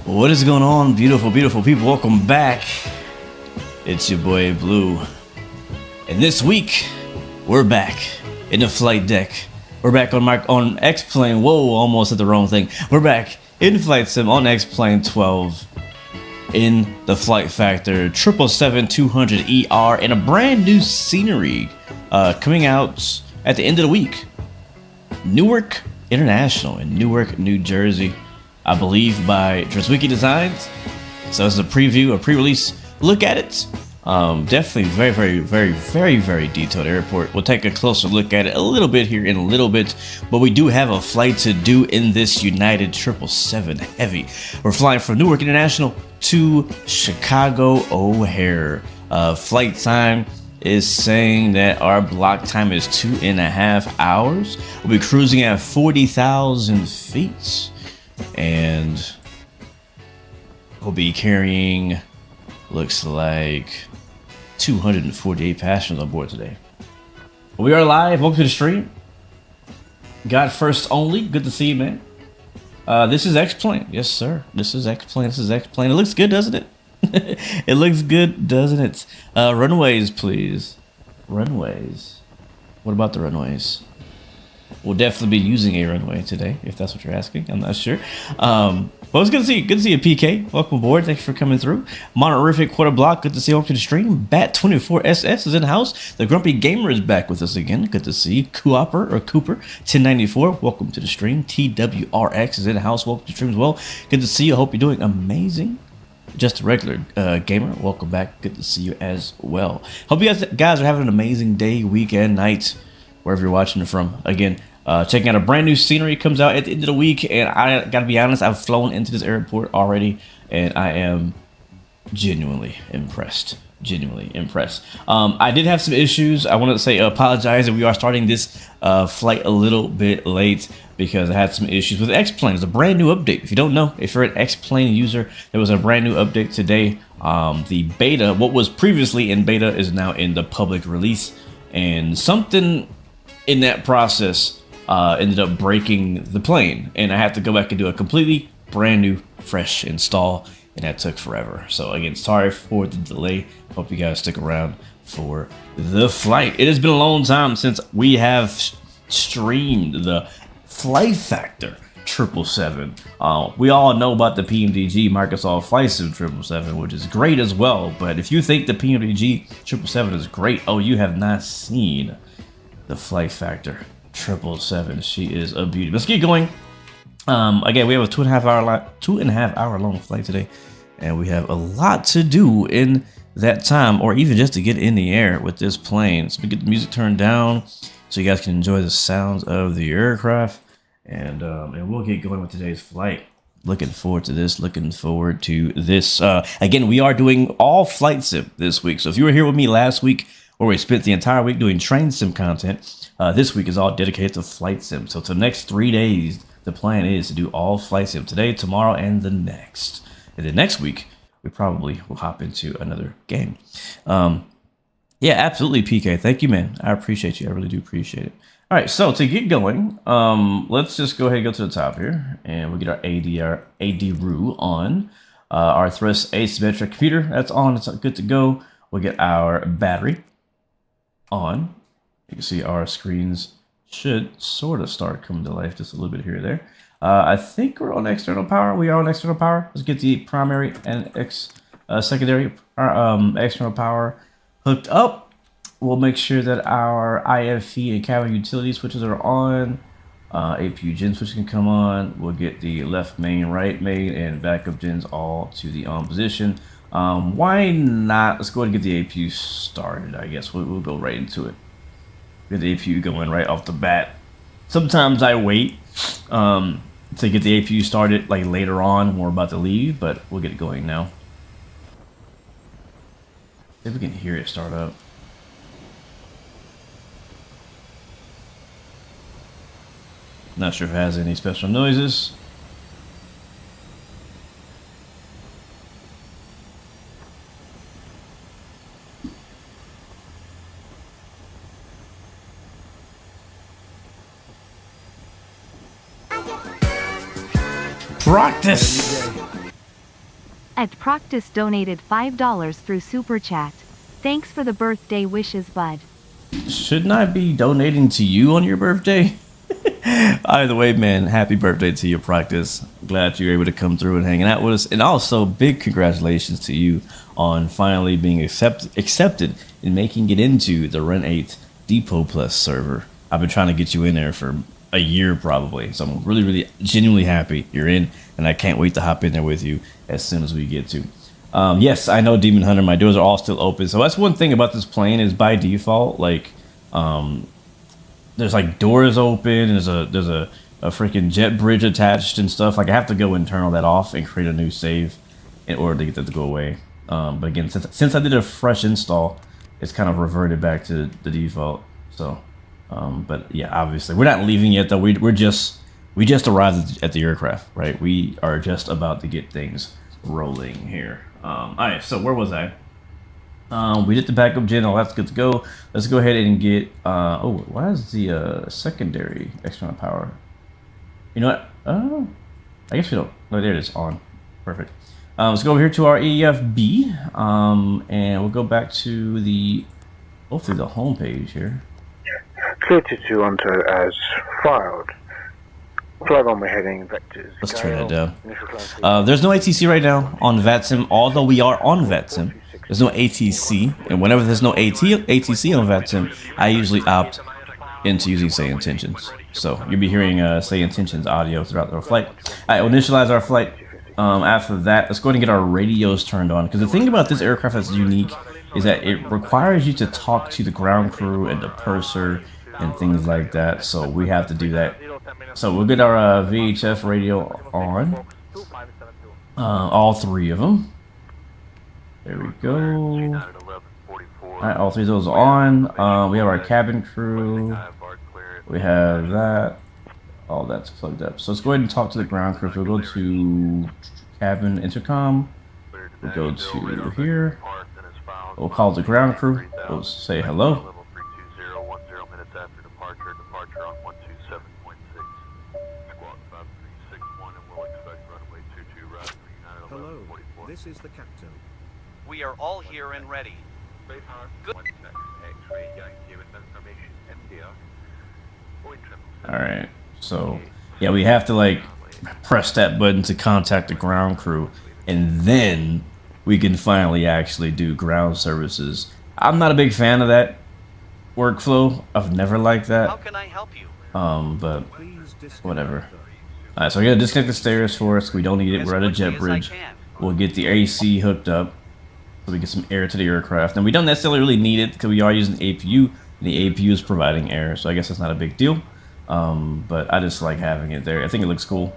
What is going on, beautiful, beautiful people? Welcome back. It's your boy Blue. And this week, we're back in the flight deck. We're back on X-Plane. Whoa, almost said the wrong thing. We're back in Flight Sim on X-Plane 12 in the Flight Factor 777-200ER in a brand new scenery coming out at the end of the week. Newark International in Newark, New Jersey. I believe by Dreswicki Designs. So this is a preview, a pre-release look at it. Definitely very detailed airport. We'll take a closer look at it a little bit here in a little bit, but we do have a flight to do in this United 777 Heavy. We're flying from Newark International to Chicago O'Hare. Flight time is saying that our block time is 2.5 hours. We'll be cruising at 40,000 feet. And we'll be carrying, looks like, 248 passengers on board today. We are live. Welcome to the stream. God first only. Good to see you, man. This is X-Plane. Yes, sir. This is X-Plane. This is X-Plane. It looks good, doesn't it? It looks good, doesn't it? Runways, please. Runways. What about the runways? We'll definitely be using a runway today, if that's what you're asking. I'm not sure. But it's good to see you. Good to see you, PK. Welcome aboard. Thanks for coming through. Monorific Quarter Block. Good to see you. Welcome to the stream. Bat24SS is in the house. The Grumpy Gamer is back with us again. Good to see you. Cooper 1094. Welcome to the stream. TWRX is in the house. Welcome to the stream as well. Good to see you. Hope you're doing amazing. Just a regular gamer. Welcome back. Good to see you as well. Hope you guys are having an amazing day, weekend, night, wherever you're watching it from. Again, checking out a brand new scenery. Comes out at the end of the week, and I gotta be honest, I've flown into this airport already, and I am genuinely impressed. I did have some issues. I wanted to say apologize that we are starting this flight a little bit late because I had some issues with X-Plane. It's a brand new update. If you don't know, if you're an X-Plane user, there was a brand new update today. The beta, what was previously in beta, is now in the public release, and something in that process ended up breaking the plane, and I had to go back and do a completely brand new fresh install, and that took forever. So again, sorry for the delay. Hope you guys stick around for the flight. It has been a long time since we have streamed the Flight Factor 777. We all know about the PMDG Microsoft Flight Sim 777, which is great as well, but if you think the PMDG 777 is great, oh, you have not seen the Flight Factor 777. She is a beauty. Let's get going. Again, we have a 2.5 hour long flight today, and we have a lot to do in that time, or even just to get in the air with this plane. So we get the music turned down so you guys can enjoy the sounds of the aircraft, and we'll get going with today's flight. Looking forward to this. Again, we are doing all flight sim this week. So if you were here with me last week, where we spent the entire week doing train sim content, this week is all dedicated to flight sim. So for the next 3 days, the plan is to do all flight sim today, tomorrow, and the next. And then next week, we probably will hop into another game. Yeah, absolutely, PK. Thank you, man. I appreciate you. I really do appreciate it. All right, so to get going, let's just go ahead and go to the top here, and we'll get our ADRU on. Our thrust asymmetric computer, that's on. It's good to go. We'll get our battery on. You can see our screens should sort of start coming to life just a little bit here or there. I think we're on external power. We are on external power. Let's get the primary and secondary external power hooked up. We'll make sure that our IFE and cabin utility switches are on. APU gen switch can come on. We'll get the left main, right main, and backup gens all to the on position. Why not? Let's go ahead and get the APU started. I guess we'll go right into it. Get the APU going right off the bat. Sometimes I wait to get the APU started like later on when we're about to leave, but we'll get it going now. See if we can hear it start up. Not sure if it has any special noises. Practice. Ed Proctus donated $5 through Super Chat. Thanks for the birthday wishes, bud. Shouldn't I be donating to you on your birthday? Either way, man, happy birthday to you, Proctus. Glad you were able to come through and hanging out with us. And also, big congratulations to you on finally being accepted and making it into the Rent 8 Depot Plus server. I've been trying to get you in there for a year probably. So I'm really, really genuinely happy you're in. And I can't wait to hop in there with you as soon as we get to. Yes, I know Demon Hunter. My doors are all still open. So that's one thing about this plane is by default, like, there's like doors open. There's a freaking jet bridge attached and stuff. Like I have to go and turn all that off and create a new save in order to get that to go away. But again, since I did a fresh install, it's kind of reverted back to the default. So, but yeah, obviously we're not leaving yet though. We just arrived at the aircraft, right? We are just about to get things rolling here. All right, so where was I? We did the backup gen, all that's good to go. Let's go ahead and get, oh, why is the secondary external power? You know what? Oh, I guess we don't. No, there it is, on. Perfect. Let's go over here to our EFB, and we'll go back to the, hopefully the home page here. Created to onto as filed. Plug on my heading vectors. Let's turn that down. There's no ATC right now on VATSIM, although we are on VATSIM. There's no ATC, and whenever there's no ATC on VATSIM, I usually opt into using Say Intentions. So you'll be hearing Say Intentions audio throughout our flight. All right, we'll initialize our flight. After that, let's go ahead and get our radios turned on. Because the thing about this aircraft that's unique is that it requires you to talk to the ground crew and the purser and things like that. So we have to do that. So we'll get our VHF radio on. All three of them. There we go. Alright, all three of those are on. We have our cabin crew. We have that. All that's plugged up. So let's go ahead and talk to the ground crew. We'll go to cabin intercom. We'll go to here. We'll call the ground crew. We'll say hello. Hello, this is the captain. We are all here and ready. Good. Alright, so yeah, we have to like press that button to contact the ground crew, and then we can finally actually do ground services. I'm not a big fan of that workflow. I've never liked that. How can I help you? But whatever. Alright, so we're gonna disconnect the stairs for us. We don't need it. We're at a jet bridge. We'll get the AC hooked up so we get some air to the aircraft. And we don't necessarily really need it because we are using APU, and the APU is providing air, so I guess it's not a big deal. But I just like having it there. I think it looks cool.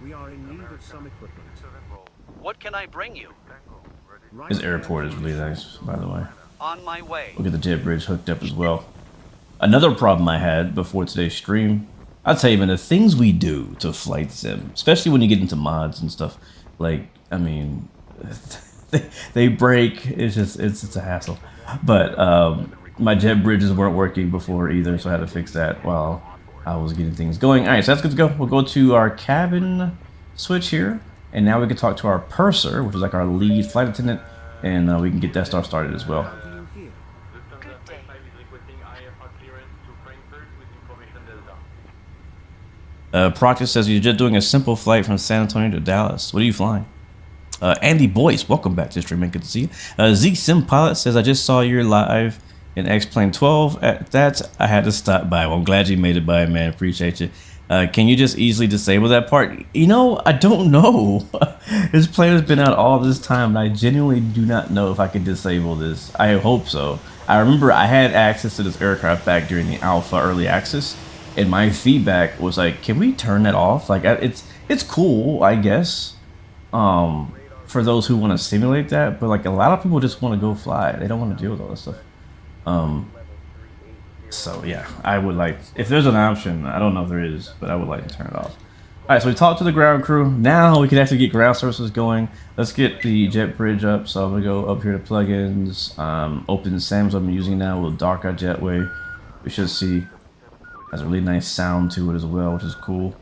We are in need of some equipment. What can I bring you? This airport is really nice, by the way. On my way. We'll get the jet bridge hooked up as well. Another problem I had before today's stream, I'll tell you, man, the things we do to flight sim, especially when you get into mods and stuff, like, I mean, they break. It's just a hassle. But my jet bridges weren't working before either, so I had to fix that while I was getting things going. All right, so that's good to go. We'll go to our cabin switch here, and now we can talk to our purser, which is like our lead flight attendant, and we can get that started as well. Proctus says you're just doing a simple flight from San Antonio to Dallas. What are you flying? Andy Boyce, welcome back to the stream, man. Good to see you. Zeke Sim Pilot says, I just saw you're live in X-Plane 12. At that, I had to stop by. Well, I'm glad you made it by, man. Appreciate you. Can you just easily disable that part? You know, I don't know. This plane has been out all this time, and I genuinely do not know if I can disable this. I hope so. I remember I had access to this aircraft back during the alpha early access, and my feedback was like, can we turn that off? Like, it's cool, I guess, for those who want to simulate that, but like a lot of people just want to go fly. They don't want to deal with all this stuff. So yeah, I would like, if there's an option, I don't know if there is, but I would like to turn it off. All right, so we talked to the ground crew. Now we can actually get ground services going. Let's get the jet bridge up. So I'm gonna go up here to plugins, open SAMs I'm using now. We'll dark our jetway. We should see has a really nice sound to it as well, which is cool.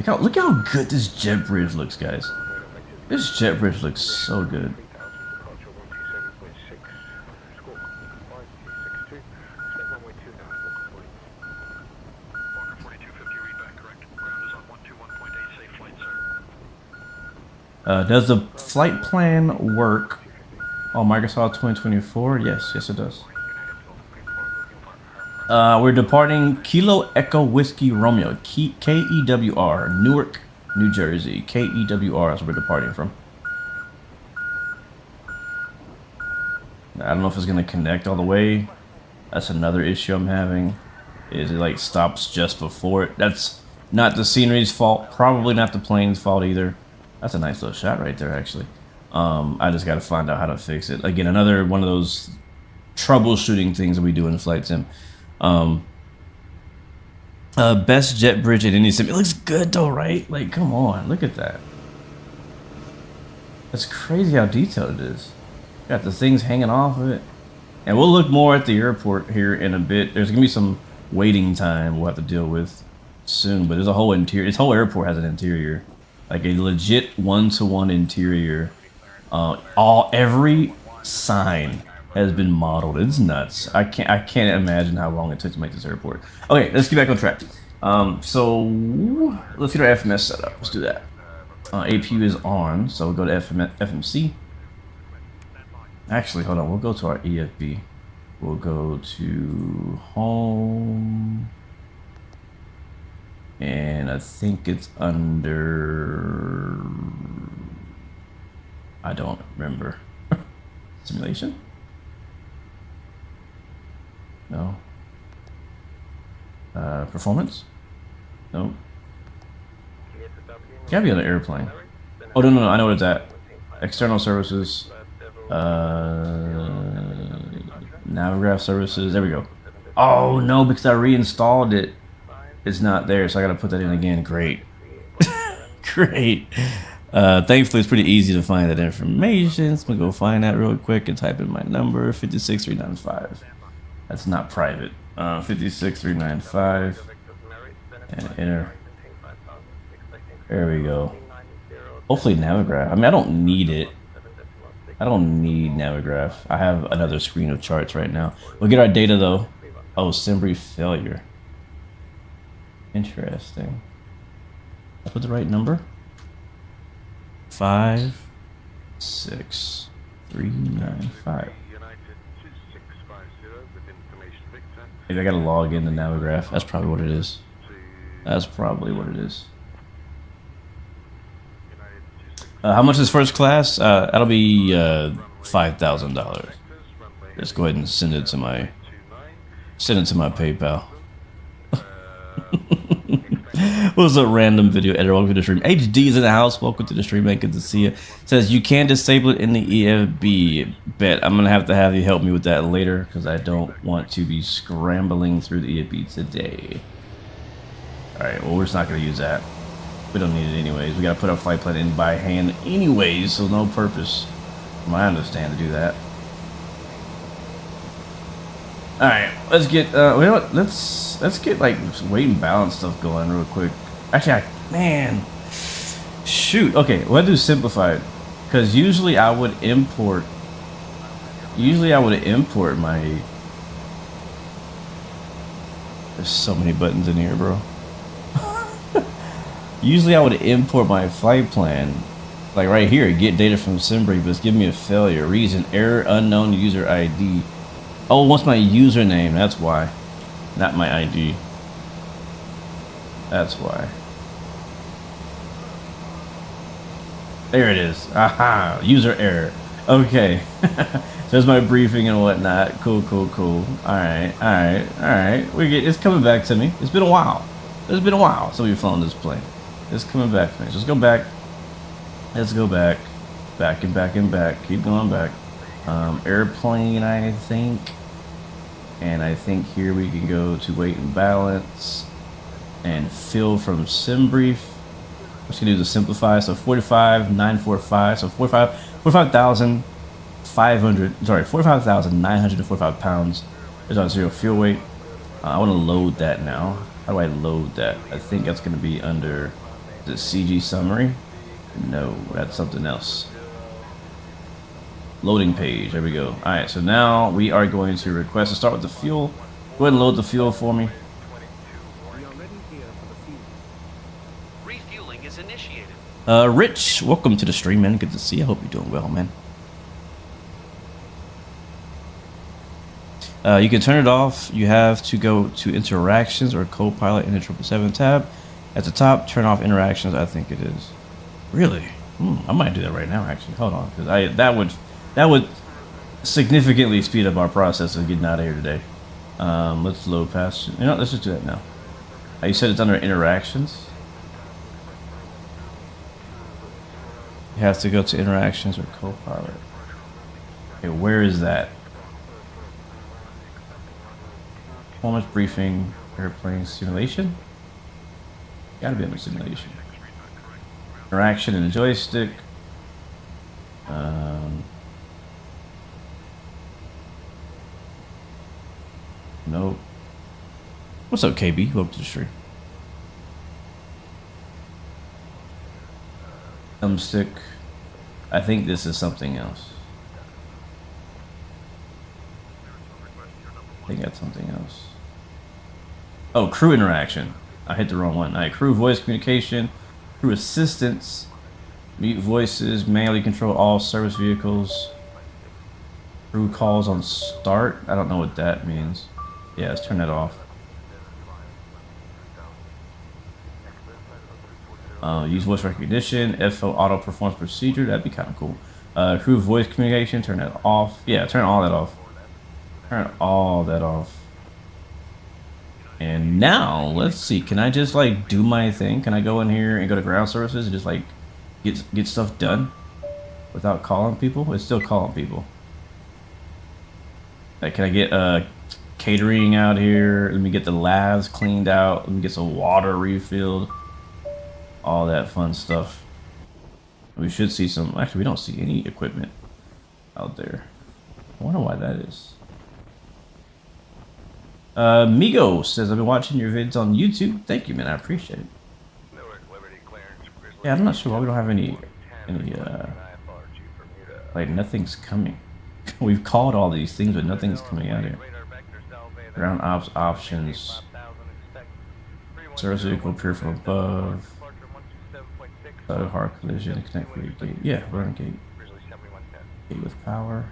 Look how good this jet bridge looks, guys. This jet bridge looks so good. Does the flight plan work on Microsoft 2024? Yes, yes it does. We're departing Kilo Echo Whiskey Romeo, KEWR, Newark, New Jersey. KEWR is where we're departing from. I don't know if it's going to connect all the way. That's another issue I'm having. Is it like stops just before it? That's not the scenery's fault. Probably not the plane's fault either. That's a nice little shot right there, actually. I just got to find out how to fix it. Again, another one of those troubleshooting things that we do in Flight Sim. Best jet bridge in any sim. It looks good though, right? Like, come on, look at that. That's crazy how detailed it is. Got the things hanging off of it. And we'll look more at the airport here in a bit. There's gonna be some waiting time we'll have to deal with soon, but there's a whole interior. This whole airport has an interior. Like a legit one-to-one interior. Every sign has been modeled. It's nuts. I can't imagine how long it took to make this airport. Okay, let's get back on track. So let's get our FMS set up. Let's do that. APU is on, so we'll go to FMC. Actually, hold on. We'll go to our EFB. We'll go to home. And I think it's under... I don't remember. Simulation? No. Performance? No. Gotta be on an airplane. Oh, no, I know what it's at. External services. Navigraph services. There we go. Oh, no, because I reinstalled it. It's not there, so I gotta put that in again. Great. Great. Thankfully, it's pretty easy to find that information. So I'm gonna go find that real quick and type in my number, 56395. That's not private. 56395. And enter. There we go. Hopefully Navigraph. I mean, I don't need it. I don't need Navigraph. I have another screen of charts right now. We'll get our data though. Oh, SimBrief failure. Interesting. I put the right number. 56395. Maybe I gotta log in the Navigraph. That's probably what it is. That's probably what it is. How much is first class? That'll be $5,000. Let's go ahead and send it to my PayPal. What was a random video editor? Welcome to the stream. HD is in the house. Welcome to the stream, man. Good to see you. It says you can disable it in the EFB. Bet I'm gonna have you help me with that later because I don't want to be scrambling through the EFB today. All right. Well, we're just not gonna use that. We don't need it anyways. We gotta put our flight plan in by hand anyways, so no purpose, from my understanding, to do that. All right, let's get. You know what? Let's get like weight and balance stuff going real quick. Actually, man, shoot. Okay, we'll do simplified, because usually I would import. My. There's so many buttons in here, bro. Usually I would import my flight plan, like right here, get data from SimBrief, but it's giving me a failure. Reason, error, unknown user ID. Oh, what's my username? That's why. Not my ID. That's why. There it is. Aha, user error. Okay. There's my briefing and whatnot. Cool. All right. It's coming back to me. It's been a while. So we've flown this plane. It's coming back to me. Just go back. Let's go back. Back and back. Keep going back. Airplane, I think. And I think here we can go to weight and balance and fill from SimBrief. We're just gonna do the simplify. So 45,945. So 45,945 pounds is our zero fuel weight. I want to load that now. How do I load that? I think that's going to be under The CG summary? No, that's something else. Loading page. There we go. All right, so now we are going to request to start with the fuel. Go ahead and load the fuel for me. We are ready here for the fuel. Refueling is initiated. Rich, welcome to the stream, man. Good to see you. I hope you're doing well, man. You can turn it off. You have to go to interactions or Copilot in the 777 tab. At the top, turn off interactions. I think it is. Really? I might do that right now. Actually, hold on, because that would significantly speed up our process of getting out of here today. Let's load past. You know, let's just do that now. You said it's under interactions. You have to go to interactions or Copilot. Okay, where is that? Performance briefing, airplane simulation. Gotta be under simulation. Interaction in the joystick. Nope. What's up, KB? Welcome to the stream. Thumbstick. I think this is something else. I think that's something else. Oh, crew interaction. I hit the wrong one. All right, crew voice communication, crew assistance, mute voices, manually control all service vehicles, crew calls on start. I don't know what that means. Yeah, let's turn that off. Use voice recognition, FO auto performance procedure. That'd be kind of cool. Crew voice communication, turn that off. Yeah, turn all that off. Turn all that off. And now, let's see. Can I just like do my thing? Can I go in here and go to ground services and just like get stuff done without calling people? It's still calling people. Like, can I get catering out here? Let me get the labs cleaned out. Let me get some water refilled. All that fun stuff. We should see some. Actually, we don't see any equipment out there. I wonder why that is. Migo says, I've been watching your vids on YouTube. Thank you, man. I appreciate it. Yeah, I'm not sure why we don't have any like nothing's coming. We've called all these things, but nothing's coming out here. Ground ops options. Service vehicle appear from above. Auto hard collision, connect with gate. Yeah, run gate. Gate with power.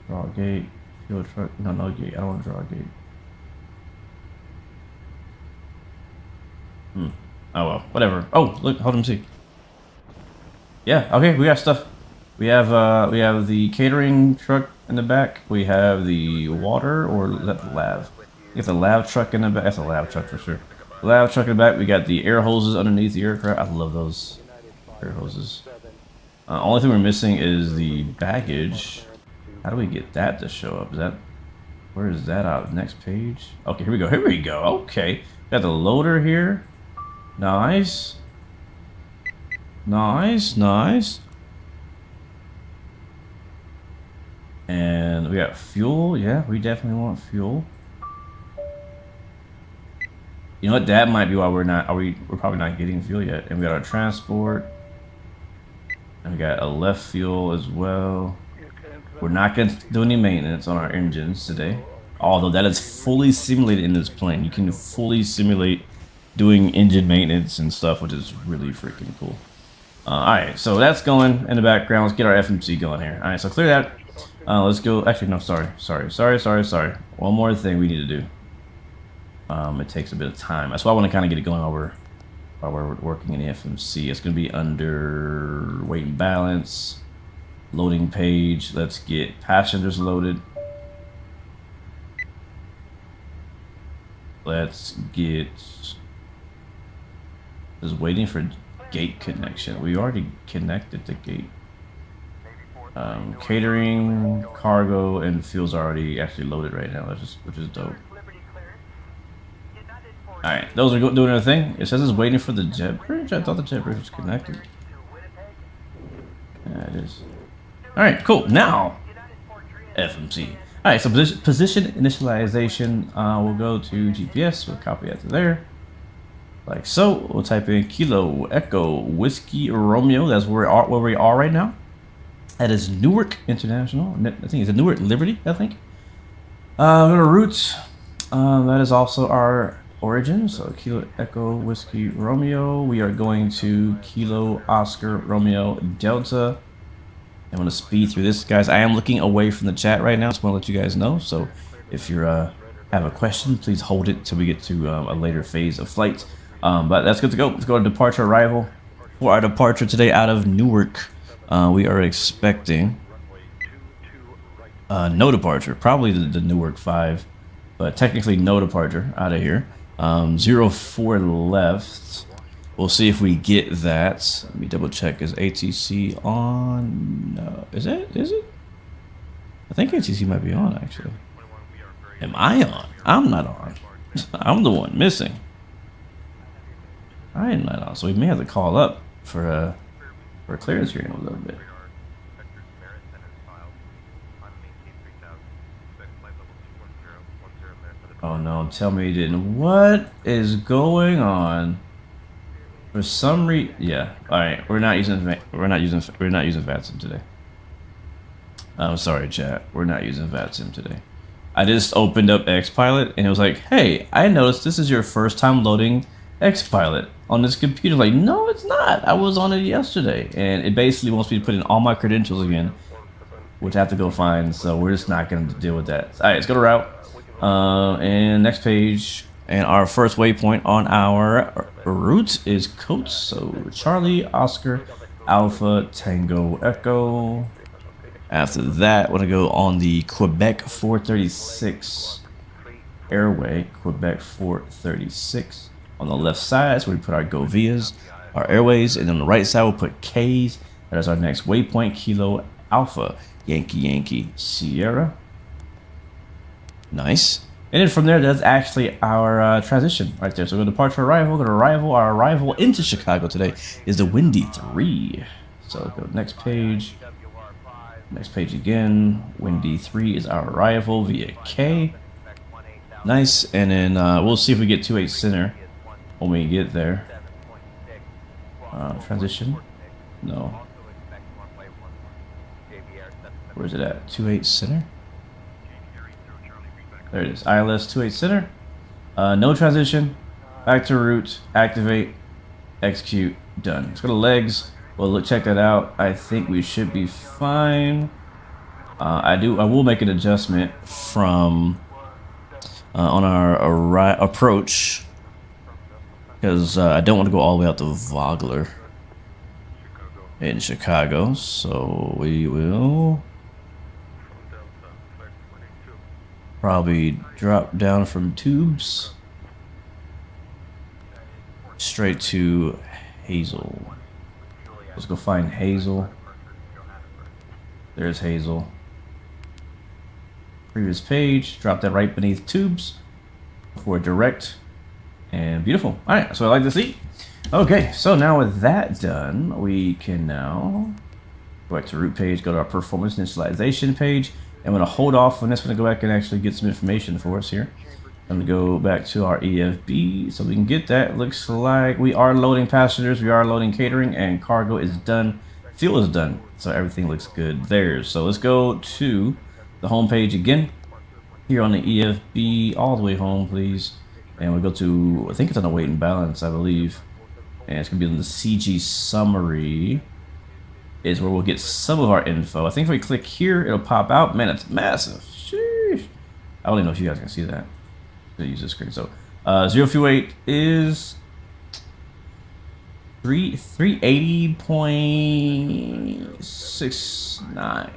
Draw gate. Fuel truck. No gate. I don't want to draw a gate. Oh well, whatever. Oh, look, hold on, see. Yeah, okay, we got stuff. We have the catering truck in the back. We have the water, or is that the lab? We got the lab truck in the back. That's a lab truck for sure. Lab truck in the back. We got the air hoses underneath the aircraft. I love those air hoses. Only thing we're missing is the baggage. How do we get that to show up? Is that, where is that out? Next page. Okay, here we go. Here we go. Okay, got the loader here. Nice. Nice, nice. And we got fuel. Yeah, we definitely want fuel. You know what? That might be why we're probably not getting fuel yet. And we got our transport. And we got a left fuel as well. We're not going to do any maintenance on our engines today. Although that is fully simulated in this plane. You can fully simulate doing engine maintenance and stuff, which is really freaking cool. Alright, so that's going in the background. Let's get our FMC going here. Alright, so clear that. Let's go. Actually, no, sorry. One more thing we need to do. It takes a bit of time. That's why I want to kind of get it going over while we're working in the FMC. It's going to be under weight and balance, loading page. Let's get passengers loaded. Let's get, just waiting for gate connection. We already connected the gate. Catering, cargo, and fuel's already actually loaded right now, which is dope. Alright, those are doing their thing. It says it's waiting for the jet bridge. I thought the jet bridge was connected. Yeah, it is. Alright, cool. Now, FMC. Alright, so position initialization. We'll go to GPS. We'll copy that to there. like so. We'll type in Kilo Echo Whiskey Romeo. That's where we are right now. That is Newark International. I think it's a Newark Liberty, I think. Go to route. That is also our origin. So Kilo Echo Whiskey Romeo. We are going to Kilo Oscar Romeo Delta. I'm going to speed through this, guys. I am looking away from the chat right now. Just want to let you guys know. So if you have a question, please hold it till we get to a later phase of flight. But that's good to go. Let's go to departure arrival. For our departure today out of Newark, we are expecting no departure, probably the Newark 5, but technically no departure out of here. 04 left. We'll see if we get that. Let me double check. Is ATC on? No. Is it? I think ATC might be on, actually. Am I on? I'm not on. I'm the one missing. I am not on. So we may have to call up for a clearance here in a little bit. Oh no, tell me you didn't. What is going on? For some reason, yeah. All right, we're not using VATSIM today. I'm sorry, chat. We're not using VATSIM today. I just opened up XPilot and it was like, hey, I noticed this is your first time loading XPilot on this computer. Like, no, it's not. I was on it yesterday, and it basically wants me to put in all my credentials again, which I have to go find. So we're just not going to deal with that. All right, let's go to route. And next page, and our first waypoint on our route is Coates. So Charlie, Oscar, Alpha, Tango, Echo. After that, we're gonna go on the Quebec 436 airway. Quebec 436 on the left side. So we put our Govias, our airways, and on the right side we'll put K's. That is our next waypoint. Kilo Alpha, Yankee Yankee Sierra. Nice. And then from there, that's actually our transition right there. So we're going to departure arrival, go to arrival. Our arrival into Chicago today is the Windy 3. So go to next page. Next page again. Windy 3 is our arrival via K. Nice. And then we'll see if we get 28 center when we get there. Transition. No. Where is it at? 28 center? There it is. ILS 28 center. No transition. Back to route. Activate. Execute. Done. Let's go to legs. Well, check that out. I think we should be fine. I will make an adjustment from on our approach, because I don't want to go all the way out to Vogler in Chicago. So we will probably drop down from Tubes straight to Hazel. Let's go find Hazel. There's Hazel. Previous page. Drop that right beneath Tubes for direct. And beautiful. All right, so I like to see. Okay, so now with that done, we can now go back to route page, go to our performance initialization page. I'm going to hold off on this. I'm going to go back and actually get some information for us here. I'm going to go back to our EFB so we can get that. Looks like we are loading passengers, we are loading catering, and cargo is done. Fuel is done. So everything looks good there. So let's go to the home page again. Here on the EFB, all the way home, please. And we'll go to, I think it's on the weight and balance, I believe. And it's going to be on the CG summary. Is where we'll get some of our info. I think if we click here, it'll pop out. Man, it's massive. Sheesh. I don't even know if you guys can see that. I'll use this screen. So 0 fuel weight is 380.69.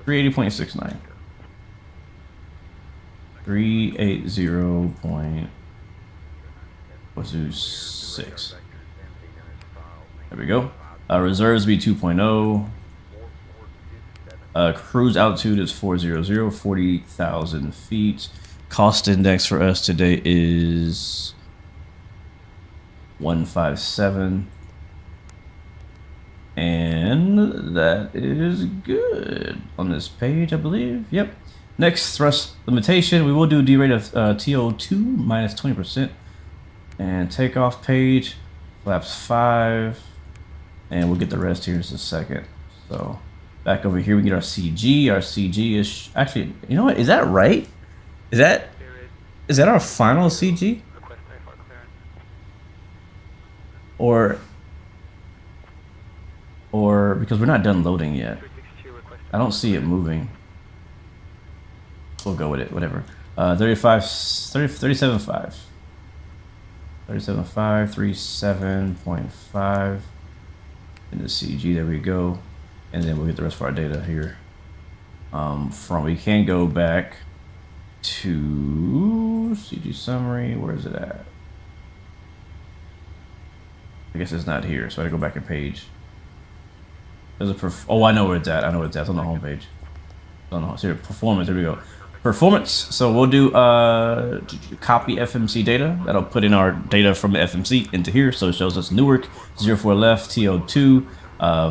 380.69. 380.6. There we go. Reserves be 2.0. Cruise altitude is 400, 40,000 feet. Cost index for us today is 157. And that is good on this page, I believe. Yep. Next, thrust limitation. We will do D rate of TO2 minus 20%. And takeoff page, flaps 5, and we'll get the rest here in just a second. So back over here, we get our CG. Our CG is actually, you know what? Is that right? Is that our final CG? Or because we're not done loading yet. I don't see it moving. We'll go with it, whatever. 37.5. 37.5, 37.5. In the CG, there we go. And then we'll get the rest of our data here. We can go back to CG summary. Where is it at? I guess it's not here, so I gotta go back a page. There's a oh, I know where it's at. I know where it's at. It's on the home page. Here, performance. There we go. Performance. So we'll do copy FMC data. That'll put in our data from the FMC into here. So it shows us Newark 04 left, TO2,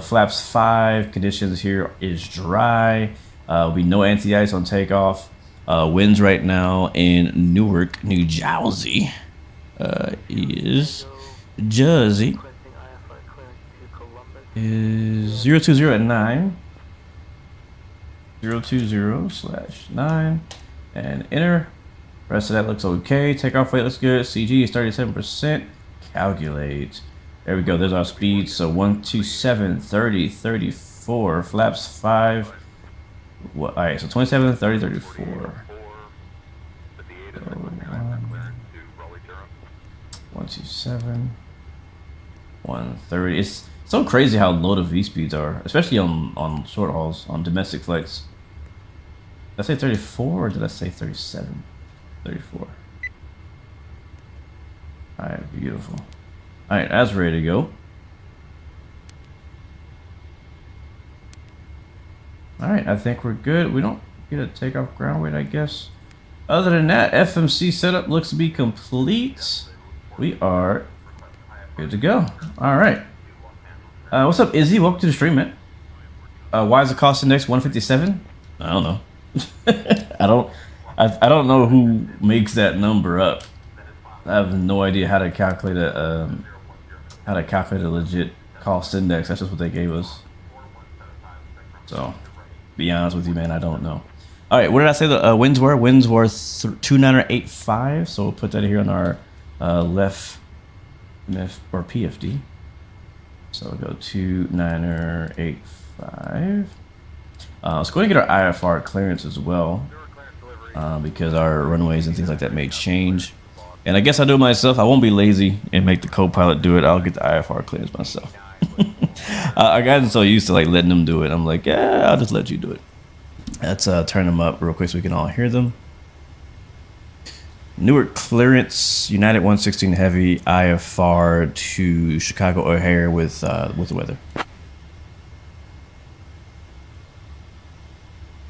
flaps 5. Conditions here is dry. Will be no anti-ice on takeoff. Winds right now in Newark, New Jersey is Jersey is 020 at 9. 020/9 and enter. Rest of that looks okay. Takeoff weight looks good. CG is 37%. Calculate. There we go. There's our speed. So 127, 30, 34. Flaps 5. What? All right. So 27, 30, 34. 127, 130. It's so crazy how low the V speeds are, especially on short hauls, on domestic flights. Did I say 34 or did I say 37? 34. Alright, beautiful. Alright, that's ready to go. Alright, I think we're good. We don't get a takeoff ground weight, I guess. Other than that, FMC setup looks to be complete. We are good to go. Alright. What's up, Izzy? Welcome to the stream, man. Why is the cost index 157? I don't know. I don't know who makes that number up. I have no idea how to calculate a legit cost index. That's just what they gave us. So, be honest with you, man, I don't know. All right, what did I say the winds were? Winds were 2985. So we'll put that here on our left or PFD. So we'll go 2985. Let's go ahead and get our IFR clearance as well, because our runways and things like that may change. And I guess I'll do it myself. I won't be lazy and make the co-pilot do it. I'll get the IFR clearance myself. I got so used to like letting them do it. I'm like, yeah, I'll just let you do it. Let's turn them up real quick so we can all hear them. Newark clearance, United 116 heavy, IFR to Chicago O'Hare with the weather.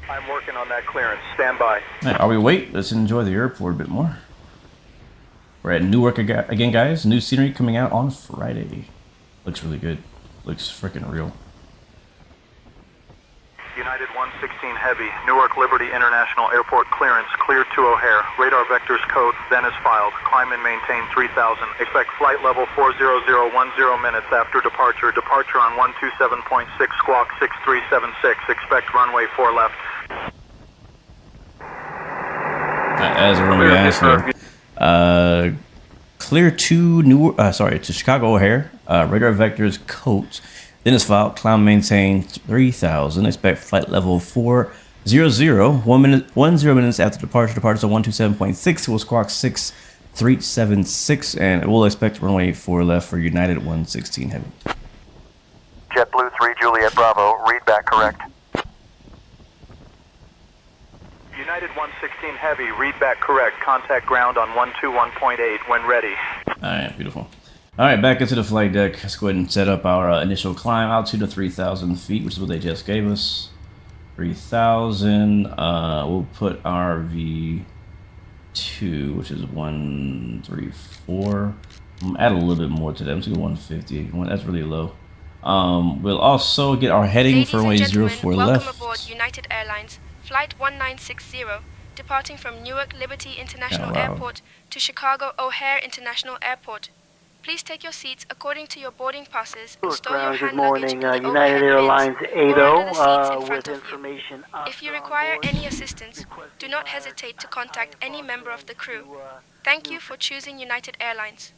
I'm working on that clearance. Stand by. Right, while we wait, let's enjoy the airport a bit more. We're at Newark again, guys. New scenery coming out on Friday. Looks really good. Looks freaking real. United 116 heavy, Newark Liberty International Airport clearance, clear to O'Hare. Radar vectors code, then is filed. Climb and maintain 3000. Expect flight level 40010 minutes after departure. Departure on 127.6 squawk 6376. Expect runway 4 left. As a runway answer. Clear to to Chicago O'Hare. Radar vectors code. Then it's filed. Climb maintain 3000. Expect flight level 400. 10 minutes after departure. Departure on 127.6. Will squawk 6376, and we'll expect runway 4 left for United 116 heavy. JetBlue 3 Juliet Bravo. Read back correct. United 116 heavy. Read back correct. Contact ground on 121.8 when ready. All right, beautiful. All right, back into the flight deck. Let's go ahead and set up our initial climb altitude of 3,000 feet, which is what they just gave us. 3,000. We'll put our V2, which is 134. Add a little bit more to that. Let's go 150. That's really low. We'll also get our heading for runway 04 left. Welcome aboard United Airlines, flight 1960. departing from Newark Liberty International loud. Airport to Chicago O'Hare International Airport. Please take your seats according to your boarding passes and store your hand luggage in the United overhead Airlines bins or under the seats in 80 front with of you. information. If you require any assistance, do not hesitate to contact any member of the crew. Thank you for choosing United Airlines.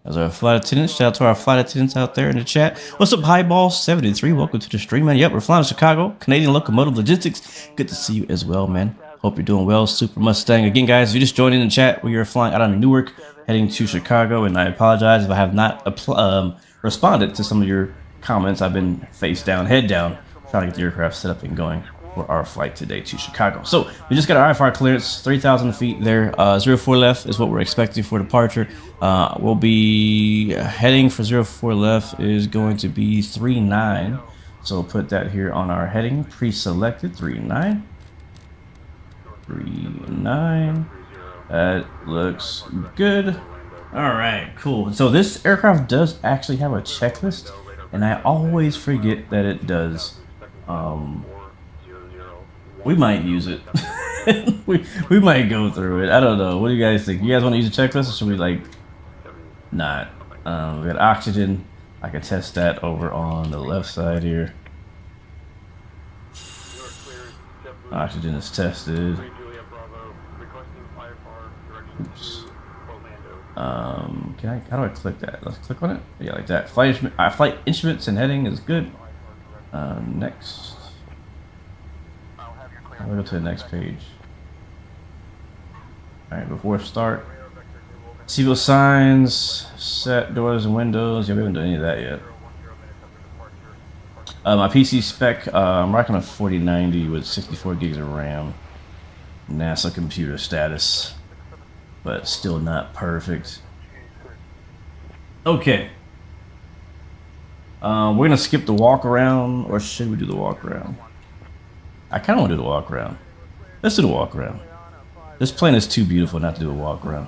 As our flight attendants, shout out to our flight attendants out there in the chat. What's up, Highball73? Welcome to the stream, man. Yep, we're flying to Chicago, Canadian Locomotive Logistics. Good to see you as well, man. Hope you're doing well, Super Mustang. Again, guys, if you just joined in the chat, we are flying out of Newark, heading to Chicago, and I apologize if I have not responded to some of your comments. I've been face down, head down, trying to get the aircraft set up and going for our flight today to Chicago. So we just got our IFR clearance, 3,000 feet there. 04 left is what we're expecting for departure. We'll be heading for 04 left is going to be 39. So we'll put that here on our heading, pre-selected 39. 39. That looks good. All right, cool. So this aircraft does actually have a checklist, and I always forget that it does. We might use it. we might go through it. I don't know. What do you guys think? You guys want to use a checklist, or should we like not? We got oxygen. I can test that over on the left side here. Oxygen is tested. Oops. How do I click that? Let's click on it. Yeah, like that. Flight instruments and heading is good. Next. I'll go to the next page. Alright, before start. Seatbelt signs, set doors and windows. Yeah, we haven't done any of that yet. My PC spec, I'm rocking a 4090 with 64 gigs of RAM. NASA computer status. But still not perfect. Okay. We're gonna skip the walk around, or should we do the walk around? I kind of want to do the walk around. Let's do the walk around. This plane is too beautiful not to do a walk around.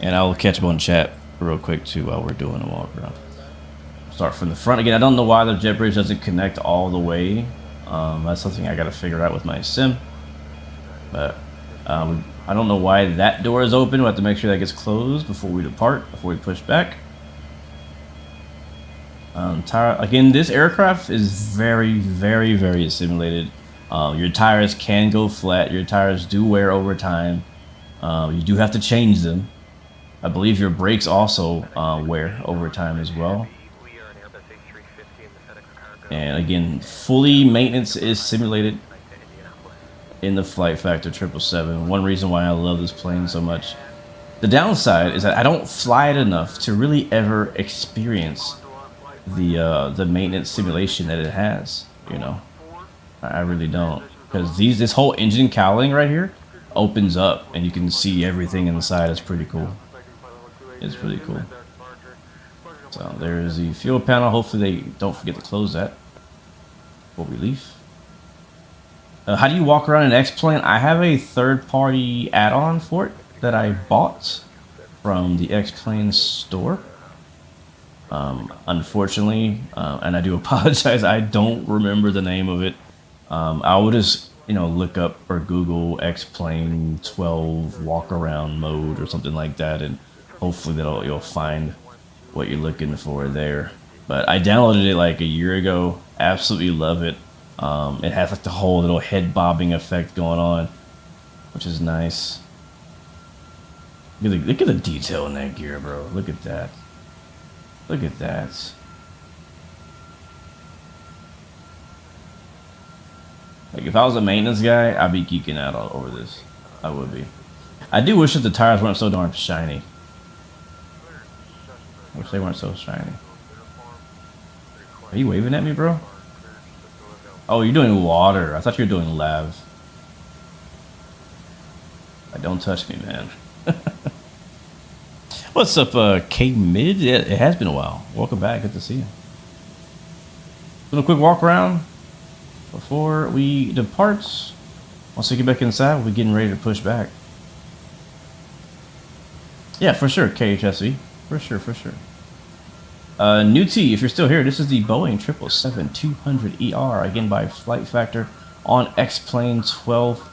And I'll catch up on chat real quick too while we're doing a walk around. Start from the front again. I don't know why the jet bridge doesn't connect all the way. That's something I got to figure out with my sim. But I don't know why that door is open. We'll have to make sure that gets closed before we depart, before we push back. Again, this aircraft is very, very, very simulated. Your tires can go flat. Your tires do wear over time. You do have to change them. I believe your brakes also wear over time as well. And again, fully maintenance is simulated in the Flight Factor 777. One reason why I love this plane so much. The downside is that I don't fly it enough to really ever experience the maintenance simulation that it has. You know, I really don't, because this whole engine cowling right here opens up and you can see everything inside. It's pretty cool. It's pretty cool. So there's the fuel panel. Hopefully they don't forget to close that before we leave. How do you walk around an X-Plane? I have a third-party add-on for it that I bought from the X-Plane store. Unfortunately, and I do apologize, I don't remember the name of it. I will just, look up or Google X-Plane 12 walk-around mode or something like that, and hopefully you'll find what you're looking for there. But I downloaded it like a year ago. Absolutely love it. It has like the whole little head bobbing effect going on, which is nice. Look at the detail in that gear, bro. Look at that. Look at that. Like, if I was a maintenance guy, I'd be geeking out all over this. I would be. I do wish that the tires weren't so darn shiny. I wish they weren't so shiny. Are you waving at me, bro? Oh, you're doing water. I thought you were doing lav. Don't touch me, man. What's up, K-Mid? Yeah, it has been a while. Welcome back. Good to see you. Doing a quick walk around before we depart. Once we get back inside, we'll be getting ready to push back. Yeah, for sure, KHSV. For sure, for sure. New T, if you're still here, this is the Boeing 777-200ER, again by Flight Factor on X-Plane 12.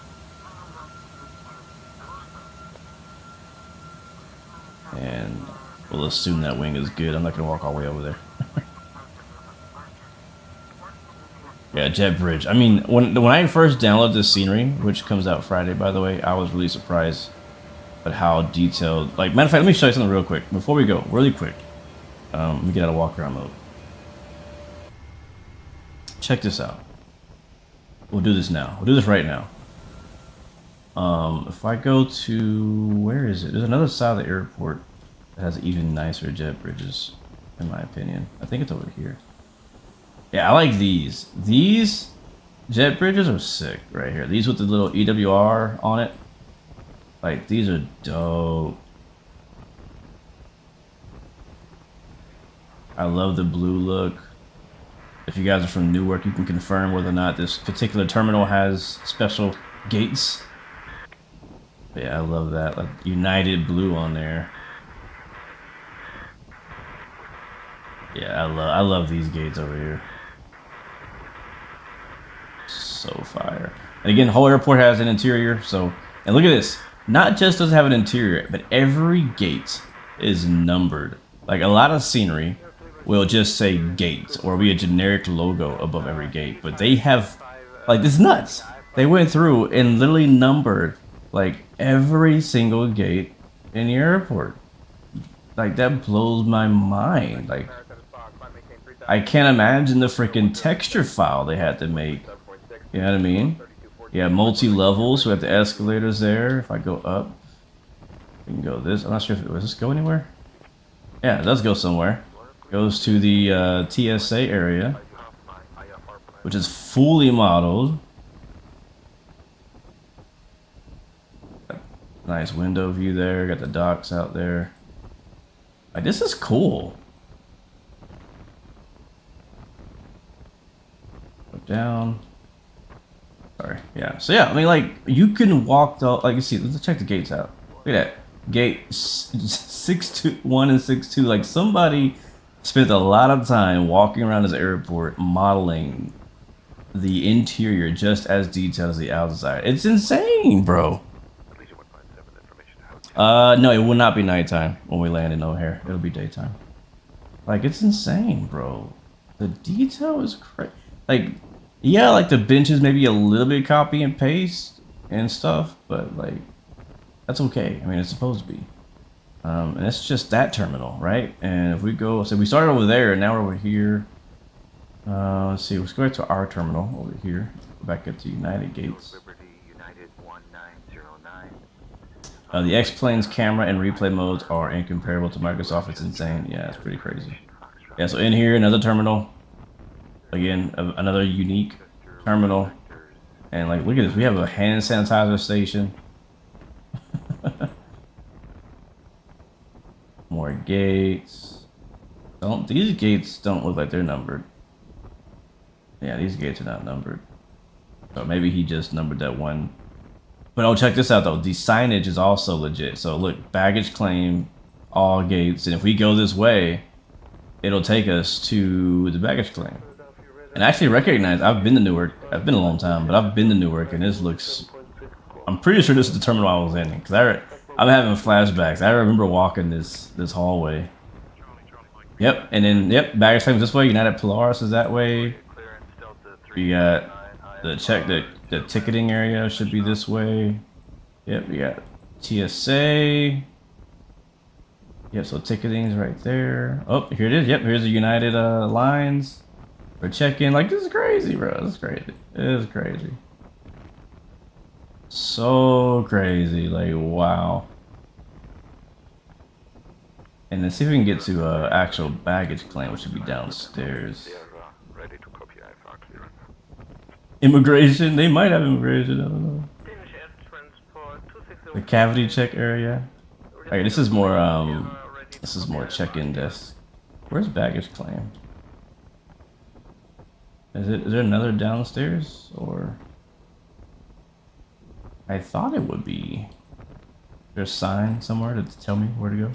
And we'll assume that wing is good. I'm not gonna walk all the way over there. Yeah, jet bridge. I mean, when I first downloaded this scenery, which comes out Friday, by the way, I was really surprised at how detailed. Like, matter of fact, let me show you something real quick before we go. Really quick. Let me get out of walk around mode. Check this out. We'll do this now. We'll do this right now. If I go to, where is it? There's another side of the airport that has even nicer jet bridges, in my opinion. I think it's over here. Yeah, I like these. These jet bridges are sick right here. These with the little EWR on it. Like, these are dope. I love the blue look. If you guys are from Newark, you can confirm whether or not this particular terminal has special gates. But yeah, I love that. Like, United blue on there. Yeah, I love these gates over here. So fire. And again, the whole airport has an interior. So, and look at this. Not just does it have an interior, but every gate is numbered. Like, a lot of scenery will just say gates or be a generic logo above every gate. But they have, like, this is nuts. They went through and literally numbered like every single gate in the airport. Like, that blows my mind. Like, I can't imagine the freaking texture file they had to make. You know what I mean? Yeah, multi-levels. We have the escalators there. If I go up, we can go this. I'm not sure if does this go anywhere. Yeah, it does go somewhere. Goes to the TSA area, which is fully modeled. Nice window view there. Got the docks out there. Like, this is cool. Up, down. Sorry. Yeah. So yeah, I mean, like, you can walk the, like, you see, let's check the gates out. Look at that. Gate 621 and 62. Like, somebody spent a lot of time walking around this airport modeling the interior just as detailed as the outside. It's insane, bro. No, it will not be nighttime when we land in O'Hare. It'll be daytime. Like, it's insane, bro. The detail is crazy. Like, yeah, like the benches maybe a little bit copy and paste and stuff, but like, that's okay. I mean, it's supposed to be. And it's just that terminal, right? And if we go, so we started over there, and now we're over here. Let's see, let's go back to our terminal over here. Back at the United gates. The X-Plane's camera and replay modes are incomparable to Microsoft. It's insane. Yeah, it's pretty crazy. Yeah, so in here, another terminal. Again, another unique terminal. And like, look at this. We have a hand sanitizer station. More gates. These gates don't look like they're numbered. Yeah, these gates are not numbered. So maybe he just numbered that one. But oh, check this out though. The signage is also legit. So look, baggage claim, all gates. And if we go this way, it'll take us to the baggage claim. And I actually recognize, I've been to Newark. I've been a long time, but I've been to Newark, and this looks, I'm pretty sure this is the terminal I was in. Because I'm having flashbacks. I remember walking this hallway. Yep, and then, yep, baggage claim this way. United Polaris is that way. We got the ticketing area should be this way. Yep, we got TSA. Yep, so ticketing is right there. Oh, here it is. Yep, here's the United lines for check-in. Like, this is crazy, bro. This is crazy. It is crazy. So crazy. Like, wow. And let's see if we can get to actual baggage claim, which should be downstairs. Immigration? They might have immigration. I don't know. The cavity check area. Okay, this is more check-in desk. Where's baggage claim? Is there another downstairs, or? I thought it would be. There's a sign somewhere to tell me where to go.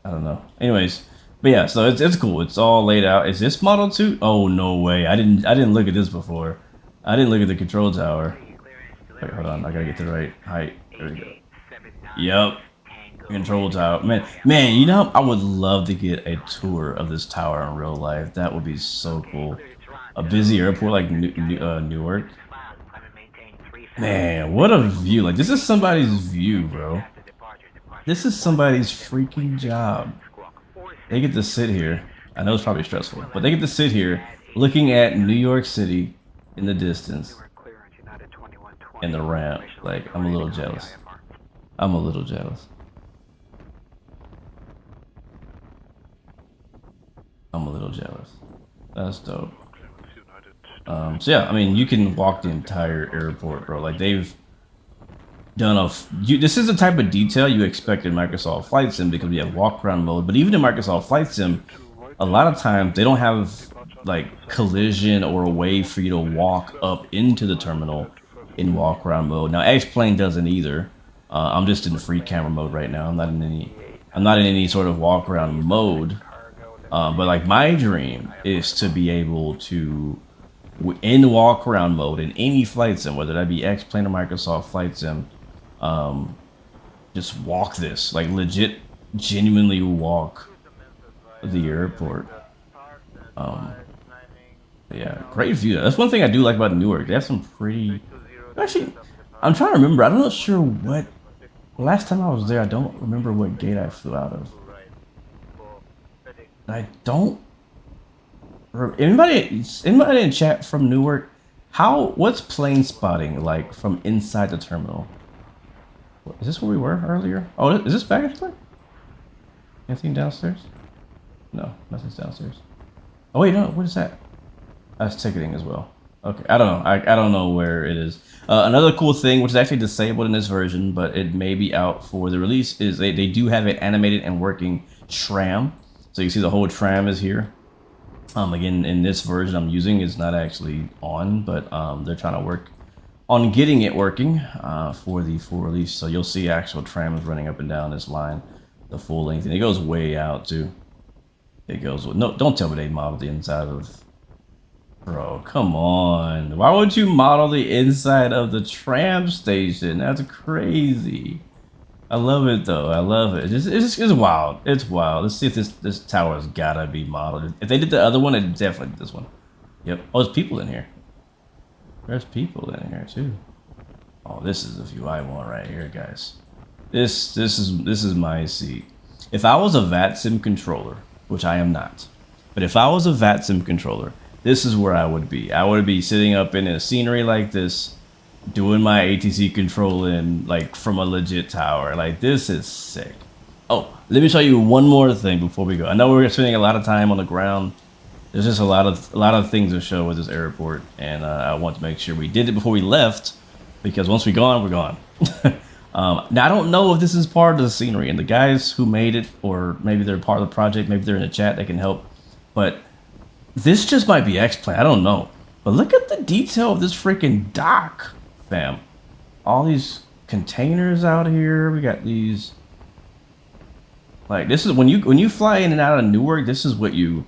I don't know. Anyways, But yeah, so it's cool. It's all laid out. Is this Model 2? Oh no way. I didn't look at this before. I didn't look at the control tower. Wait, hold on. I gotta get the right height. There we go. Yep. Control tower. Man, you know, I would love to get a tour of this tower in real life. That would be so cool. A busy airport like Newark. Man, what a view. Like, this is somebody's view, bro. This is somebody's freaking job. They get to sit here. I know it's probably stressful, but they get to sit here looking at New York City in the distance and the ramp. Like, I'm a little jealous. I'm a little jealous. I'm a little jealous. That's dope. So yeah, I mean, you can walk the entire airport, bro. Like, they've done this is the type of detail you expect in Microsoft Flight Sim, because we have walk around mode. But even in Microsoft Flight Sim, a lot of times they don't have like collision or a way for you to walk up into the terminal in walk around mode. Now X-Plane doesn't either. I'm just in free camera mode right now. I'm not in any sort of walk around mode. But like, my dream is to be able to, in walk around mode in any flight sim, whether that be X-Plane or Microsoft Flight Sim, just walk this, like legit, genuinely walk the airport. Yeah, great view. That's one thing I do like about Newark. They have some pretty, actually, I'm trying to remember. I'm not sure what, last time I was there, I don't remember what gate I flew out of. I don't. Anybody in chat from Newark? What's plane spotting like from inside the terminal? Is this where we were earlier? Oh, is this baggage claim? Anything downstairs? No, nothing's downstairs. Oh wait, no. What is that? That's ticketing as well. Okay, I don't know. I don't know where it is. Another cool thing, which is actually disabled in this version, but it may be out for the release, is they do have an animated and working tram. So you see the whole tram is here. Again, in this version I'm using, it's not actually on, but they're trying to work on getting it working for the full release. So you'll see actual trams running up and down this line, the full length, and it goes way out too. It goes, no, don't tell me they modeled the inside of, bro, come on. Why would you model the inside of the tram station? That's crazy. I love it though. I love it. It's wild. It's wild. Let's see if this tower's gotta be modeled. If they did the other one, it definitely did this one. Yep. Oh, there's people in here. There's people in here too. Oh, this is the view I want right here, guys. This is my seat. If I was a VATSIM controller, which I am not, but if I was a VATSIM controller, this is where I would be. I would be sitting up in a scenery like this, doing my ATC controlling like from a legit tower. Like, this is sick. Oh, let me show you one more thing before we go. I know we're spending a lot of time on the ground. There's just a lot of things to show with this airport, and I want to make sure we did it before we left, because once we're gone, we're gone. Now I don't know if this is part of the scenery, and the guys who made it, or maybe they're part of the project, maybe they're in the chat, they can help. But this just might be X-Plane. I don't know. But look at the detail of this freaking dock, fam. All these containers out here. We got these. Like, this is when you fly in and out of Newark, this is what you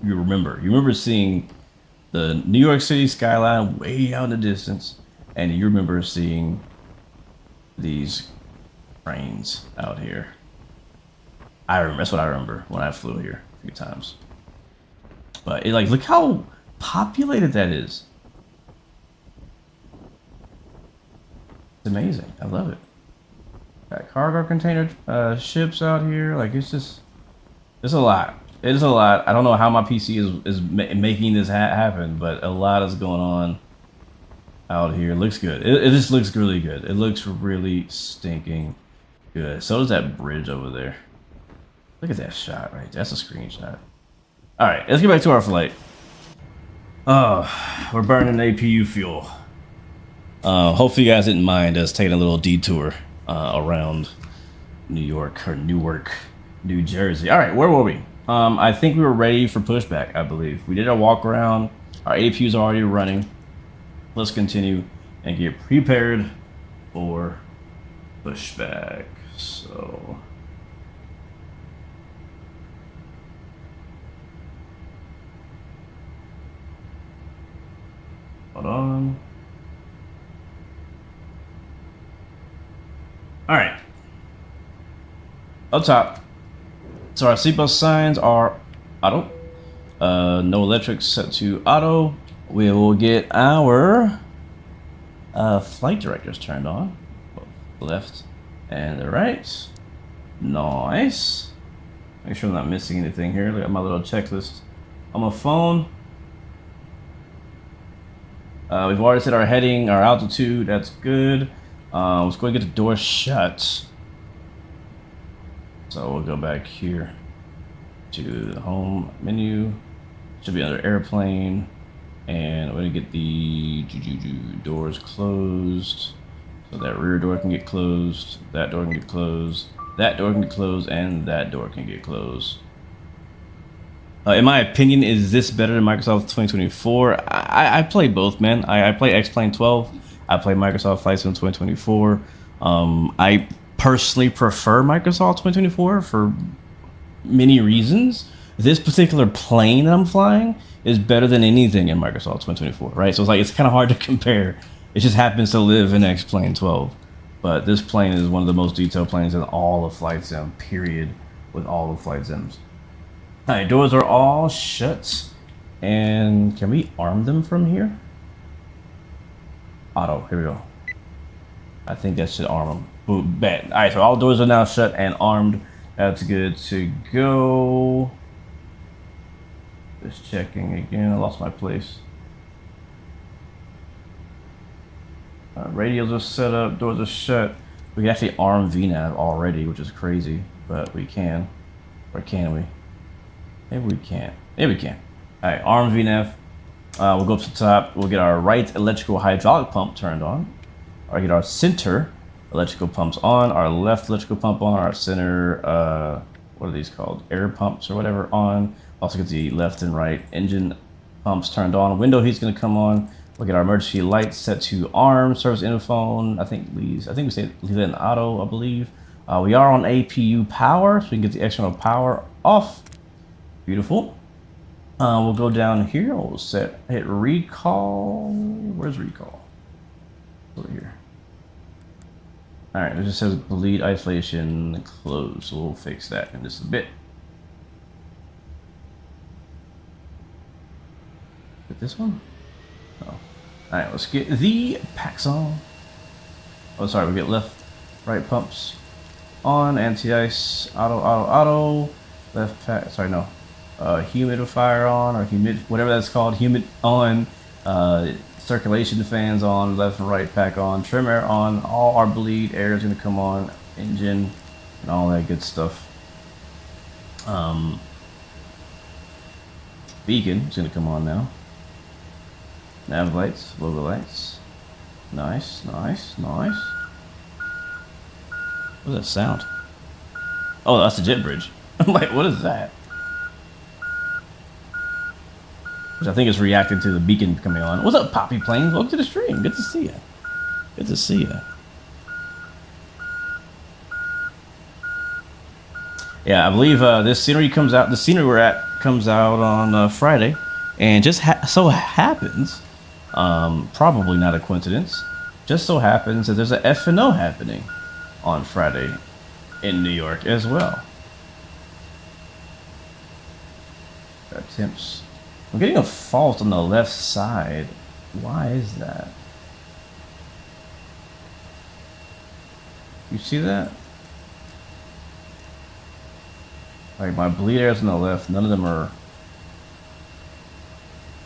remember. You remember seeing the New York City skyline way out in the distance, and you remember seeing these trains out here. That's what I remember when I flew here a few times. But like, look how populated that is. It's amazing. I love it. Got cargo container ships out here. Like, it's a lot. It is a lot. I don't know how my PC is making this happen, but a lot is going on out here. It looks good. It just looks really good. It looks really stinking good. So does that bridge over there. Look at that shot right there. That's a screenshot. All right, let's get back to our flight. Oh, we're burning APU fuel. Hopefully you guys didn't mind us taking a little detour around New York, or Newark, New Jersey. All right, where were we? I think we were ready for pushback, I believe. We did our walk around. Our APU's already running. Let's continue and get prepared for pushback. So All right. Up top. So our seatbelt signs are auto. No electric set to auto. We will get our flight directors turned on. Left and the right. Nice. Make sure I'm not missing anything here. Look at my little checklist on my phone. We've already set our heading, our altitude. That's good. Let's go and get the door shut. So we'll go back here to the home menu. Should be under airplane. And we're gonna get the doors closed. So that rear door can get closed. That door can get closed. That door can get closed, and that door can get closed. In my opinion, is this better than Microsoft 2024? I play both, man. I play X-Plane 12. I play Microsoft Flight Sim 2024. I personally prefer Microsoft 2024 for many reasons. This particular plane that I'm flying is better than anything in Microsoft 2024, right? So it's like, it's kind of hard to compare. It just happens to live in X-Plane 12. But this plane is one of the most detailed planes in all of Flight Sim, period, with all of Flight Sims. All right, doors are all shut. And can we arm them from here? Auto, here we go. I think that should arm them. Boom, bet. All right, so all doors are now shut and armed. That's good to go. Just checking again, I lost my place. Radios are set up, doors are shut. We can actually arm VNAV already, which is crazy, but we can. Or can we? Maybe we can't. Maybe we can. All right, arm VNAV. We'll go up to the top. We'll get our right electrical hydraulic pump turned on. Or get our center electrical pumps on. Our left electrical pump on. Our center, what are these called? Air pumps or whatever on. Also get the left and right engine pumps turned on. Window heat's gonna come on. We'll get our emergency lights set to arm, service interphone. I think we say leave that in auto, I believe. We are on APU power, so we can get the external power off. Beautiful. We'll go down here. We'll hit recall. Where's recall? Over here. All right, it just says bleed isolation closed, so we'll fix that in just a bit. Get this one? Oh. Alright, let's get the packs on. Oh, sorry, we get left, right pumps on, anti-ice, auto, left pack, sorry, no. Humidifier on, or whatever that's called, humid on, circulation fans on, left and right pack on, trim air on, all our bleed air is going to come on, engine, and all that good stuff. Beacon is going to come on now. Nav lights, logo lights. Nice, nice, nice. What's that sound? Oh, that's the jet bridge. I'm like, what is that? Which I think is reacting to the beacon coming on. What's up, Poppy Planes? Welcome to the stream. Good to see you. Good to see you. Yeah, I believe this scenery comes out. The scenery we're at comes out on Friday, and just so happens. Probably not a coincidence. Just so happens that there's an F&O happening on Friday in New York as well. Got temps. I'm getting a fault on the left side. Why is that? You see that? Like my bleed airs on the left, none of them are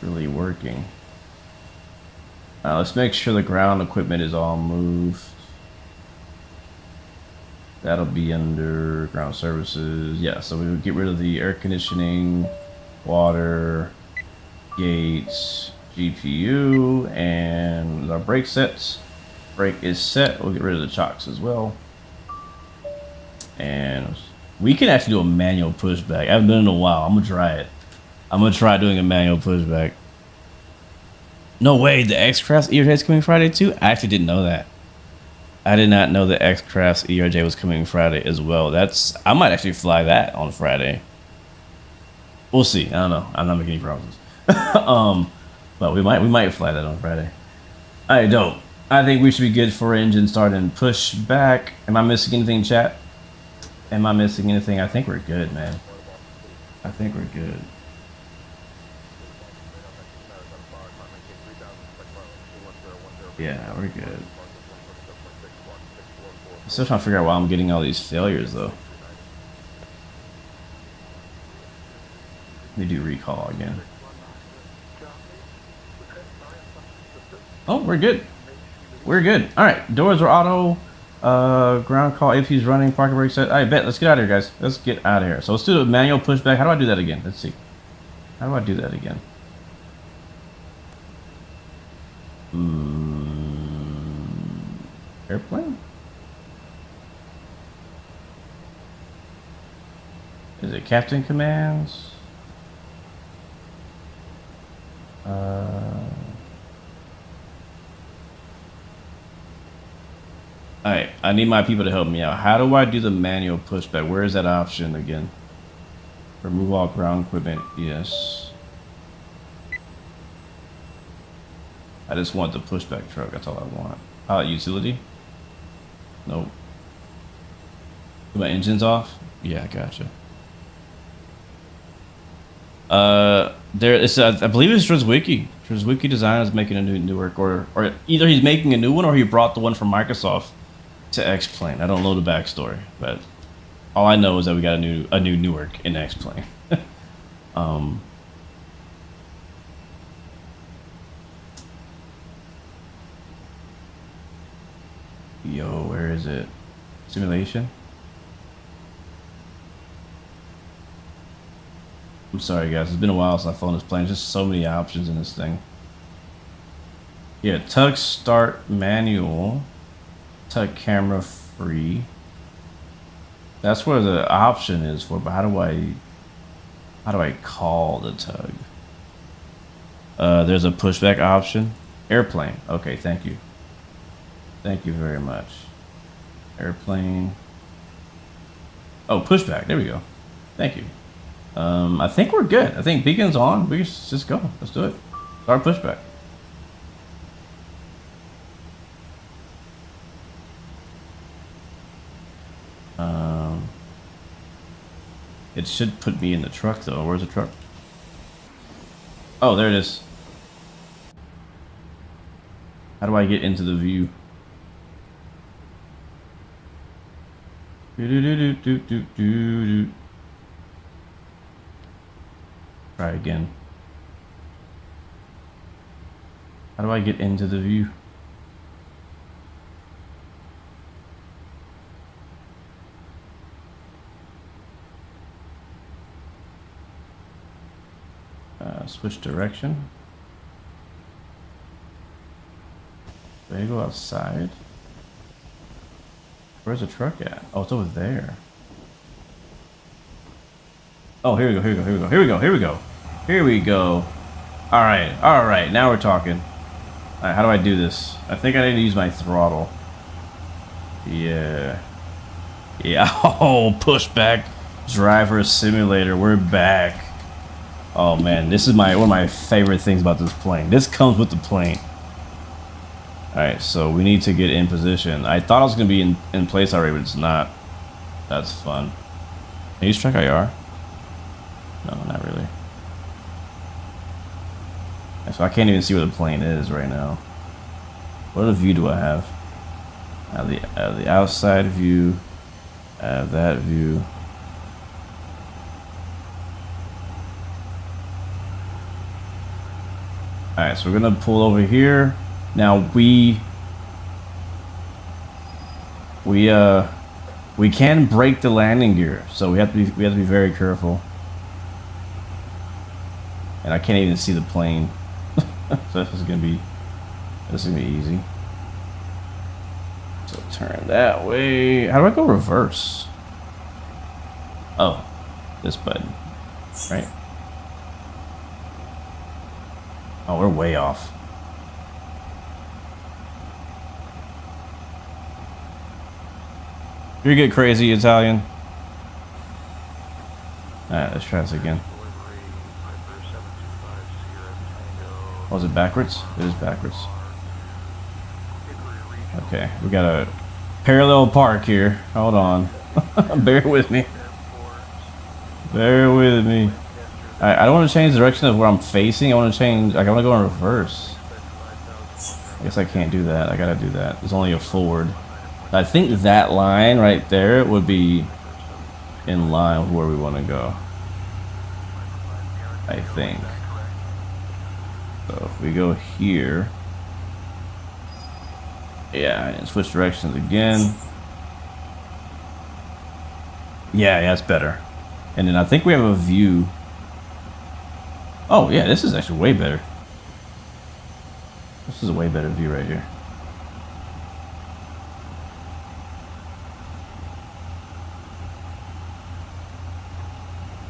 really working. Let's make sure the ground equipment is all moved. That'll be under ground services. Yeah, so we would get rid of the air conditioning, water, gates, GPU, and our brake sets. Brake is set. We'll get rid of the chocks as well. And we can actually do a manual pushback. I haven't done it in a while. I'm gonna try it. I'm gonna try doing a manual pushback. No way, the X-Craft's ERJ is coming Friday too? I actually didn't know that. I did not know the X-Craft's ERJ was coming Friday as well. I might actually fly that on Friday. We'll see. I don't know. I'm not making any promises. But we might fly that on Friday. Alright, dope. I think we should be good for engine start and pushback. Am I missing anything, chat? Am I missing anything? I think we're good, man. I think we're good. Yeah, we're good. I'm still trying to figure out why I'm getting all these failures, though. Let me do recall again. Oh, we're good. We're good. All right, doors are auto. Ground call, AP's running, parking brake set. I bet. Let's get out of here, guys. Let's get out of here. So let's do the manual pushback. How do I do that again? Let's see. How do I do that again? Airplane? Is it captain commands? Alright, I need my people to help me out. How do I do the manual pushback? Where is that option again? Remove all ground equipment. Yes. I just want the pushback truck. That's all I want. Utility? Nope. My engine's off? Yeah, I gotcha. I believe it's Trizwiki. Trizwiki Design is making a new Newark, or either he's making a new one or he brought the one from Microsoft to X-Plane. I don't know the backstory, but all I know is that we got a new Newark in X-Plane. Yo, where is it? Simulation? I'm sorry guys, it's been a while since I flown this plane. Just so many options in this thing. Yeah, tug start manual. Tug camera free. That's where the option is for, but how do I call the tug? There's a pushback option. Airplane. Okay, thank you. Thank you very much. Airplane. Oh, pushback. There we go. Thank you. I think we're good. I think beacon's on. We just go. Let's do it. Start pushback. It should put me in the truck though. Where's the truck? Oh, there it is. How do I get into the view? Try again. How do I get into the view? Switch direction. There you go, outside. Where's the truck at? Oh, it's over there. Oh, here we go, here we go, here we go, here we go, here we go. Here we go. Alright, now we're talking. Alright, how do I do this? I think I need to use my throttle. Yeah. Yeah, oh, pushback. Driver simulator, we're back. Oh man, this is one of my favorite things about this plane. This comes with the plane. Alright, so we need to get in position. I thought I was going to be in place already, but it's not. That's fun. Can you use track IR? No, not really. So I can't even see where the plane is right now. What other view do I have? I have the outside view. I have that view. Alright, so we're gonna pull over here. Now we can break the landing gear, so we have to be very careful. And I can't even see the plane. So this is gonna be easy. So turn that way. How do I go reverse? Oh, this button, right? Oh, we're way off. You're good, crazy Italian. Alright, let's try this again. Was it backwards? It is backwards. Okay, we got a parallel park here. Hold on. Bear with me. Bear with me. I don't want to change the direction of where I'm facing. I want to change, like I want to go in reverse. I guess I can't do that. I gotta do that. There's only a forward. I think that line right there would be in line with where we want to go. I think. So if we go here. Yeah, and switch directions again. Yeah, that's better. And then I think we have a view. Oh yeah, this is actually way better. This is a way better view right here.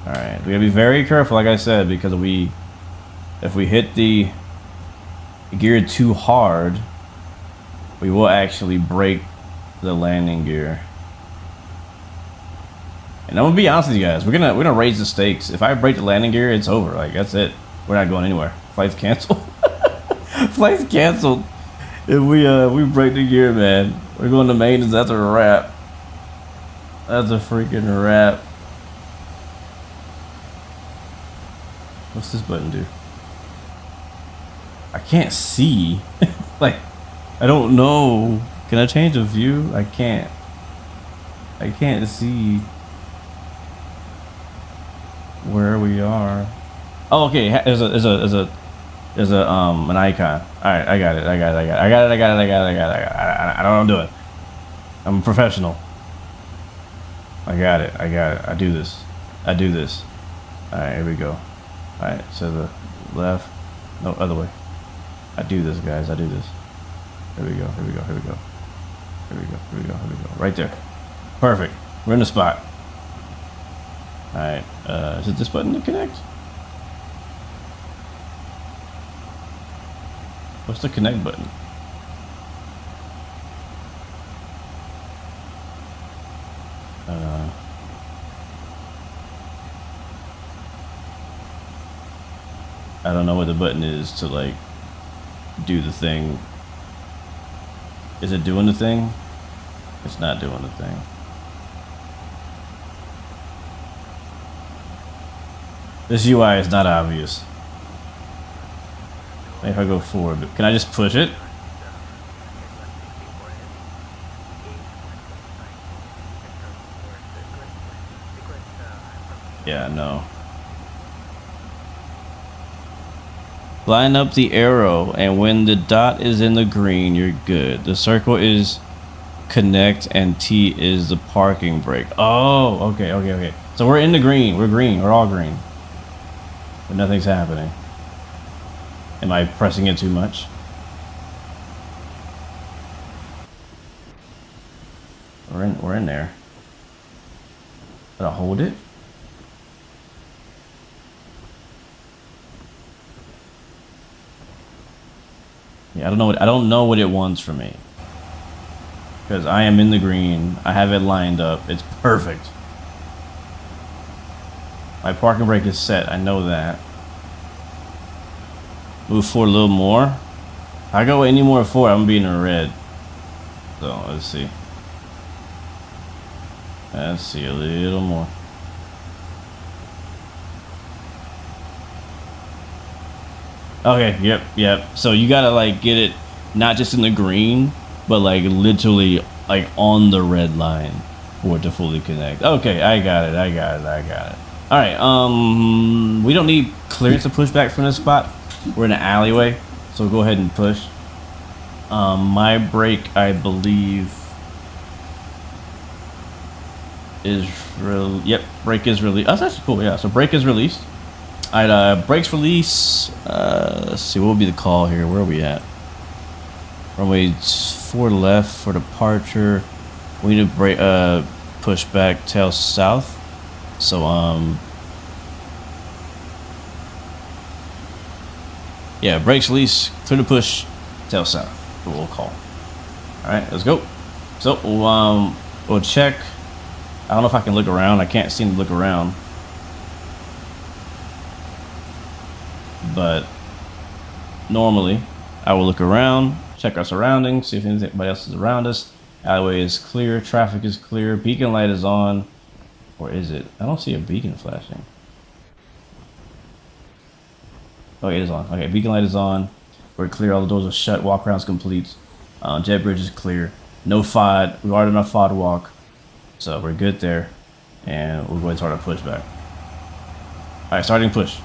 Alright, we gotta be very careful, like I said, because if we hit the gear too hard, we will actually break the landing gear. And I'm gonna be honest with you guys, we're gonna raise the stakes. If I break the landing gear, it's over. Like that's it. We're not going anywhere. Flight's canceled. Flight's canceled. If we break the gear, man, we're going to maintenance. That's a wrap. That's a freaking wrap. What's this button do? I can't see. Like, I don't know. Can I change the view? I can't. I can't see where we are. Oh, okay. There's an icon. All right, I got it. I got it. I don't know what I'm doing. I'm a professional. I got it. I do this. All right, here we go. All right, so the left, no, other way. I do this, guys. I do this. Here we go. Right there. Perfect. We're in the spot. All right. Is it this button to connect? What's the connect button? I don't know what the button is to like do the thing. Is it doing the thing? It's not doing the thing. This UI is not obvious. Maybe if I go forward, but can I just push it? Yeah, no. Line up the arrow, and when the dot is in the green, you're good. The circle is connect, and T is the parking brake. Oh, okay. So we're in the green. We're green. We're all green. But nothing's happening. Am I pressing it too much? We're in there. Did I hold it? Yeah, I don't know what it wants from me. Because I am in the green. I have it lined up. It's perfect. My parking brake is set. I know that. Move forward a little more. If I go any more forward, I'm gonna be in the red. So let's see. Let's see a little more. Okay, yep. So you gotta like get it not just in the green, but like literally like on the red line for it to fully connect. Okay, I got it. All right, we don't need clearance to push back from this spot. We're in an alleyway, so go ahead and push. My brake, I believe, is brake is released. Oh, that's cool. Yeah, so brake is released. All right, brakes release. Let's see, what will be the call here? Where are we at? Runway 4 left for departure. We need to brake, push back, tail south. So yeah, brakes release, clear to push, tail south. We'll call. All right, let's go. So we'll check. I don't know if I can look around. I can't seem to look around. But normally I will look around, Check our surroundings, see if anybody else is around us. Alleyway is clear, traffic is clear, beacon light is on. Or is it? I don't see a beacon flashing. Oh, it is on. Okay, beacon light is on. We're clear, all the doors are shut, walk around's complete. Jet bridge is clear. No FOD, we've already done our FOD walk. So we're good there. And we'll go ahead and start our pushback. Alright, starting push.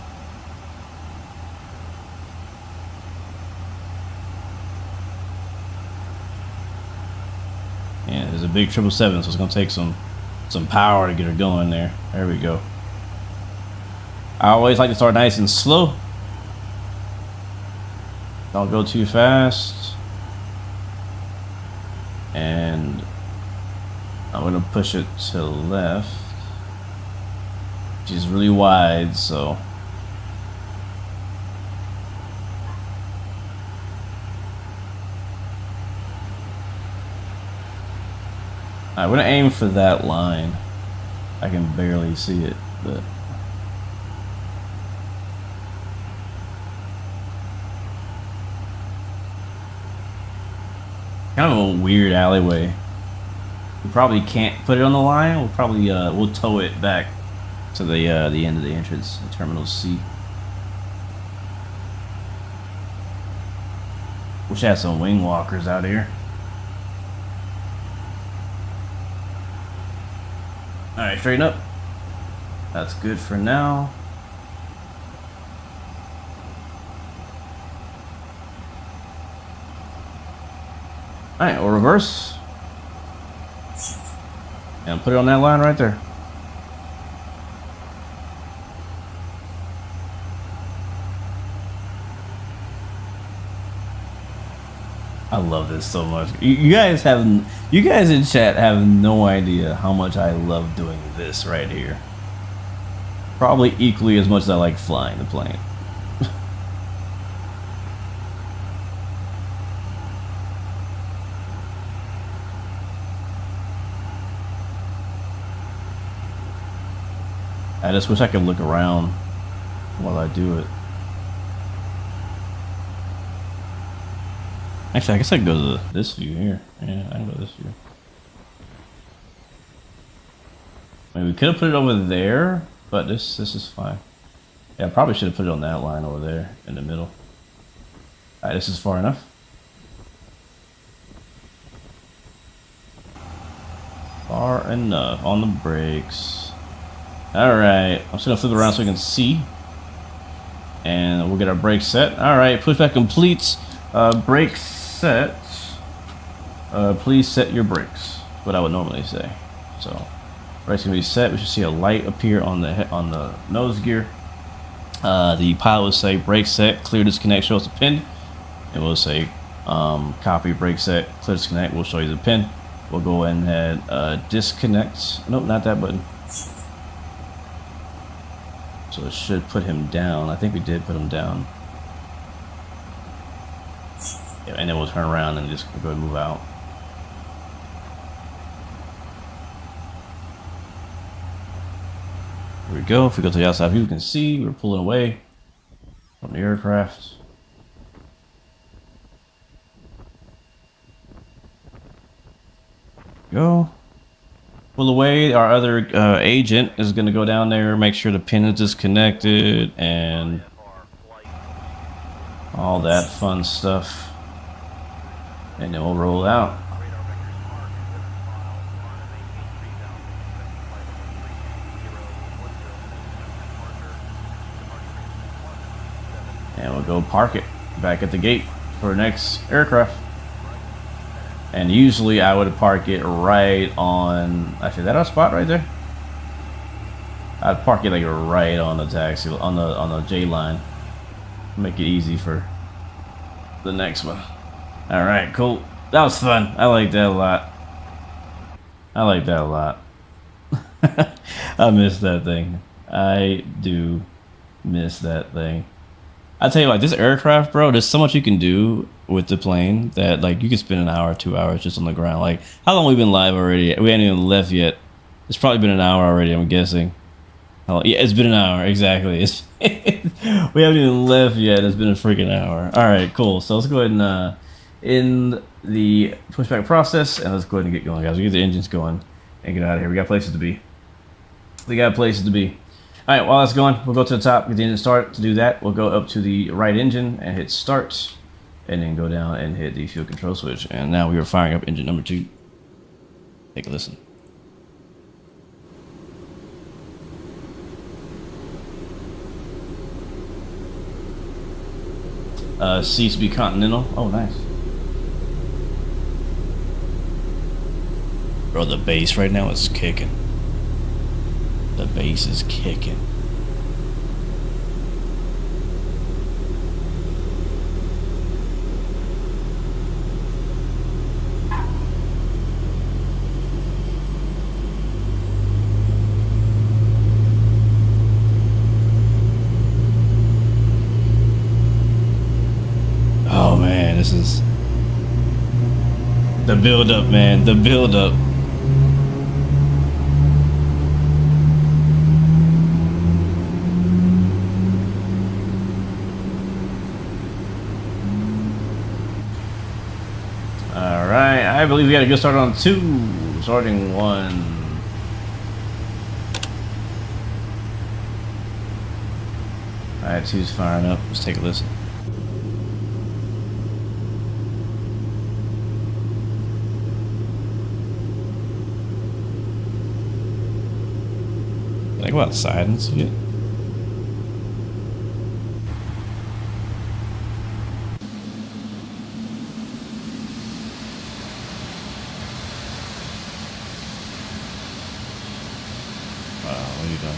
Yeah, there's a big 777, so it's gonna take some power to get her going there. There we go. I always like to start nice and slow. Don't go too fast. And I'm gonna push it to the left. Which is really wide, so. I'm gonna aim for that line. I can barely see it, but. Kind of a weird alleyway. We probably can't put it on the line. We'll probably we'll tow it back to the end of the entrance, the Terminal C. Wish I had some wing walkers out here. All right, straighten up. That's good for now. All right, we'll reverse. And put it on that line right there. I love this so much. You guys in chat have no idea how much I love doing this right here. Probably equally as much as I like flying the plane. I just wish I could look around while I do it. Actually, I guess I can go to this view here. Yeah, I can go to this view. I mean, we could have put it over there, but this is fine. Yeah, I probably should have put it on that line over there in the middle. Alright, this is far enough. Far enough on the brakes. Alright, I'm just gonna flip it around so we can see. And we'll get our brakes set. Alright, pushback complete. Brakes set. Please set your brakes. That's what I would normally say. So, brakes can be set. We should see a light appear on the nose gear. The pilot will say brake set, clear disconnect, show us the pin. And we'll say copy brake set, clear disconnect, we'll show you the pin. We'll go ahead and disconnect. Nope, not that button. So it should put him down. I think we did put him down. Yeah, and then we'll turn around and just go and move out. Here we go. If we go to the outside view, you can see we're pulling away from the aircraft. Go. Pull away. Our other agent is going to go down there, make sure the pin is disconnected, and all that fun stuff. And then we'll roll out. And we'll go park it back at the gate for our next aircraft. And usually I would park it right on, actually, is that our spot right there? I'd park it like right on the taxi, on the J line. Make it easy for the next one. All right, cool. That was fun. I like that a lot. I like that a lot. I miss that thing. I do miss that thing. I tell you what, this aircraft, bro, there's so much you can do with the plane that, like, you can spend an hour, 2 hours just on the ground. Like, how long have we been live already? We haven't even left yet. It's probably been an hour already, I'm guessing. Oh, yeah, it's been an hour, exactly. We haven't even left yet. It's been a freaking hour. All right, cool. So let's go ahead and in the pushback process, and let's go ahead and get going, guys. We get the engines going and get out of here. We got places to be. We got places to be. All right, while that's going, we'll go to the top, get the engine started. To do that, we'll go up to the right engine and hit start, and then go down and hit the fuel control switch. And now we are firing up engine number 2. Take a listen. Cease to be Continental. Oh, nice. Bro, the bass right now is kicking. The bass is kicking. Oh man, this is the build up, man. The build up. Alright, I believe we got a good start on 2. Starting 1. Alright, 2's firing up. Let's take a listen. Can I go outside and see it? What are you doing?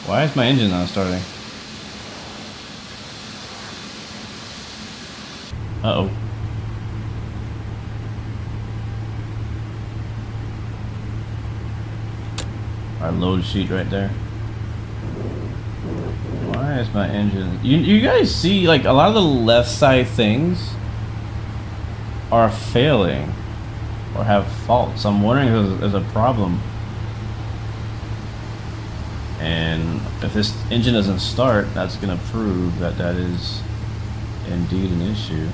Why is my engine not starting? Uh-oh. Our load sheet right there. Why is my engine... You guys see, like, a lot of the left side things are failing or have faults. I'm wondering if there's a problem. And if this engine doesn't start, that's going to prove that that is indeed an issue.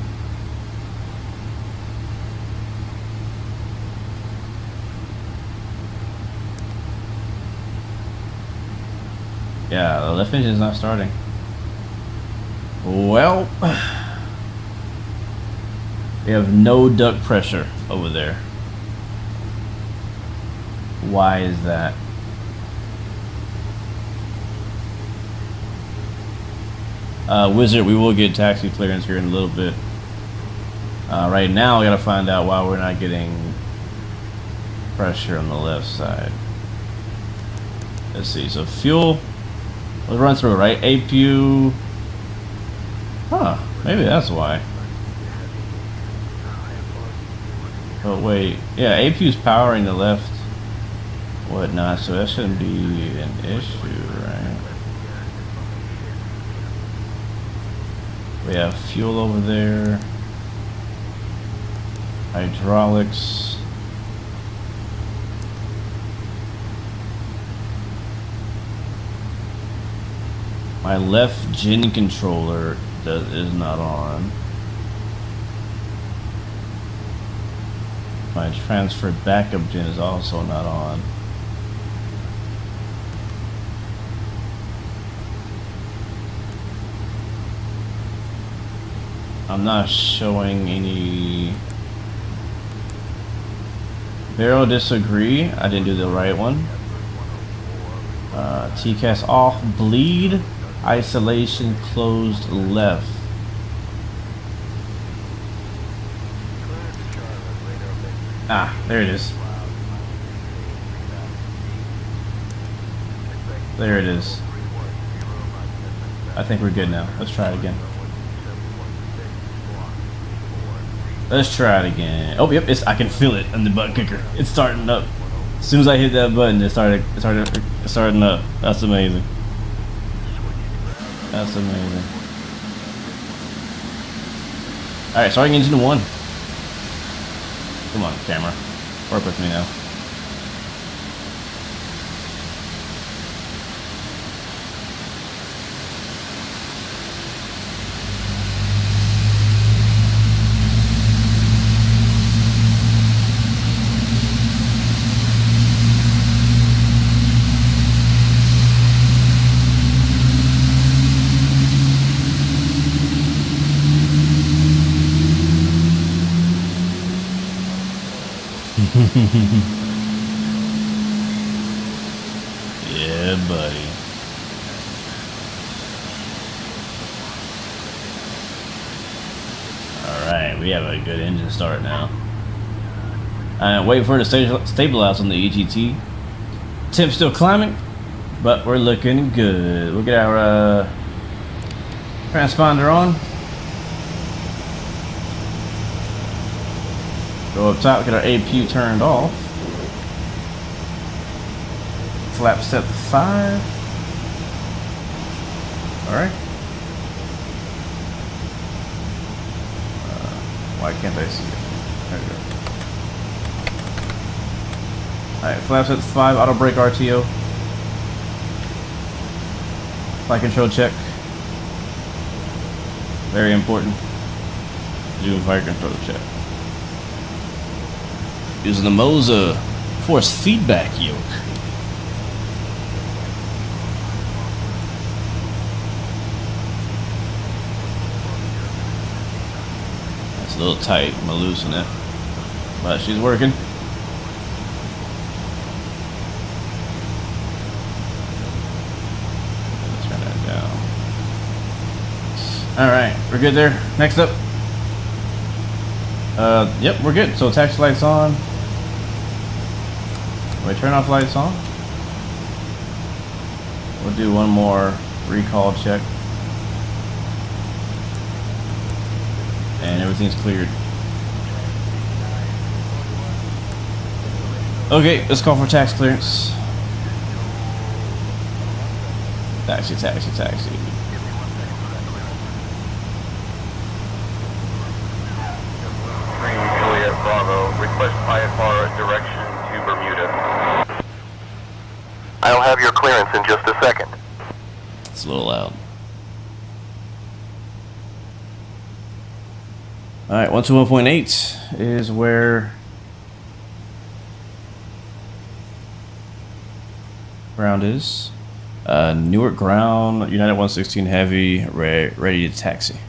Yeah, the left engine is not starting. Well, we have no duct pressure over there. Why is that? Wizard, we will get taxi clearance here in a little bit. Right now, I gotta find out why we're not getting pressure on the left side. Let's see. So fuel, let's run through it, right? APU. Huh? Maybe that's why. But wait, yeah, APU's powering the left, whatnot. So that shouldn't be an issue, right? We have fuel over there, hydraulics, my left gen controller is not on, my transfer backup gen is also not on. I'm not showing any. Barrel disagree. I didn't do the right one. TCAS off. Bleed. Isolation closed left. Ah, there it is. There it is. I think we're good now. Let's try it again. Let's try it again. Oh, yep, I can feel it on the butt kicker. It's starting up. As soon as I hit that button, it starting up. That's amazing. That's amazing. All right, starting engine 1. Come on, camera, work with me now. Yeah, buddy. Alright, we have a good engine start now. Wait for it to stabilize on the EGT. Temp still climbing, but we're looking good. We'll get our transponder on. Go up top, get our APU turned off. Flap set 5. Alright. Why can't I see it? There we go. Alright, flap set 5, auto brake RTO. Flight control check. Very important. Do flight control check. Using the Moza force feedback yoke. That's a little tight. I'm gonna loosen it, but she's working. Turn that down. All right, we're good there. Next up. Yep, we're good. So taxi lights on. We turn off lights on. We'll do one more recall check. And everything's cleared. Okay, let's call for tax clearance. Taxi, taxi, taxi. Bravo, request IFR direction to Bermuda. I'll have your clearance in just a second. It's a little loud. Alright, 121.8 is where ground is. Newark ground, United 116 heavy, ready to taxi.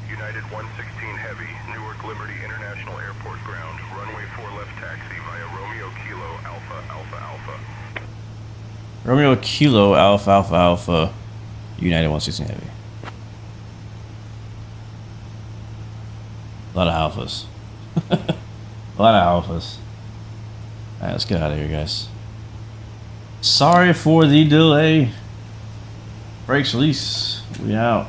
United 116 heavy, Newark Liberty International Airport ground, runway 4 left taxi via Romeo Kilo Alpha Alpha Alpha. Romeo Kilo Alpha Alpha Alpha, United 116 heavy. A lot of alphas. A lot of alphas. Alright, let's get out of here, guys. Sorry for the delay. Brakes release. We out.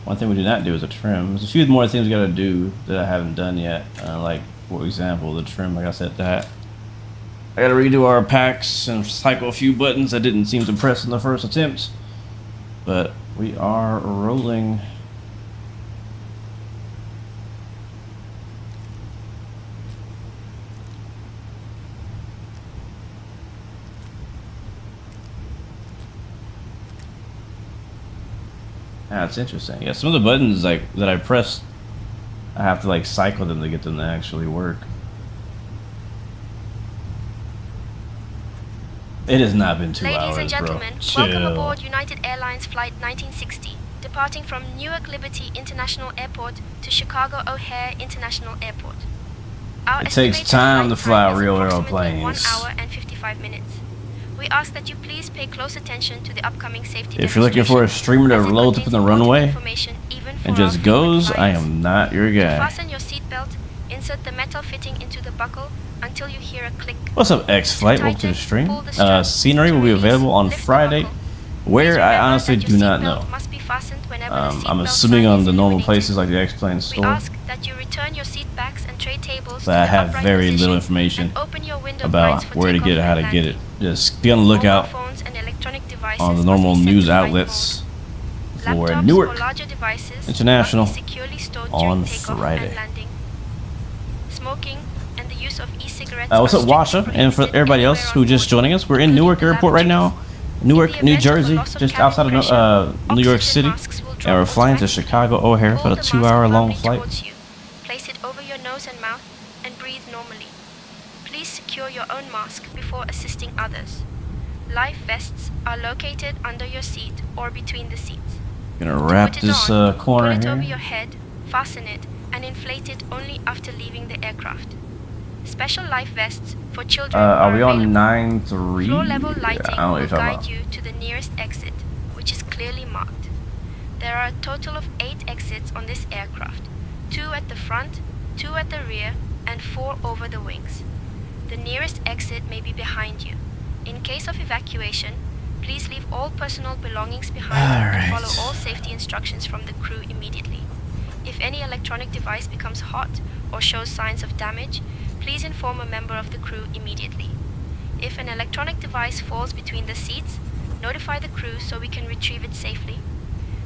One thing we did not do is a trim. There's a few more things we gotta do that I haven't done yet. Like, for example, the trim, like I said, that. I gotta redo our packs and cycle a few buttons that didn't seem to press in the first attempt. But we are rolling. Yeah, it's interesting. Yeah, some of the buttons like that I pressed, I have to like cycle them to get them to actually work. It has not been 2 hours, Ladies and gentlemen, bro. Chill. welcome aboard United Airlines Flight 1960, departing from Newark Liberty International Airport to Chicago O'Hare International Airport. Our It takes estimated time to flight fly time is real approximately airplanes. 1 hour and 55 minutes. We ask that you please pay close attention to the upcoming safety If you're looking for a streamer to as it load up in contains the important runway information even for and our just frequent goes, I flyers. am not your To guy. fasten your seatbelt, insert the metal fitting into the buckle until you hear a click. What's up, X Flight? Welcome to the stream. Scenery will be available on Friday. Where I honestly do not know. I'm assuming on the normal places like the X-Plane We store, ask that you return your seat backs and tray tables but I to the have upright very little position information and open your window about blinds for where to get it, takeoff how to and get it. landing. Just be on the Mobile lookout phones and electronic devices on the must normal be set news to flight outlets mode. for Laptops Newark or larger devices International must be securely stored on during takeoff Friday. and landing. Smoking and the use of e-cigarettes What's are up, Washa? strictly And for prohibited everybody anywhere else on who just board, joining us, we're in Newark including the Airport right now. Newark, New Jersey, just outside of New York City. And we're flying to Chicago O'Hare for a 2-hour-long flight. Place it over your nose and mouth and breathe normally. Please secure your own mask before assisting others. Life vests are located under your seat or between the seats. Gonna wrap Put it this on, corner pull it over here. your head, fasten it, and inflate it only after leaving the aircraft. Special life vests for children Are we on available. 9-3? Floor level lighting I don't know what will you're talking guide about. you to the nearest exit, which is clearly marked. There are a total of 8 exits on this aircraft, 2 at the front, 2 at the rear, and 4 over the wings. The nearest exit may be behind you. In case of evacuation, please leave all personal belongings behind and follow all safety instructions from the crew immediately. If any electronic device becomes hot or shows signs of damage, please inform a member of the crew immediately. If an electronic device falls between the seats, notify the crew so we can retrieve it safely.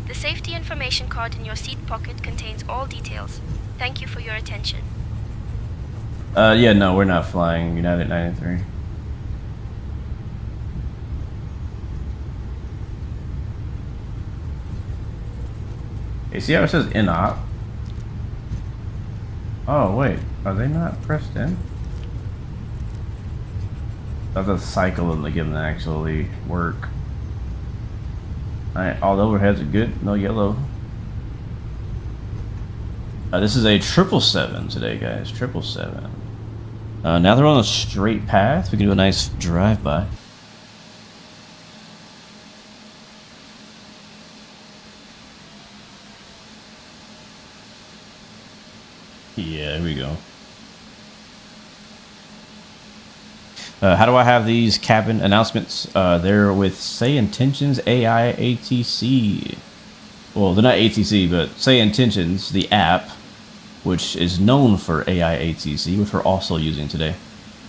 The safety information card in your seat pocket contains all details. Thank you for your attention. Yeah, no, we're not flying United 93. Hey, see how it says in-op? Oh, wait. Are they not pressed in? I have to cycle them to get them to actually work. Alright, all the overheads are good. No yellow. This is a 777 today, guys. 777. Now they're on a straight path. We can do a nice drive-by. Yeah, here we go. How do I have these cabin announcements? They're with Say Intentions AI ATC. Well, they're not ATC, but Say Intentions, the app, which is known for AI ATC, which we're also using today,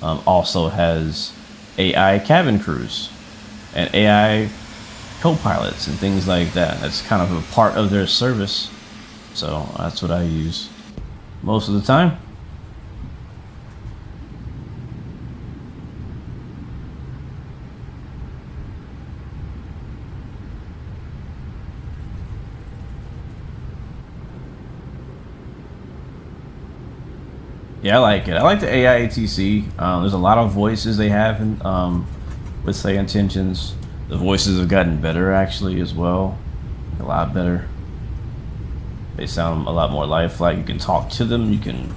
also has AI cabin crews and AI co-pilots and things like that. That's kind of a part of their service. So that's what I use most of the time. Yeah, I like it. I like the AI ATC. There's a lot of voices they have in, with Say Intentions. The voices have gotten better actually as well. A lot better. They sound a lot more lifelike. You can talk to them. You can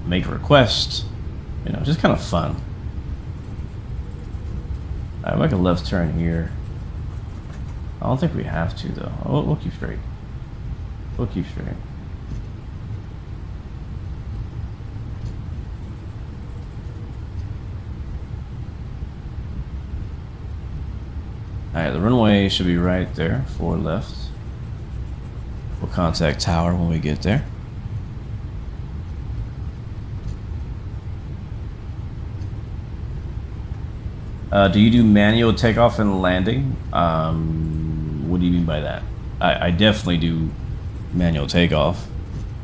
make requests. You know, just kind of fun. I make a left turn here. I don't think we have to though. We'll keep straight. We'll keep straight. Alright, the runway should be right there, forward left. We'll contact tower when we get there. Do you do manual takeoff and landing? What do you mean by that? I definitely do manual takeoff.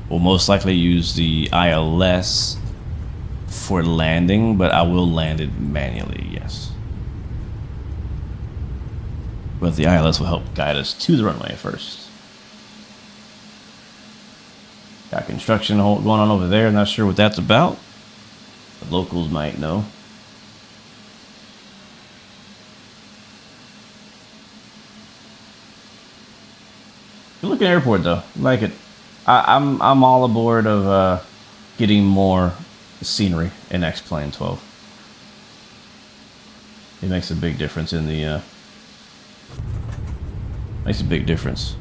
We'll most likely use the ILS for landing, but I will land it manually, yes. But the ILS will help guide us to the runway first. Got construction going on over there. Not sure what that's about. The locals might know. Good looking airport though. I like it. I'm all aboard of getting more scenery in X-Plane 12. It makes a big difference in the makes a big difference.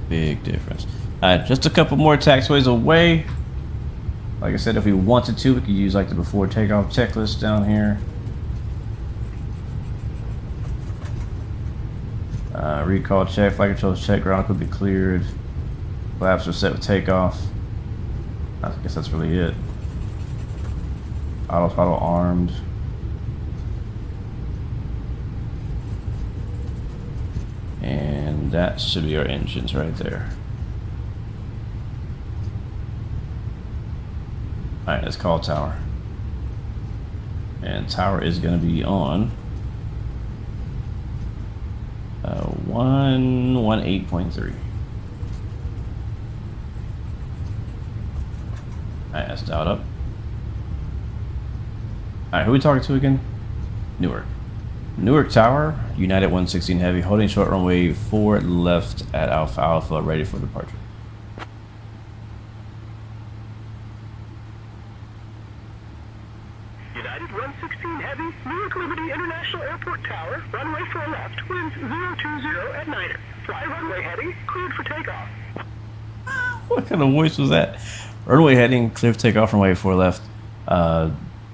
Big difference. Just a couple more taxiways away. Like I said, if we wanted to, we could use like the before takeoff checklist down here. Recall check, flight controls check, ground could be cleared. Flaps are set with takeoff. I guess that's really it. Auto throttle armed. And that should be our engines right there. Alright, let's call tower. And tower is going to be on 118.3. Alright, that's dialed up. Alright, who are we talking to again? Newark. Newark Tower, United 116 Heavy, holding short runway 4 left at Alpha Alpha, ready for departure. United 116 Heavy, Newark Liberty International Airport Tower, runway 4 left, winds 020 at Niner. Fly runway heading, cleared for takeoff. What kind of voice was that? Runway heading, clear for takeoff, runway 4 left.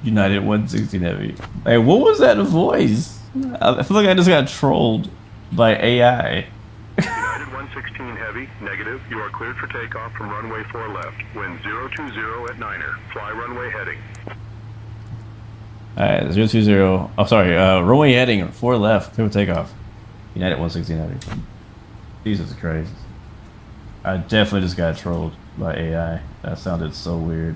United 116 Heavy. Hey, what was that voice? I feel like I just got trolled by AI. United 116 Heavy, negative. You are cleared for takeoff from runway 4 left. Wind 020 at Niner. Fly runway heading. Alright, 020. Oh, sorry. Runway heading, 4 left. Clear for takeoff. United 116 Heavy. Jesus Christ. I definitely just got trolled by AI. That sounded so weird.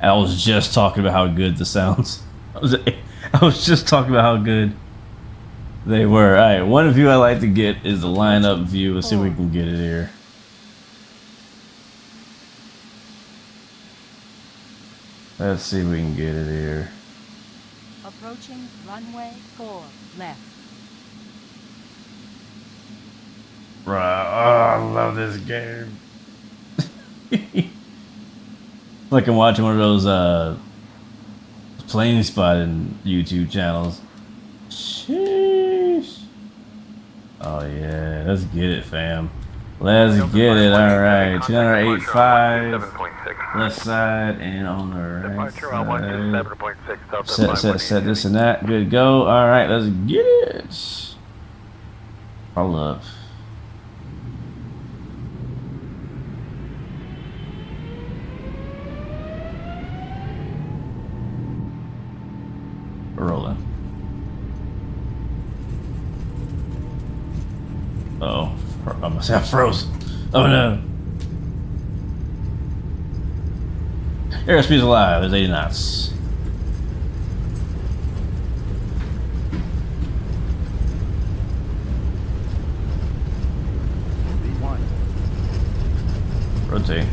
I was just talking about how good the sounds. I was just talking about how good they were. Alright, one view I like to get is the lineup view. Let's see if we can get it here. Let's see if we can get it here. Approaching runway 4 left. Right. Oh, I love this game. Like I'm watching one of those plane spotting YouTube channels. Sheesh. Oh yeah, let's get it, fam. Let's get it. All right, 2985 left side and on the right side. Set this and that. Good to go. All right, let's get it. Hold up. Rolling. Oh, I must have frozen. Oh no. Airspeed's alive. There's 80 knots. Rotate.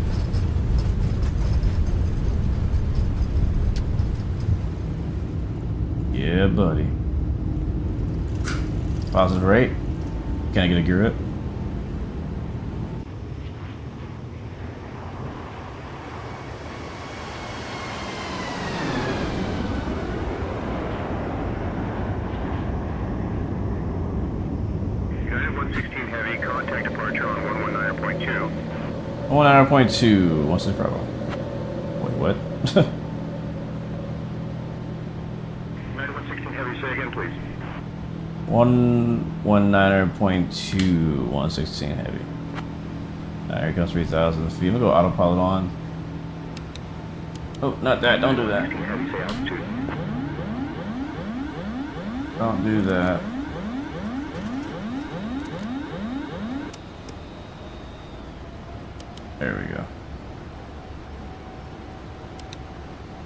Yeah, buddy. Positive rate. Can I get a gear up? United 116 Heavy, contact departure on 119.2. 119.2. What's the problem? Wait, what? United 116 Heavy, say again, please. 119.2, 116 heavy. Alright, here comes 3,000 feet. I'm gonna go autopilot on. Oh, not that. Don't do that. Don't do that. There we go.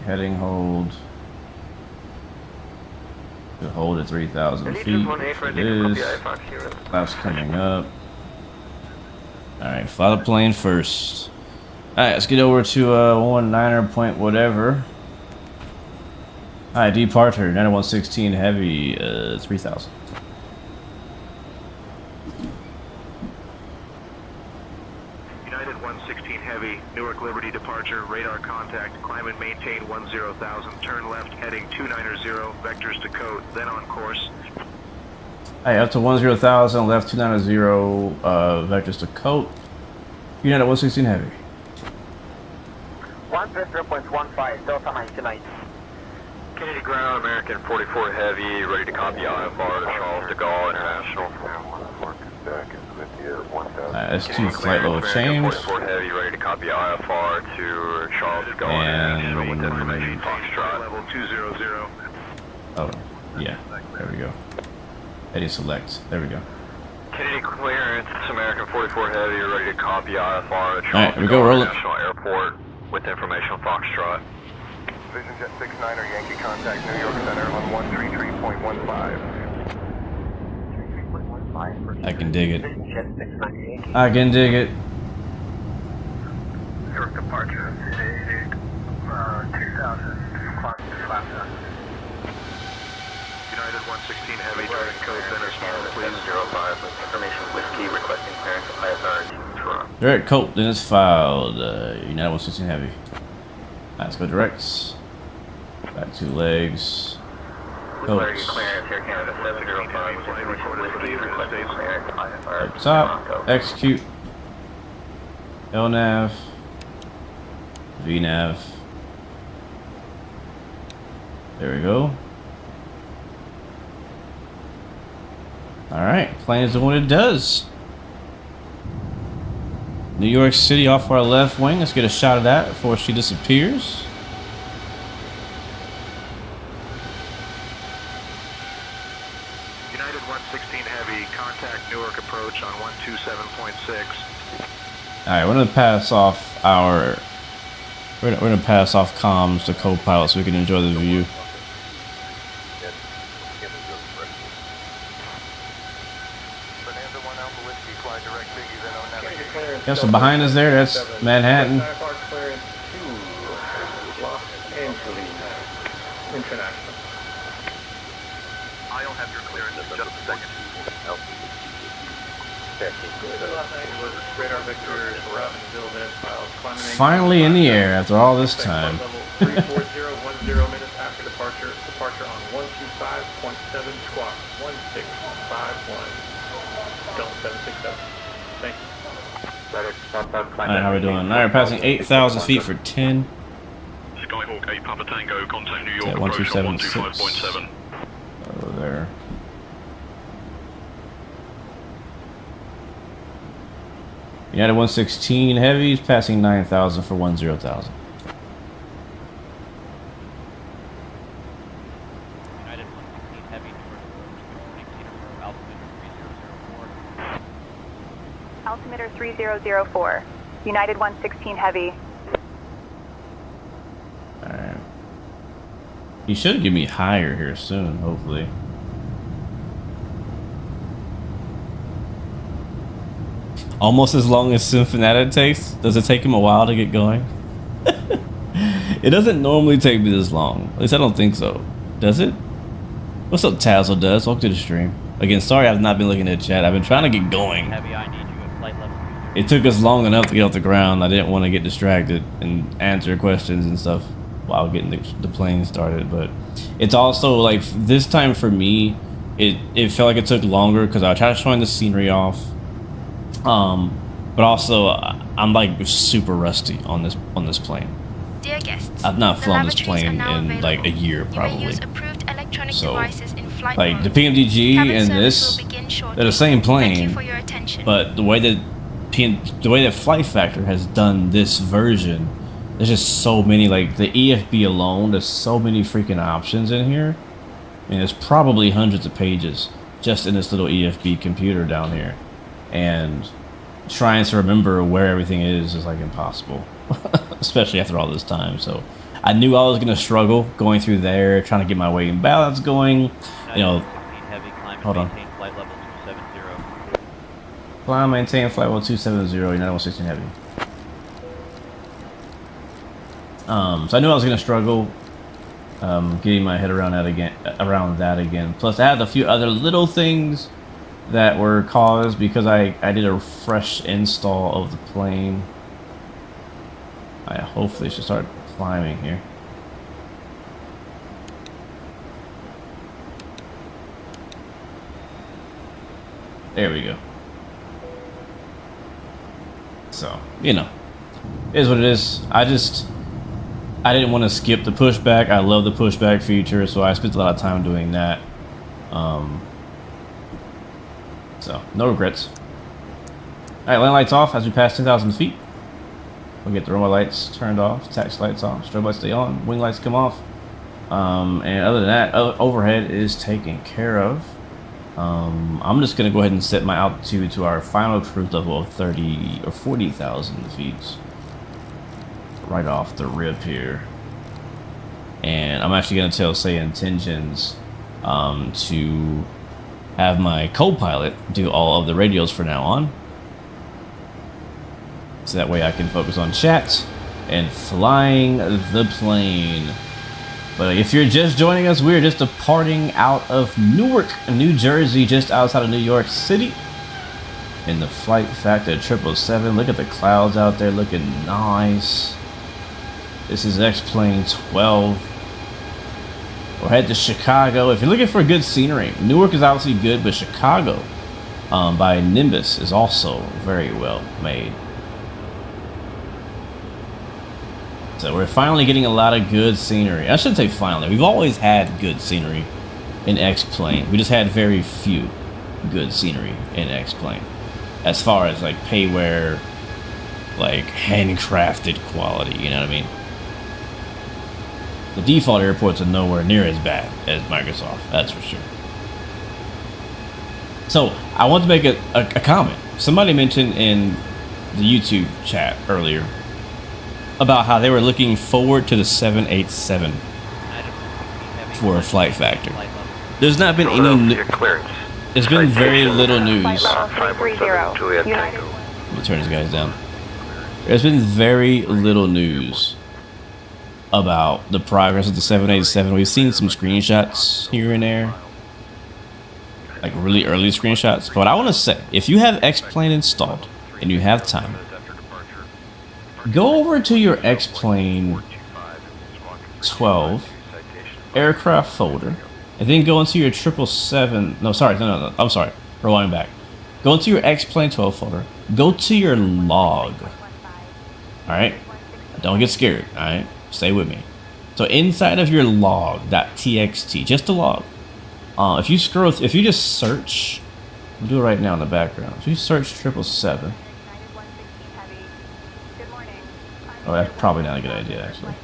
Heading hold. Hold at 3,000 feet. It is. Flaps coming up. Alright, fly the plane first. Alright, let's get over to 19er point whatever. Alright, departure. 9116 heavy, 3,000. United 116 Heavy, Newark Liberty departure, radar contact, climb and maintain 10,000, turn left, heading 290, vectors to code, then on course. Alright, up to 10,000, left 290, vectors to code. United 116 heavy. 130.15, Delta 99. Kennedy ground, American 44 Heavy, ready to copy IFR to Charles de Gaulle International. That's 2 flight level change. 44 Heavy, ready to copy IFR to Charles de Gaulle International with information Foxtrot. Level 200. Oh, yeah. There we go. Heading select. There we go. Kennedy clearance, American 44 Heavy, ready to copy IFR to Alright, Charles we de go, Gaulle roll it. International Airport with information Foxtrot. Vision Jet 69er, Yankee contact New York Center on 133.15. I can dig it. I can dig it. Newark departure, 2,000, climb to Atlanta. United 116 Heavy, turning code, then is filed, please. 05 with information whiskey requesting clearance of ISR Toronto. Direct coat, then it's filed. United 116 Heavy. Let's go directs. Back 2 legs. Coats. Clearance here, Canada 705 with information whiskey requesting clearance of ISR Up top. Toronto. Execute. LNAV. VNAV. There we go. Alright, plane is doing what it does. New York City off our left wing. Let's get a shot of that before she disappears. United 116 Heavy, contact Newark approach on 127.6. Alright, we're gonna pass off our we're gonna pass off comms to co-pilot so we can enjoy the view. Yep, so behind us there, that's Manhattan. Clearance to Los Angeles International. I'll have your clearance in just a second. Radar vectors around the building files. Finally in the air after all this time. Level 34010 minutes after departure. Departure on 125.7 squawk 1651. Delta 767. Thank you. Alright, how we doing? Alright, passing 8,000 feet for 10. Skyhawk 8 Papa Tango, contact New York At approach on 1276. 125.7. Over there. United 116 Heavies passing 9,000 for 10,000. United 116 Heavy, Altimeter 3004. United 116 Heavy. Alright. He should give me higher here soon, hopefully. Almost as long as Symphonetta takes. Does it take him a while to get going? It doesn't normally take me this long. At least I don't think so. Does it? What's up, Tazzle Does? Welcome to the stream. Again, sorry I've not been looking at chat. I've been trying to get going. Heavy, I need you at flight level 30. It took us long enough to get off the ground. I didn't want to get distracted and answer questions and stuff while getting the plane started. But it's also like this time for me, it felt like it took longer because I tried showing the scenery off. But also I'm like super rusty on this plane. Dear guests, I've not the flown this lavatories are plane now in like a available. year You may probably. use approved electronic So, devices in flight like the mode. PMDG Cabin and service this, will begin shortly. they're the same Thank you plane, for your attention. but the way that Flight Factor has done this version, there's just so many, like the EFB alone, there's so many freaking options in here. I mean, there's probably hundreds of pages just in this little EFB computer down here, and trying to remember where everything is like impossible, especially after all this time. So I knew I was gonna struggle going through there, trying to get my weight and balance going. You know, Heavy, climb and hold on. maintain flight level 270. Climb, maintain flight level 270, United 116 Heavy. So I knew I was gonna struggle getting my head around that again. Plus, I had a few other little things that were caused because I did a fresh install of the plane. I hopefully should start climbing here. There we go. So, you know, it is what it is. I didn't want to skip the pushback. I love the pushback feature, so I spent a lot of time doing that. So, no regrets. Alright, land lights off as we pass 10,000 feet. We'll get the runway lights turned off, taxi lights off, strobe lights stay on, wing lights come off. And other than that, overhead is taken care of. I'm just going to go ahead and set my altitude to our final cruise level of 30 or 40,000 feet. Right off the rip here. And I'm actually going to tell Say Intentions to have my co-pilot do all of the radios for now on. So that way I can focus on chat and flying the plane. But if you're just joining us, we're just departing out of Newark, New Jersey, just outside of New York City. In the Flight Factor 777. Look at the clouds out there looking nice. This is X-Plane 12. We'll head to Chicago. If you're looking for good scenery, Newark is obviously good, but Chicago by Nimbus is also very well made. So we're finally getting a lot of good scenery. I shouldn't say finally. We've always had good scenery in X-Plane. We just had very few good scenery in X-Plane. As far as like payware, like handcrafted quality, you know what I mean? The default airports are nowhere near as bad as Microsoft, that's for sure. So I want to make a comment. Somebody mentioned in the YouTube chat earlier about how they were looking forward to the 787 for a flight factor. There's not been any clearance. There's been very little news. Flight level 330. United. Let me turn these guys down. There's been very little news about the progress of the 787. We've seen some screenshots here and there, like really early screenshots. But I want to say, if you have X-Plane installed and you have time, go over to your X-Plane 12 aircraft folder, and then go into your 777. No, sorry, no. I'm sorry. Rewind back. Go into your X-Plane 12 folder. Go to your log. All right. Don't get scared. All right. Stay with me. So inside of your log.txt, just the log. If you scroll, if you just search, I'll do it right now in the background. If you search 777. Oh, that's probably not a good idea, actually.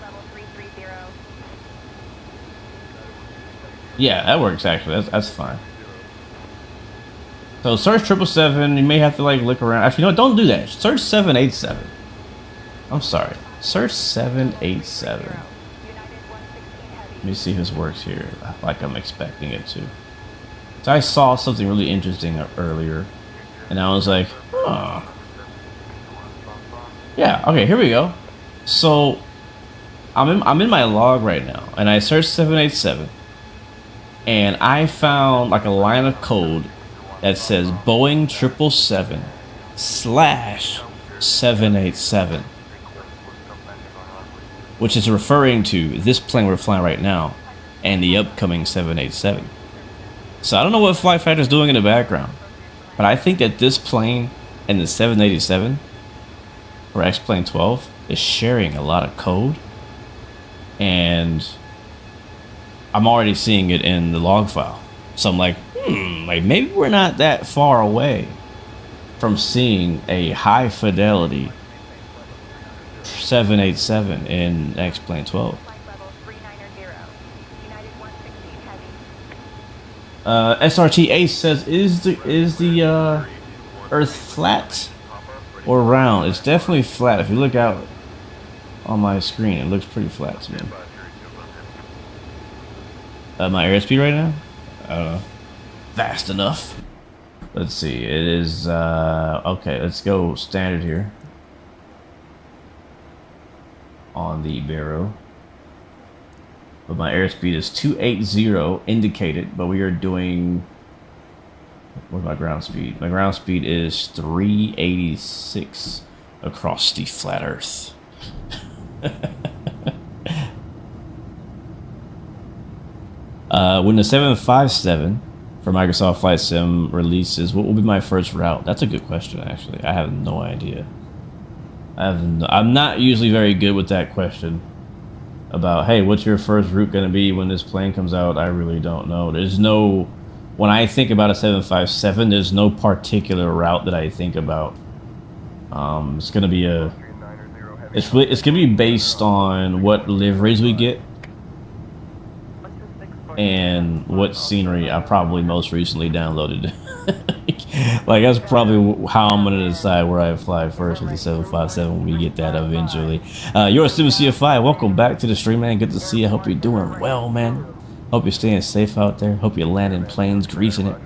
Yeah, that works, actually. That's fine. So search 777. You may have to, like, look around. Actually, no, don't do that. Search 787. I'm sorry. Search 787. Let me see if this works here, like I'm expecting it to. So I saw something really interesting earlier, and I was like, oh. Yeah, okay, here we go. So I'm in my log right now, and I searched 787, and I found like a line of code that says Boeing 777/787, which is referring to this plane we're flying right now and the upcoming 787. So I don't know what Flight Factor is doing in the background, but I think that this plane and the 787 for X-Plane 12 is sharing a lot of code, and I'm already seeing it in the log file. So I'm like, like maybe we're not that far away from seeing a high fidelity 787 in X-Plane 12. SRT Ace says, is the Earth flat or round? It's definitely flat. If you look out on my screen, it looks pretty flat to me. My airspeed right now? I don't know. Fast enough. Let's see. It is okay. Let's go standard here on the Barrow. But my airspeed is 280 indicated, but we are doing, what's my ground speed? My ground speed is 386 across the flat Earth. When the 757 for Microsoft Flight Sim releases, what will be my first route? That's a good question, actually. I have no idea. I'm not usually very good with that question about, hey, what's your first route going to be when this plane comes out? I really don't know. There's no, when I think about a 757, there's no particular route that I think about. It's going to be it's going to be based on what liveries we get and what scenery I probably most recently downloaded. Like, that's probably how I'm going to decide where I fly first with the 757 when we get that eventually. You're CFI. Welcome back to the stream, man. Good to see you. Hope you're doing well, man. Hope you're staying safe out there. Hope you're landing planes, greasing it.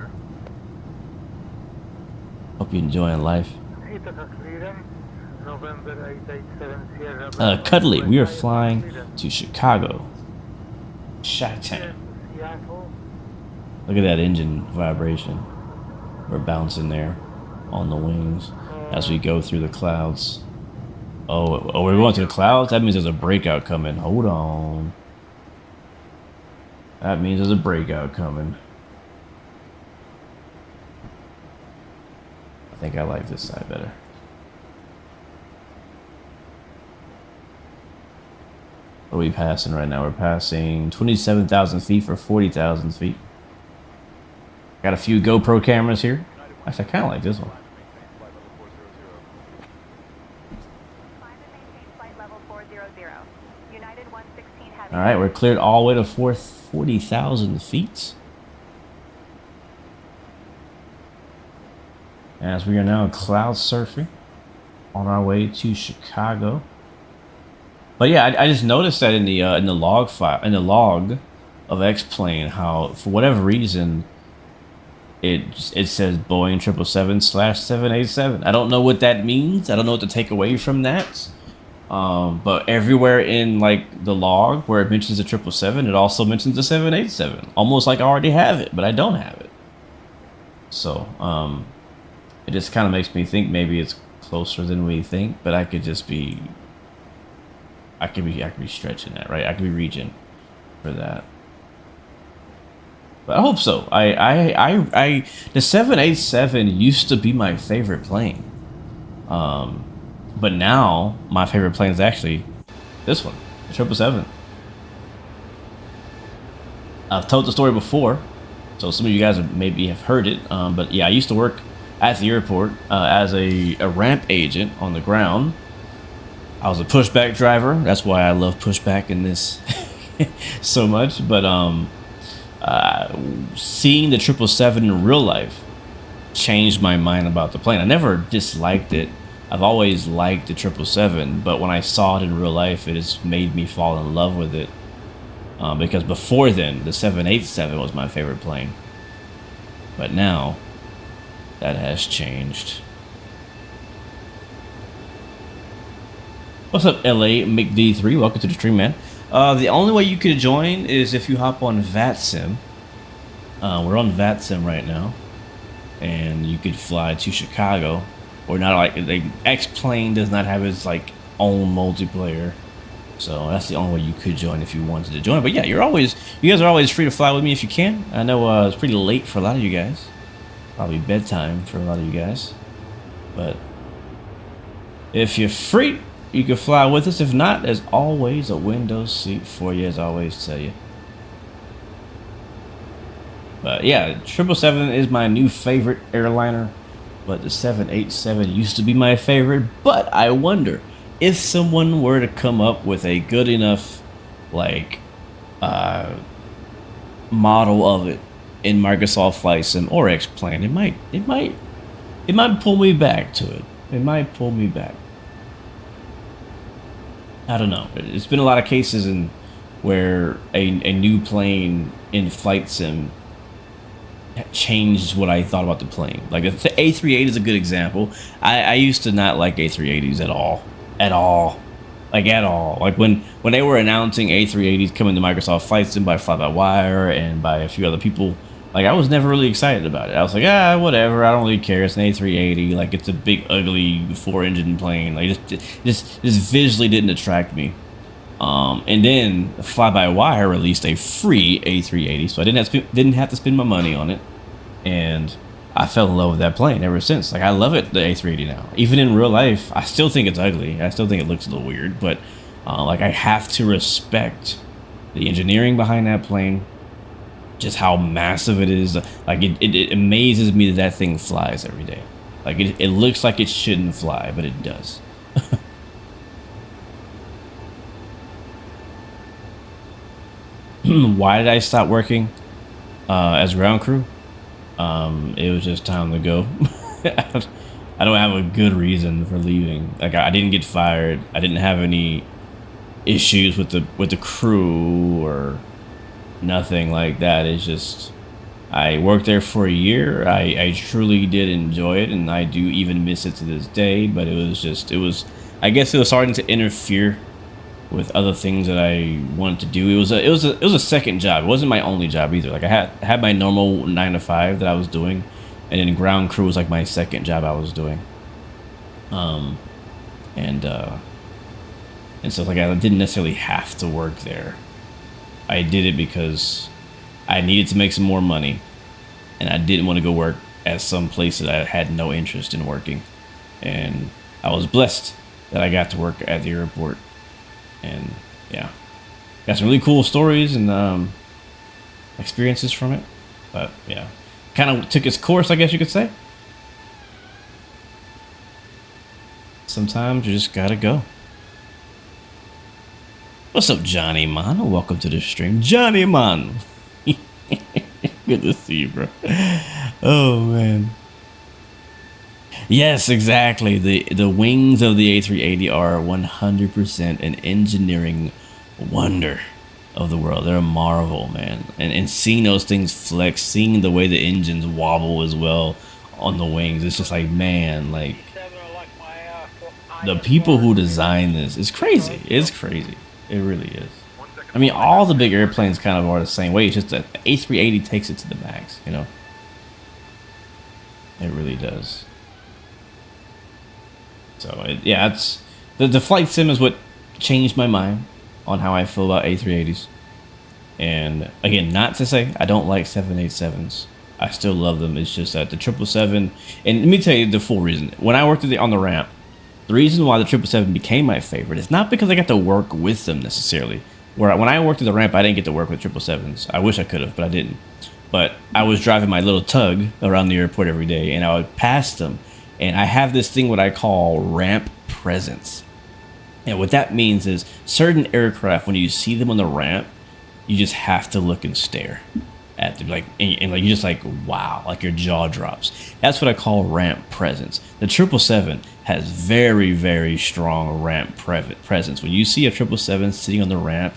Hope you're enjoying life. Cuddly, we are flying to Chicago. Shot-town. Look at that engine vibration. We're bouncing there on the wings as we go through the clouds. Oh, we're going to the clouds? That means there's a breakout coming. Hold on. That means there's a breakout coming. I think I like this side better. What are we passing right now? We're passing 27,000 feet for 40,000 feet. Got a few GoPro cameras here. Actually, I kind of like this one. All right, we're cleared all the way to 40,000 feet. As we are now cloud surfing on our way to Chicago. But yeah, I just noticed that in the log file, in the log of X-Plane, how for whatever reason it says Boeing 777/787. I don't know what that means. I don't know what to take away from that. But everywhere in like the log where it mentions the 777, it also mentions the 787. Almost like I already have it, but I don't have it. So it just kind of makes me think maybe it's closer than we think, but I could just be. I could be stretching that, right? I could be reaching for that. But I hope so. The 787 used to be my favorite plane. But now my favorite plane is actually this one, the 777. I've told the story before, so some of you guys maybe have heard it. But yeah, I used to work at the airport as a ramp agent on the ground. I was a pushback driver. That's why I love pushback in this so much. But seeing the 777 in real life changed my mind about the plane. I never disliked it. I've always liked the 777, but when I saw it in real life, it has made me fall in love with it. Because before then, the 787 was my favorite plane. But now, that has changed. What's up, LA McD3? Welcome to the stream, man. The only way you could join is if you hop on VATSIM. We're on VATSIM right now, and you could fly to Chicago. Or not, like the X-Plane does not have its like own multiplayer, so that's the only way you could join if you wanted to join. But yeah, you guys are always free to fly with me if you can. I know it's pretty late for a lot of you guys, probably bedtime for a lot of you guys, but if you're free, you can fly with us. If not, there's always a window seat for you, as I always tell you. But yeah, 777 is my new favorite airliner, but the 787 used to be my favorite. But I wonder if someone were to come up with a good enough like model of it in Microsoft Flight Sim or X-Plane, it might pull me back to it. It might pull me back. I don't know. It's been a lot of cases in where a new plane in Flight Sim changed what I thought about the plane. Like the A380 is a good example. I used to not like A380s at all. Like when they were announcing A380s coming to Microsoft Flight Sim by Fly-by-Wire and by a few other people, like I was never really excited about it. I was like, whatever, I don't really care. It's an A380. Like it's a big, ugly 4-engine plane. Like just visually didn't attract me. And then Fly-by-Wire released a free A380, so I didn't have to spend my money on it, and I fell in love with that plane ever since. Like I love it, the A380 now. Even in real life, I still think it's ugly. I still think it looks a little weird, but like I have to respect the engineering behind that plane. Just how massive it is. Like it amazes me that thing flies every day. Like it looks like it shouldn't fly, but it does. Why did I stop working as ground crew? It was just time to go. I don't have a good reason for leaving. Like I didn't get fired. I didn't have any issues with the crew or nothing like that. It's just I worked there for a year. I truly did enjoy it, and I do even miss it to this day. But I guess it was starting to interfere with other things that I wanted to do. It was a second job. It wasn't my only job either. Like I had my normal 9 to 5 that I was doing, and then ground crew was like my second job I was doing. And so like I didn't necessarily have to work there. I did it because I needed to make some more money, and I didn't want to go work at some place that I had no interest in working. And I was blessed that I got to work at the airport. And yeah, got some really cool stories and experiences from it. But yeah, kind of took its course, I guess you could say. Sometimes you just gotta go. What's up, Johnny Man? Welcome to the stream, Johnny Man. Good to see you, bro. Oh man. Yes, exactly. The wings of the A380 are 100% an engineering wonder of the world. They're a marvel, man. And seeing those things flex, seeing the way the engines wobble as well on the wings, it's just like, man, like the people who design this is crazy. It's crazy. It really is. I mean, all the big airplanes kind of are the same way. It's just that the A380 takes it to the max, you know? It really does. So, yeah, it's the flight sim is what changed my mind on how I feel about A380s. And, again, not to say I don't like 787s. I still love them. It's just that the 777... And let me tell you the full reason. When I worked on the ramp, the reason why the 777 became my favorite is not because I got to work with them necessarily. When I worked at the ramp, I didn't get to work with 777s. I wish I could have, but I didn't. But I was driving my little tug around the airport every day, and I would pass them. And I have this thing what I call ramp presence. And what that means is certain aircraft, when you see them on the ramp, you just have to look and stare at them. Like, and like, you're just like, wow, like your jaw drops. That's what I call ramp presence. The 777 has very, very strong ramp presence. When you see a 777 sitting on the ramp,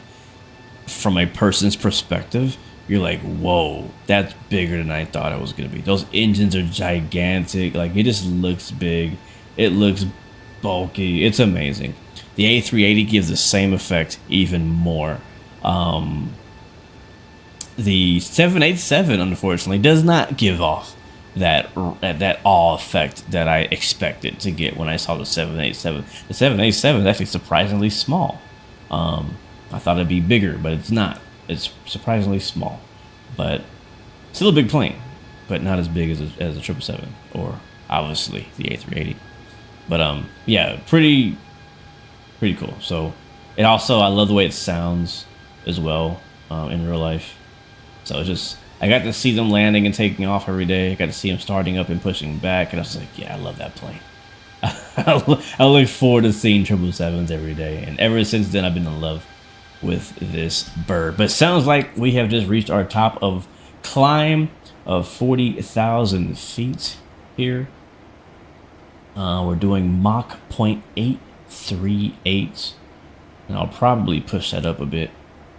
from a person's perspective, you're like, whoa, that's bigger than I thought it was going to be. Those engines are gigantic. Like, it just looks big. It looks bulky. It's amazing. The A380 gives the same effect, even more. The 787, unfortunately, does not give off that awe effect that I expected to get when I saw the 787. The 787 is actually surprisingly small. I thought it'd be bigger, but it's not. It's surprisingly small, but still a big plane, but not as big as a 777 or obviously the A380. But yeah, pretty cool. So it also, I love the way it sounds as well in real life. So it's just, I got to see them landing and taking off every day. I got to see them starting up and pushing back, and I was like, yeah, I love that plane. I look forward to seeing 777s every day, and ever since then I've been in love with this bird. But it sounds like we have just reached our top of climb of 40,000 feet here. We're doing Mach 0.838, and I'll probably push that up a bit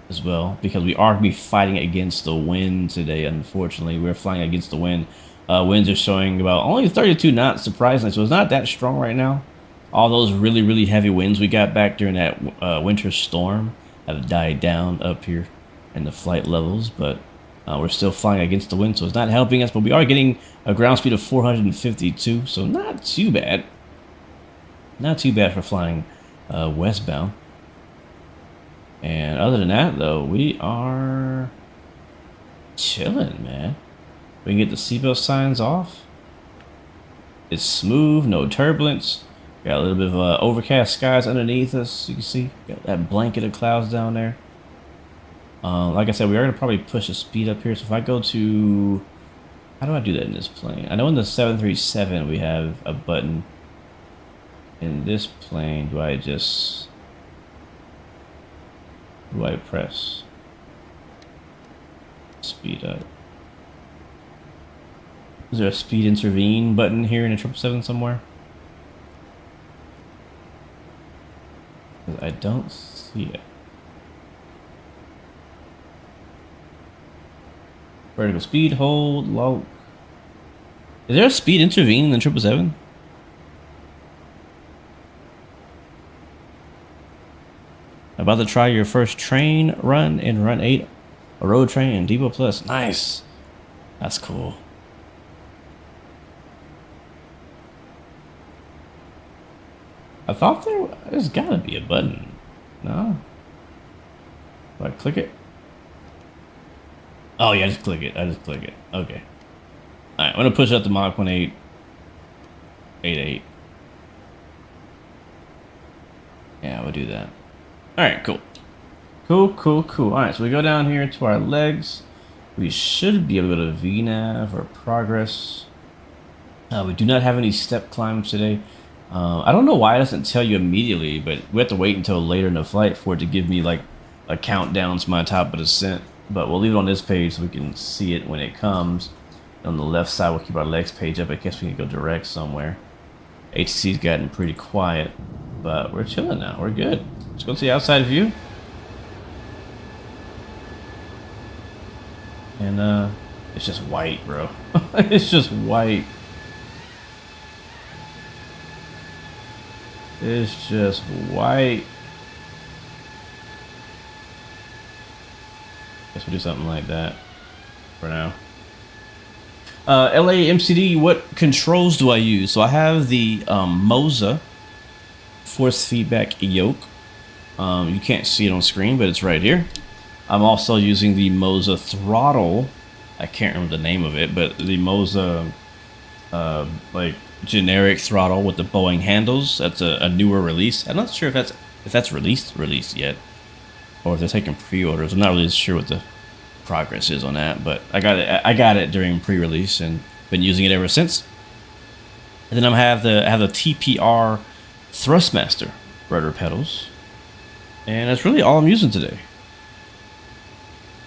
as well, because we are going to be fighting against the wind today. Unfortunately, we're flying against the wind. Winds are showing about only 32 knots, surprisingly, so it's not that strong right now. All those really, really heavy winds we got back during that winter storm have died down up here in the flight levels, but we're still flying against the wind, so it's not helping us. But we are getting a ground speed of 452, so not too bad. Not too bad for flying westbound. And other than that, though, we are chilling, man. We can get the seatbelt signs off. It's smooth, no turbulence. Got a little bit of overcast skies underneath us. You can see got that blanket of clouds down there. Like I said, we are going to probably push the speed up here. So if I go to, how do I do that in this plane? I know in the 737 we have a button. In this plane, do I press speed up? Is there a speed intervene button here in a 777 somewhere? I don't see it. Vertical speed, hold, low. Is there a speed intervene in the 777? About to try your first train run in Run 8, a road train in Depot Plus. Nice. That's cool. I thought there's gotta be a button. No? Do I click it? Oh yeah, I just click it. Okay. Alright, I'm gonna push up to Mach 1888. Yeah, we'll do that. Alright, cool. Cool. Alright, so we go down here to our legs. We should be able to go to VNav or progress. We do not have any step climbs today. I don't know why it doesn't tell you immediately, but we have to wait until later in the flight for it to give me like a countdown to my top of descent. But we'll leave it on this page so we can see it when it comes. On the left side, we'll keep our legs page up in case we can go direct somewhere. HC's gotten pretty quiet, but we're chilling now. We're good. Let's go to the outside view. And it's just white, bro. It's just white. It's just white. Guess we'll do something like that for now. LA MCD, what controls do I use? So I have the Moza force feedback yoke. You can't see it on screen, but it's right here. I'm also using the Moza throttle. I can't remember the name of it, but the Moza like generic throttle with the Boeing handles. That's a newer release. I'm not sure if that's released yet, or if they're taking pre-orders. I'm not really sure what the progress is on that, but I got it during pre-release and been using it ever since. And then I have the TPR Thrustmaster rudder pedals, and that's really all I'm using today.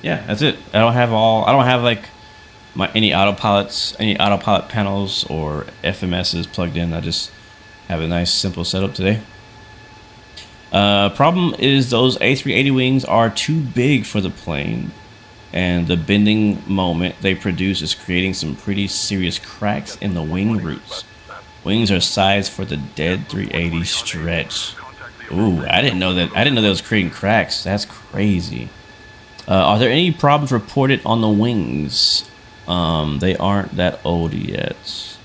Yeah, that's it. I don't have like any autopilot panels or FMSs plugged in. I just have a nice simple setup today. Problem is those A380 wings are too big for the plane, and the bending moment they produce is creating some pretty serious cracks in the wing roots. Wings are sized for the dead 380 stretch. Ooh, I didn't know that was creating cracks. That's crazy. Are there any problems reported on the wings? They aren't that old yet.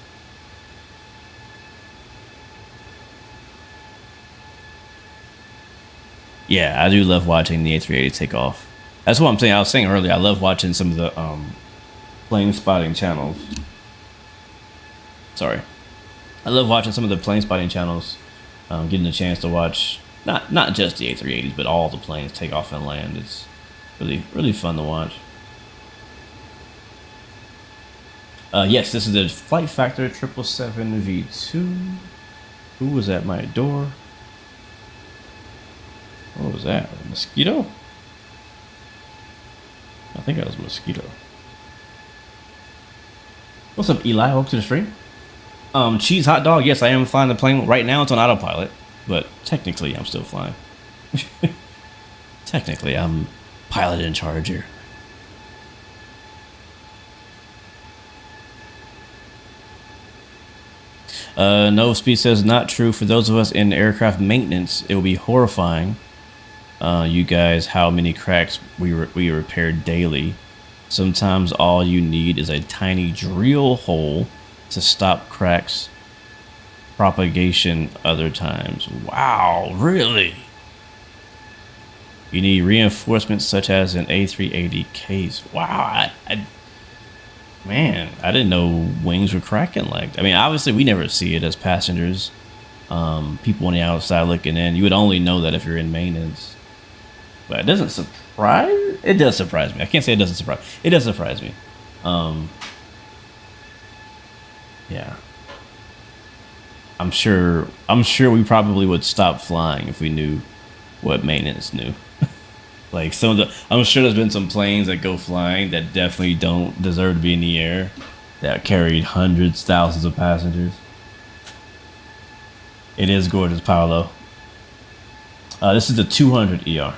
Yeah, I do love watching the A380 take off. That's what I'm saying. I was saying earlier, I love watching some of the plane spotting channels. Sorry. I love watching some of the plane spotting channels. Getting a chance to watch not just the A380s, but all the planes take off and land. It's really fun to watch. Yes, this is the Flight Factor 777 V2. Who was at my door? What was that? A mosquito? I think that was a mosquito. What's up, Eli? Welcome to the stream. Cheese hot dog. Yes, I am flying the plane. Right now it's on autopilot, but technically I'm still flying. Technically, I'm pilot in charge here. No, Speed says not true. For those of us in aircraft maintenance, it will be horrifying. You guys, how many cracks we repaired daily. Sometimes all you need is a tiny drill hole to stop cracks propagation other times. Wow, really? You need reinforcements such as an A380 case. Wow, man, I didn't know wings were cracking like that. I mean, obviously we never see it as passengers. People on the outside looking in, you would only know that if you're in maintenance. But it doesn't surprise. It does surprise me. I can't say it doesn't surprise. It does surprise me. Yeah. I'm sure we probably would stop flying if we knew what maintenance knew. Like I'm sure there's been some planes that go flying that definitely don't deserve to be in the air, that carried hundreds, thousands of passengers. It is gorgeous, Paolo. This is the 200 ER.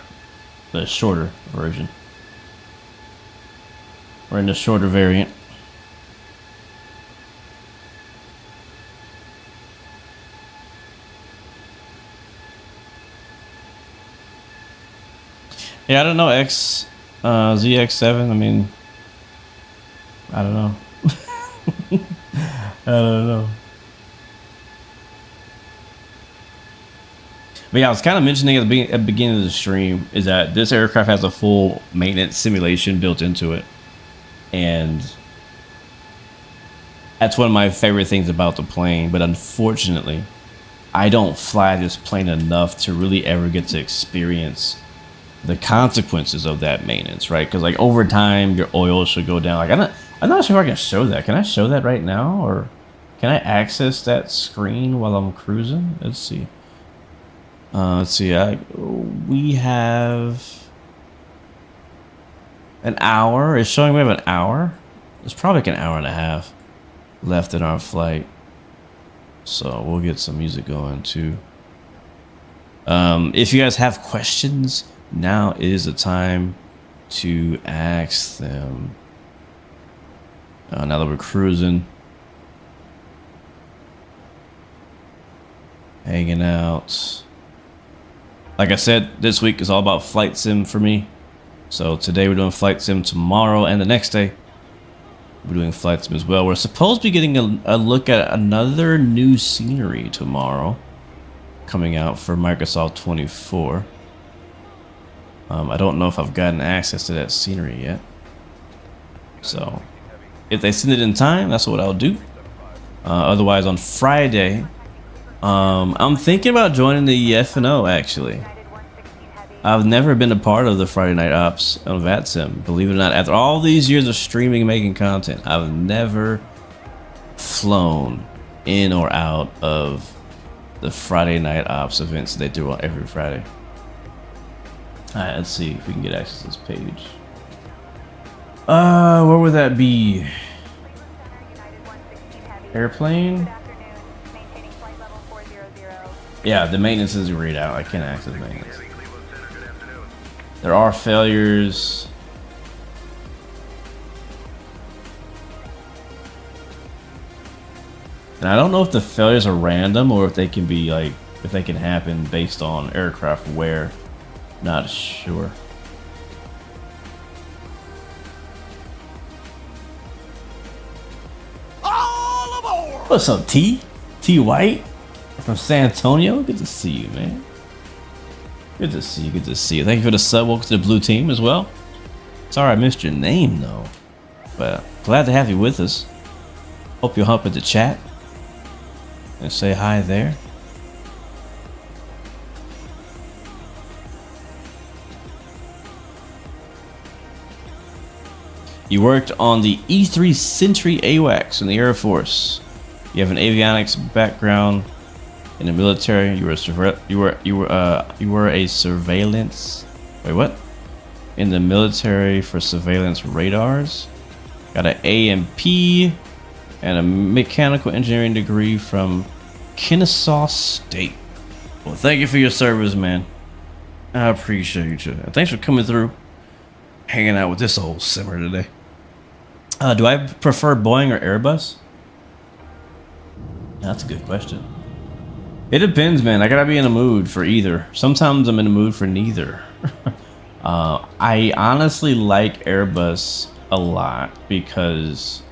The shorter version. We're in the shorter variant. Yeah, I don't know. ZX7. I mean, I don't know. I don't know. But yeah, I was kind of mentioning at the beginning of the stream is that this aircraft has a full maintenance simulation built into it. And that's one of my favorite things about the plane. But unfortunately, I don't fly this plane enough to really ever get to experience the consequences of that maintenance, right? Because like over time, your oil should go down. Like I'm not sure if I can show that. Can I show that right now? Or can I access that screen while I'm cruising? Let's see. We have an hour. It's showing we have an hour. It's probably like an hour and a half left in our flight. So we'll get some music going too. If you guys have questions, now is the time to ask them. Now that we're cruising, hanging out. Like I said, this week is all about flight sim for me. So today we're doing flight sim, tomorrow and the next day we're doing flight sim as well. We're supposed to be getting a look at another new scenery tomorrow coming out for Microsoft 24. I don't know if I've gotten access to that scenery yet. So if they send it in time, that's what I'll do. Otherwise on Friday, I'm thinking about joining the F&O actually. I've never been a part of the Friday Night Ops on VATSIM, believe it or not. After all these years of streaming and making content, I've never flown in or out of the Friday Night Ops events they do on every Friday. Alright, let's see if we can get access to this page. Where would that be? Airplane? Yeah, the maintenance is read out. I can't access maintenance. There are failures. And I don't know if the failures are random or if they can be like, if they can happen based on aircraft wear. Not sure. All aboard! What's up, T? T White from San Antonio? Good to see you, man. Good to see you. Good to see you. Thank you for the sub. Welcome to the blue team as well. Sorry I missed your name though, but glad to have you with us. Hope you'll hop into chat and say hi there. You worked on the E3 Sentry AWACS in the Air Force. You have an avionics background in the military. You were a surveillance. Wait, what? In the military for surveillance radars. Got an A&P and a mechanical engineering degree from Kennesaw State. Well, thank you for your service, man. I appreciate you too. Thanks for coming through, hanging out with this old simmer today. Do I prefer Boeing or Airbus? That's a good question. It depends, man. I gotta be in a mood for either. Sometimes I'm in a mood for neither. I honestly like Airbus a lot because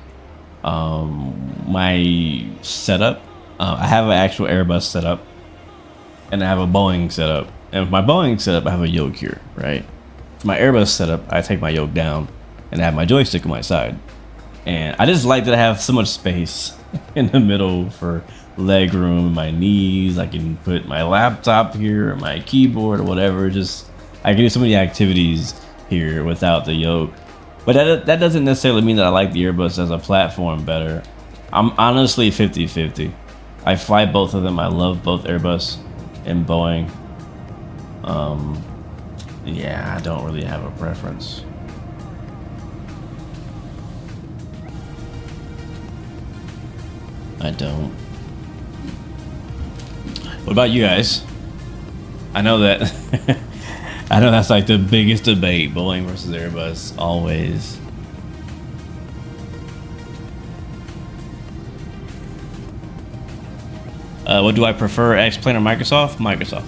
my setup, I have an actual Airbus setup and I have a Boeing setup. And with my Boeing setup, I have a yoke here, right? For my Airbus setup, I take my yoke down and I have my joystick on my side. And I just like that I have so much space in the middle for leg room, my knees. I can put my laptop here, or my keyboard, or whatever. Just I can do so many activities here without the yoke. But that doesn't necessarily mean that I like the Airbus as a platform better. I'm honestly 50-50. I fly both of them. I love both Airbus and Boeing. Yeah, I don't really have a preference. I don't. What about you guys? I know that I know that's like the biggest debate, Boeing versus Airbus, always. What do I prefer, X-Plane or Microsoft? Microsoft.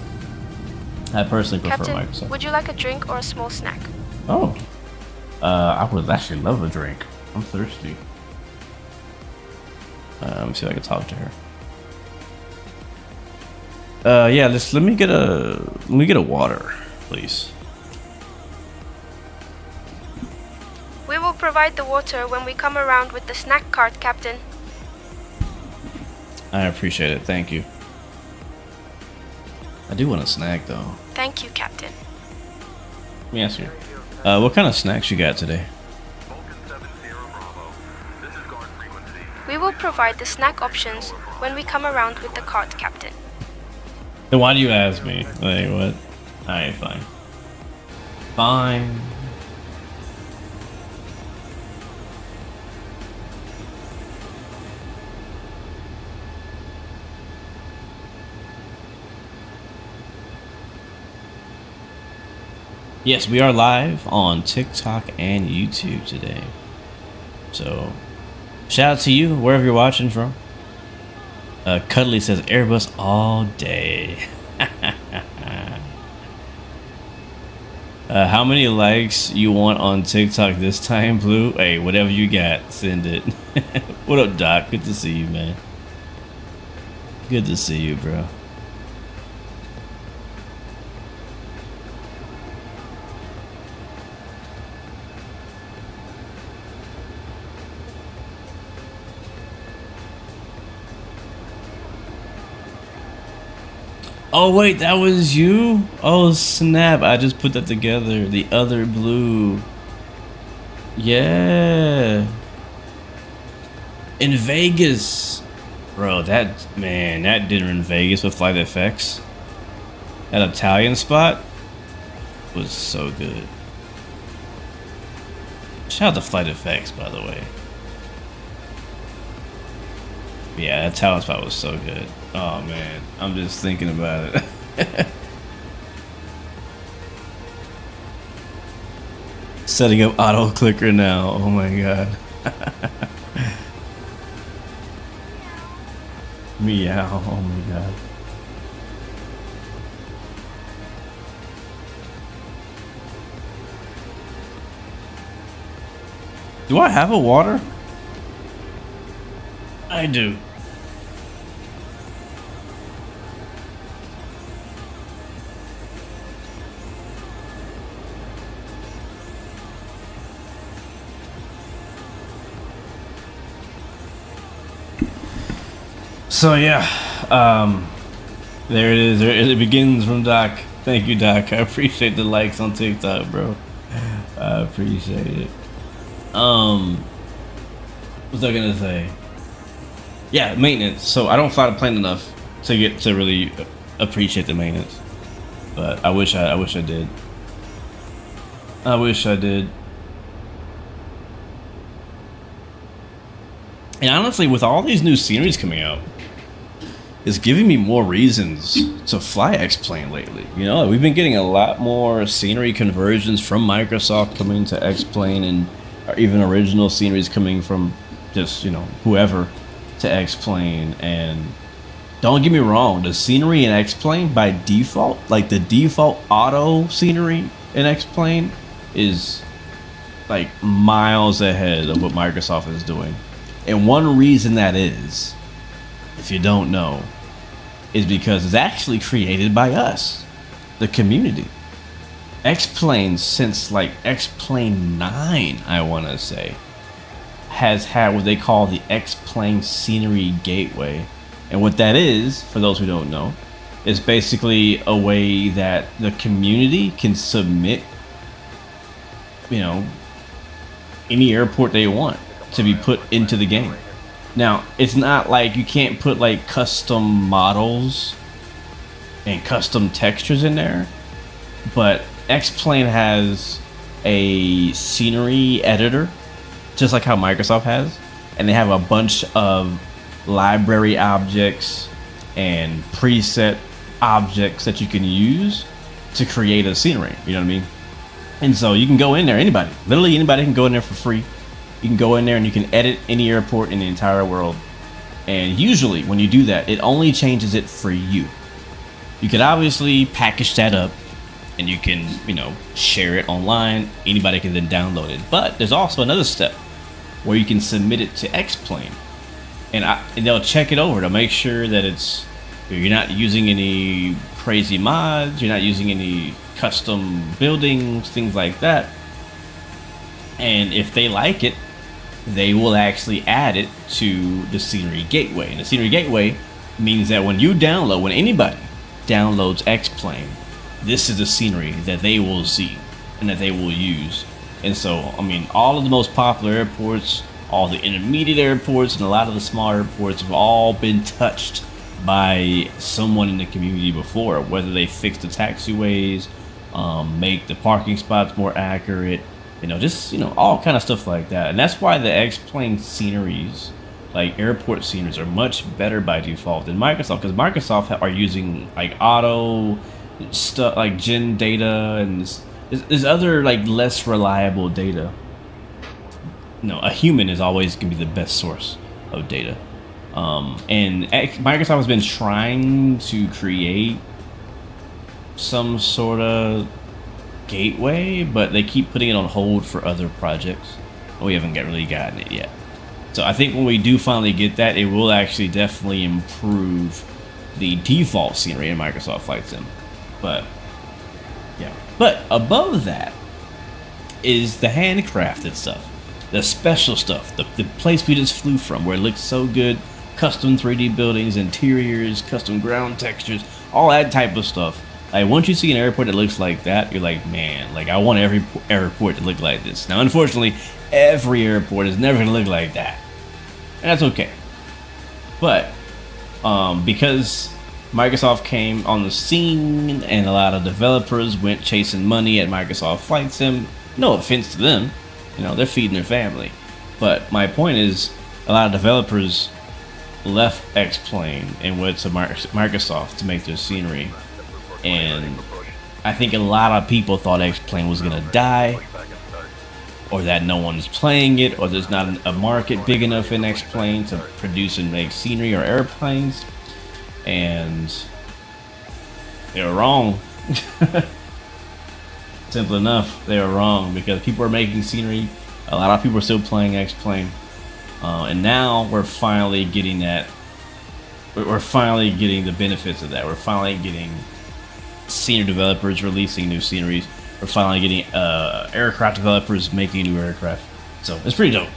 I personally prefer Captain, Microsoft. would you like a drink or a small snack? Oh, I would actually love a drink. I'm thirsty. Let me see if I can talk to her. Yeah, let me get a water, please. We will provide the water when we come around with the snack cart, Captain. I appreciate it. Thank you. I do want a snack though. Thank you, Captain. Let me ask you. What kind of snacks you got today? We will provide the snack options when we come around with the cart, Captain. Then why do you ask me? Like what? Alright, fine. Fine. Yes, we are live on TikTok and YouTube today. So, shout out to you wherever you're watching from. Cuddly says Airbus all day. How many likes you want on TikTok this time, Blue? Hey, whatever you got, send it. What up, Doc? Good to see you, man. Good to see you, bro. Oh wait, that was you? Oh snap, I just put that together. The other Blue. Yeah. In Vegas. Bro, that dinner in Vegas with Flight FX. That Italian spot was so good. Shout out to Flight FX, by the way. Yeah, that Italian spot was so good. Oh man, I'm just thinking about it. Setting up auto clicker now. Oh my god. Meow. Oh my god. Do I have a water? I do. So yeah, there it is. It begins from Doc. Thank you, Doc. I appreciate the likes on TikTok, bro. I appreciate it. What's I gonna say? Yeah, maintenance. So I don't fly the plane enough to get to really appreciate the maintenance, but I wish I did. I wish I did. And honestly, with all these new sceneries coming out, it's giving me more reasons to fly X-Plane lately. You know, we've been getting a lot more scenery conversions from Microsoft coming to X-Plane, and even original sceneries coming from just, you know, whoever to X-Plane. And don't get me wrong, the scenery in X-Plane by default, like the default auto scenery in X-Plane is like miles ahead of what Microsoft is doing. And one reason that is, if you don't know, is because it's actually created by us, the community. X-Plane, since like X-Plane 9, I want to say, has had what they call the X-Plane Scenery Gateway. And what that is, for those who don't know, is basically a way that the community can submit, you know, any airport they want to be put into the game. Now, it's not like you can't put like custom models and custom textures in there, but X-Plane has a scenery editor, just like how Microsoft has, and they have a bunch of library objects and preset objects that you can use to create a scenery, you know what I mean? And so you can go in there, anybody, literally anybody can go in there for free. You can go in there and you can edit any airport in the entire world. And usually when you do that, it only changes it for you. You could obviously package that up and you can, you know, share it online. Anybody can then download it. But there's also another step where you can submit it to X-Plane, and they'll check it over to make sure that you're not using any crazy mods, you're not using any custom buildings, things like that. And if they like it, they will actually add it to the Scenery Gateway. And the Scenery Gateway means that when anybody downloads X-Plane, this is the scenery that they will see and that they will use. And so, I mean, all of the most popular airports, all the intermediate airports, and a lot of the smaller airports have all been touched by someone in the community before, whether they fix the taxiways, make the parking spots more accurate, you know, just, you know, all kind of stuff like that. And that's why the X-Plane sceneries, like airport sceneries, are much better by default than Microsoft, because Microsoft are using like auto stuff, like gen data, and there's other like less reliable data. No, a human is always gonna be the best source of data. And Microsoft has been trying to create some sort of gateway, but they keep putting it on hold for other projects. We haven't really gotten it yet. So I think when we do finally get that, it will actually definitely improve the default scenery in Microsoft Flight Sim. But yeah, but above that is the handcrafted stuff, the special stuff, the place we just flew from, where it looks so good, custom 3D buildings, interiors, custom ground textures, all that type of stuff. Like, once you see an airport that looks like that, you're like, man, like, I want every airport to look like this. Now, unfortunately, every airport is never gonna look like that, and that's okay. But because Microsoft came on the scene and a lot of developers went chasing money at Microsoft Flight Sim, no offense to them, you know, they're feeding their family. But my point is, a lot of developers left X-Plane and went to Microsoft to make their scenery. And I think a lot of people thought X-Plane was gonna die, or that no one's playing it, or there's not a market big enough in X-Plane to produce and make scenery or airplanes. And they were wrong. Simple enough, they were wrong, because people are making scenery. A lot of people are still playing X-Plane, and now we're finally getting that. We're finally getting the benefits of that. We're finally getting senior developers releasing new sceneries. We're finally getting aircraft developers making new aircraft. So it's pretty dope.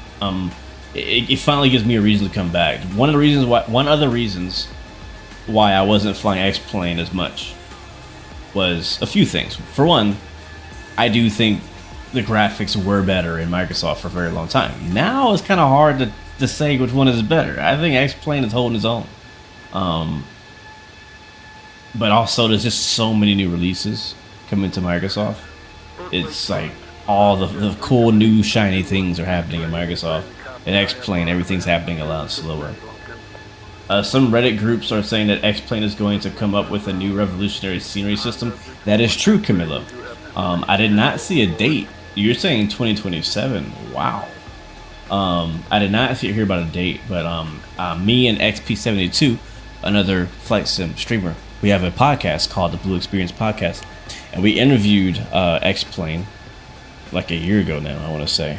It finally gives me a reason to come back. One of the reasons why I wasn't flying X-Plane as much was a few things. For one, I do think the graphics were better in Microsoft for a very long time. Now it's kind of hard to say which one is better. I think X-Plane is holding its own. But also, there's just so many new releases coming to Microsoft. It's like all the cool new shiny things are happening in Microsoft. In X-Plane, everything's happening a lot slower. Some Reddit groups are saying that X-Plane is going to come up with a new revolutionary scenery system. That is true, Camilla. I did not see a date. You're saying 2027. Wow. I did not hear about a date, but me and XP72, another flight sim streamer, we have a podcast called the Blue Experience Podcast, and we interviewed X-Plane like a year ago now, I want to say.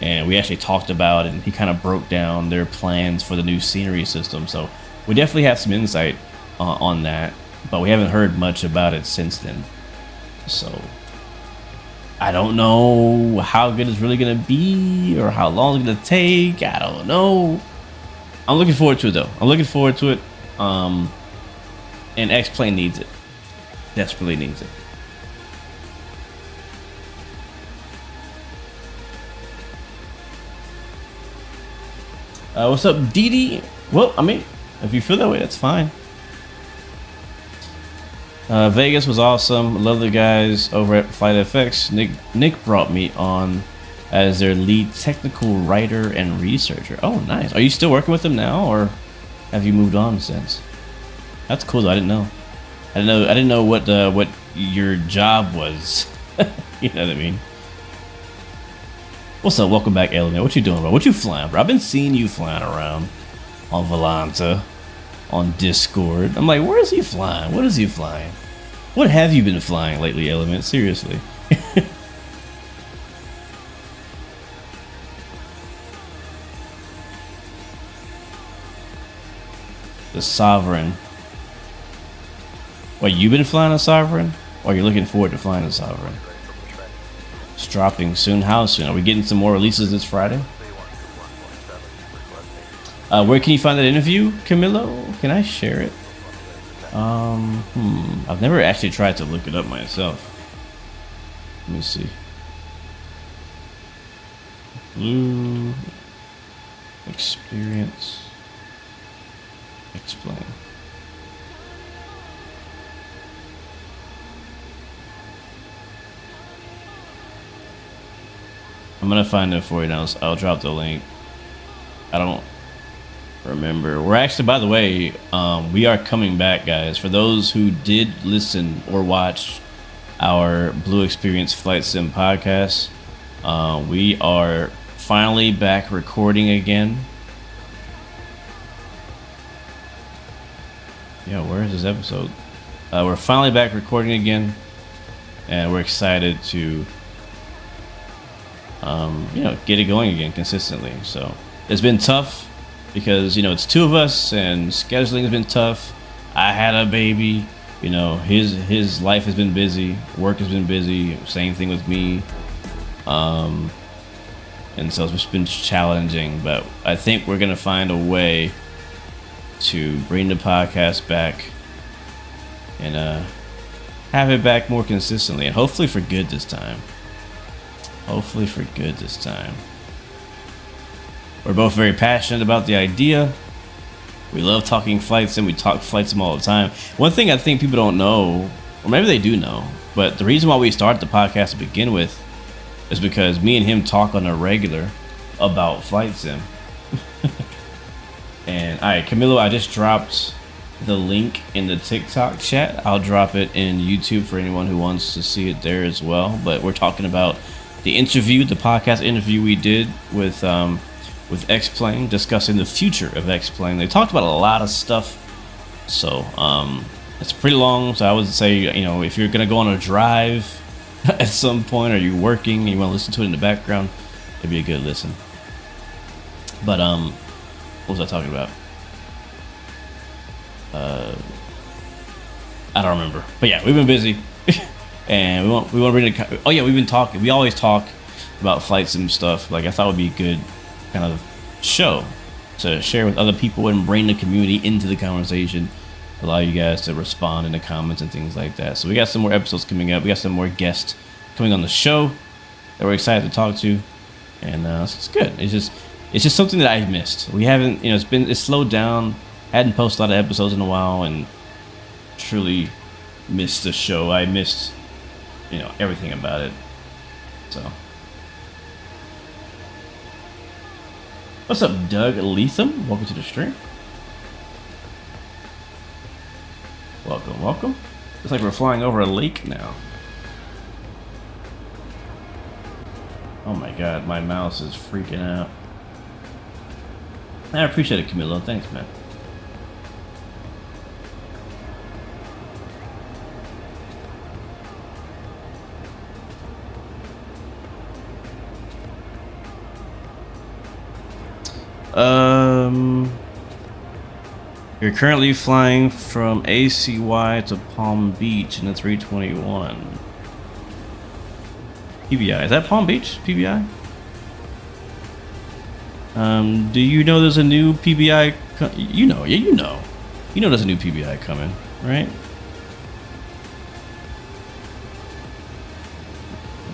And we actually talked about it, and he kind of broke down their plans for the new scenery system. So we definitely have some insight on that, but we haven't heard much about it since then. So I don't know how good it's really going to be, or how long it's going to take. I don't know. I'm looking forward to it, though. I'm looking forward to it. And X-Plane needs it. Desperately needs it. What's up, Dee? Well, I mean, if you feel that way, that's fine. Vegas was awesome. Love the guys over at FlightFX. Nick brought me on as their lead technical writer and researcher. Oh, nice. Are you still working with them now, or have you moved on since? That's cool, though. I didn't know. I didn't know what your job was. You know what I mean? What's up? Welcome back, Alien. What you doing, bro? What you flying, bro? I've been seeing you flying around on Volanta. on Discord. I'm like, where is he flying? What is he flying? What have you been flying lately, Element? Seriously. The Sovereign. Wait, you've been flying a Sovereign? Or you're looking forward to flying a Sovereign? It's dropping soon. How soon? Are we getting some more releases this Friday? Where can you find that interview, Camilo? Can I share it? I've never actually tried to look it up myself. Let me see. Blue experience. Explain. I'm gonna find it for you now. I'll drop the link. I don't remember. We're actually, by the way, we are coming back, guys. For those who did listen or watch our Blue Experience Flight Sim podcast, we are finally back recording again. Yeah, where is this episode? We're finally back recording again, and we're excited to get it going again consistently. So it's been tough because it's two of us and scheduling has been tough. I had a baby, his life has been busy, work has been busy, same thing with me, and so it's just been challenging, but I think we're gonna find a way to bring the podcast back and have it back more consistently, and hopefully for good this time. We're both very passionate about the idea. We love talking flights, and we talk flight sim all the time. One thing I think people don't know, or maybe they do know, but the reason why we started the podcast to begin with is because me and him talk on a regular about flight sim. And alright, Camilo, I just dropped the link in the TikTok chat. I'll drop it in YouTube for anyone who wants to see it there as well. But we're talking about the interview, the podcast interview we did with X-Plane, discussing the future of X-Plane. They talked about a lot of stuff, so it's pretty long. So I would say, if you're gonna go on a drive at some point, or you're working and you want to listen to it in the background, it'd be a good listen. But what was I talking about? I don't remember. But yeah, we've been busy. And we want to bring the... Oh yeah, we've been talking. We always talk about flight sim stuff. Like, I thought it would be a good kind of show to share with other people and bring the community into the conversation. Allow you guys to respond in the comments and things like that. So we got some more episodes coming up. We got some more guests coming on the show that we're excited to talk to. And it's good. It's just something that I missed. We haven't, it's slowed down. Hadn't posted a lot of episodes in a while, and truly missed the show. I missed, everything about it. So, what's up, Doug Leatham? Welcome to the stream. Welcome. Looks like we're flying over a lake now. Oh my god, my mouse is freaking out. I appreciate it, Camilo. Thanks, man. You're currently flying from ACY to Palm Beach in the 321. PBI. Is that Palm Beach? PBI? Do you know there's a new PBI? You know there's a new PBI coming, right?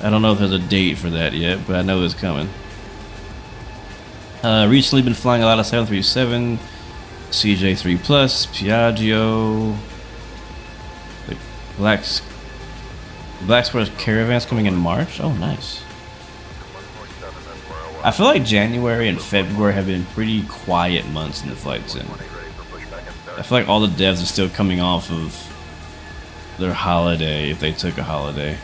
I don't know if there's a date for that yet, but I know it's coming. Recently been flying a lot of 737, CJ3 Plus, Piaggio, the Black Square's Caravan's coming in March. Oh, nice. I feel like January and February have been pretty quiet months in the flight sim. I feel like all the devs are still coming off of their holiday, if they took a holiday.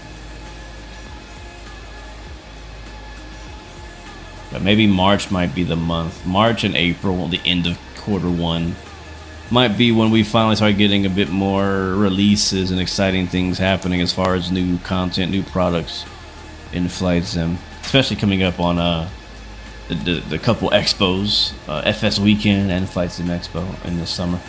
But maybe March might be the month. March and April, the end of quarter one, might be when we finally start getting a bit more releases and exciting things happening as far as new content, new products in Flight Sim, especially coming up on the couple expos, FS Weekend and Flight Sim Expo in the summer.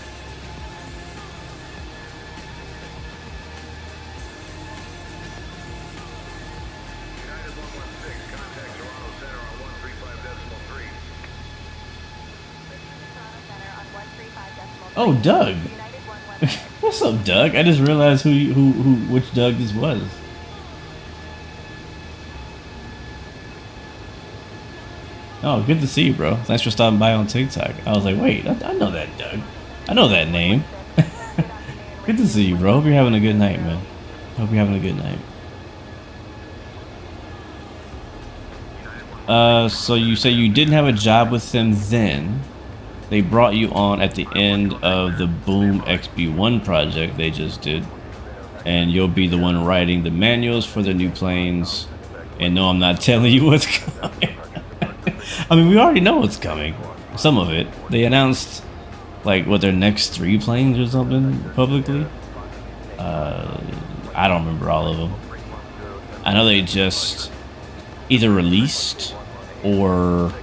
Oh, Doug. What's up, Doug? I just realized which Doug this was. Oh, good to see you, bro. Thanks for stopping by on TikTok. I was like, wait, I know that Doug. I know that name. Good to see you, bro. Hope you're having a good night, man. Hope you're having a good night. So you say you didn't have a job with them then. They brought you on at the end of the Boom XB1 project they just did. And you'll be the one writing the manuals for the new planes. And no, I'm not telling you what's coming. I mean, we already know what's coming. Some of it. They announced, like, what, their next 3 planes or something publicly. I don't remember all of them. I know they just either released or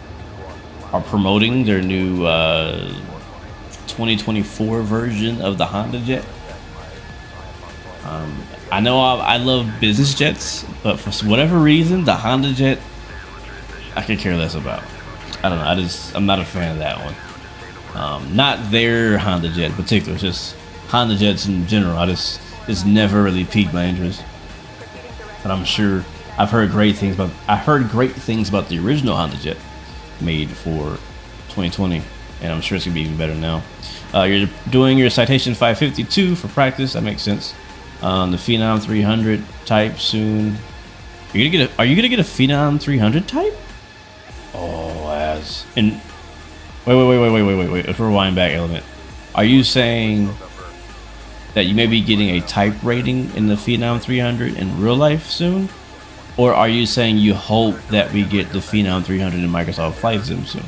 are promoting their new 2024 version of the Honda Jet. I know I love business jets, but for whatever reason, the Honda Jet, I could care less about. I don't know. I'm not a fan of that one. Not their Honda Jet in particular, just Honda Jets in general. It's never really piqued my interest. But I'm sure I've heard great things about the original Honda Jet made for 2020, and I'm sure it's gonna be even better now. You're doing your Citation 552 for practice. That makes sense. The Phenom 300 type soon. Are you gonna get a Phenom 300 type? Oh, as and wait. Let's rewind back, Element. Are you saying that you may be getting a type rating in the Phenom 300 in real life soon? Or are you saying you hope that we get the Phenom 300 in Microsoft Flight Sim soon?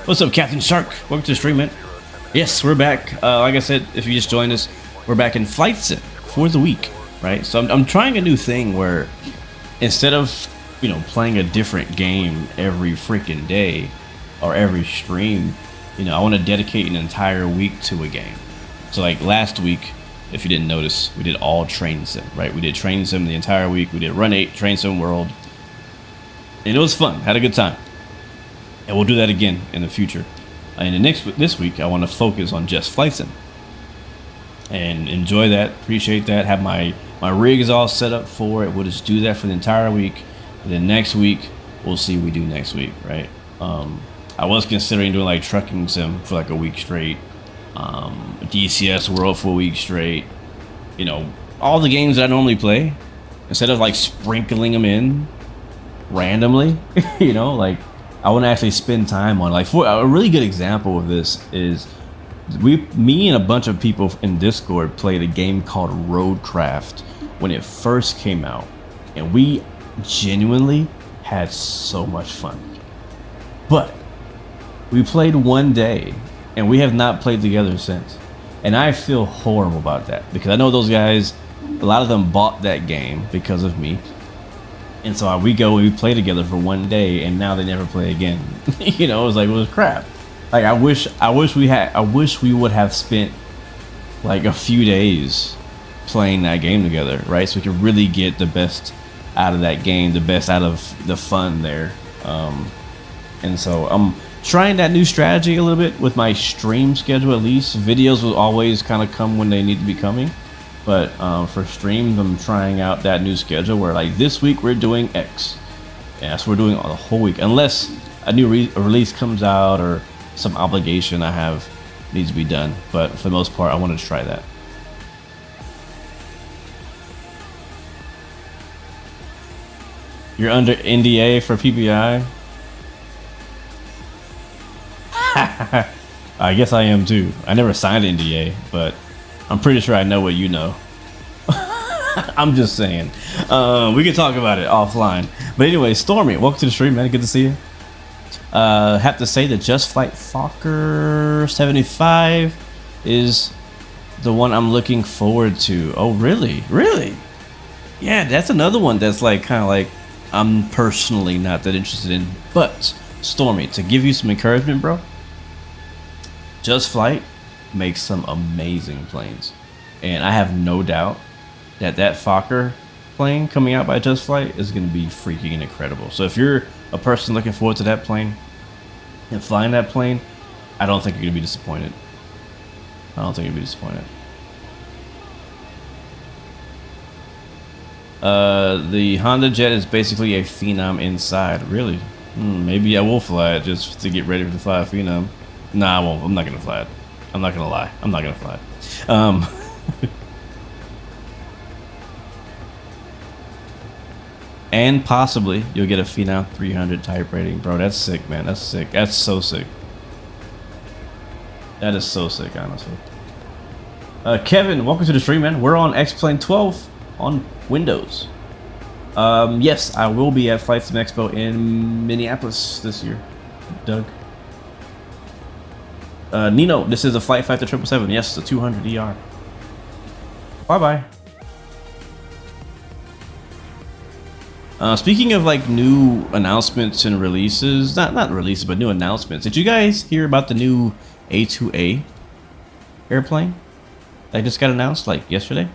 What's up, Captain Shark? Welcome to the stream, man. Yes, we're back. Like I said, if you just joined us, we're back in Flight Sim for the week, right? So I'm trying a new thing where instead of, playing a different game every freaking day or every stream, I want to dedicate an entire week to a game. So like last week, if you didn't notice, we did all Train Sim, right? We did Train Sim the entire week. We did Run 8, Train Sim World. And it was fun. Had a good time. And we'll do that again in the future. And this week, I want to focus on just Flight Sim. And enjoy that. Appreciate that. Have my rig is all set up for it. We'll just do that for the entire week. And then next week, we'll see what we do next week, right? I was considering doing like Trucking Sim for like a week straight. DCS World for a week straight. All the games that I normally play, instead of like sprinkling them in randomly, like I want to actually spend time on, like, for a really good example of this is me and a bunch of people in Discord played a game called Roadcraft when it first came out, and we genuinely had so much fun. But we played one day and we have not played together since, and I feel horrible about that because I know those guys, a lot of them bought that game because of me, and so we play together for one day and now they never play again. It was crap. Like I wish we would have spent like a few days playing that game together, right? So we could really get the best out of that game, the best out of the fun there. And so I'm trying that new strategy a little bit with my stream schedule. At least videos will always kind of come when they need to be coming, but for streams I'm trying out that new schedule where like this week we're doing X, and so we're doing the whole week unless a new release comes out or some obligation I have needs to be done. But for the most part, I wanted to try that. You're under NDA for PPI? I guess I am too. I never signed an NDA, but I'm pretty sure I know what you know. I'm just saying. We can talk about it offline. But anyway, Stormy, welcome to the stream, man. Good to see you. Have to say that Just Flight Fokker 75 is the one I'm looking forward to. Oh, really? Really? Yeah, that's another one that's like kind of like I'm personally not that interested in. But Stormy, to give you some encouragement, bro, Just Flight makes some amazing planes, and I have no doubt that that Fokker plane coming out by Just Flight is going to be freaking incredible. So if you're a person looking forward to that plane and flying that plane, I don't think you're going to be disappointed. I don't think you'll be disappointed. The Honda Jet is basically a Phenom inside. Really? Maybe I will fly it just to get ready to fly a Phenom. Nah, I won't. I'm not going to fly it. I'm not going to lie. I'm not going to fly it. And possibly you'll get a Phenom 300 type rating. Bro, that's sick, man. That's sick. That's so sick. That is so sick, honestly. Kevin, welcome to the stream, man. We're on X-Plane 12 on Windows. Yes, I will be at Flight Sim Expo in Minneapolis this year, Doug. Nino, this is a Flight Factor 777. Yes, the 200 ER. Bye-bye. Speaking of like new announcements and releases, not releases, but new announcements. Did you guys hear about the new A2A airplane that just got announced like yesterday?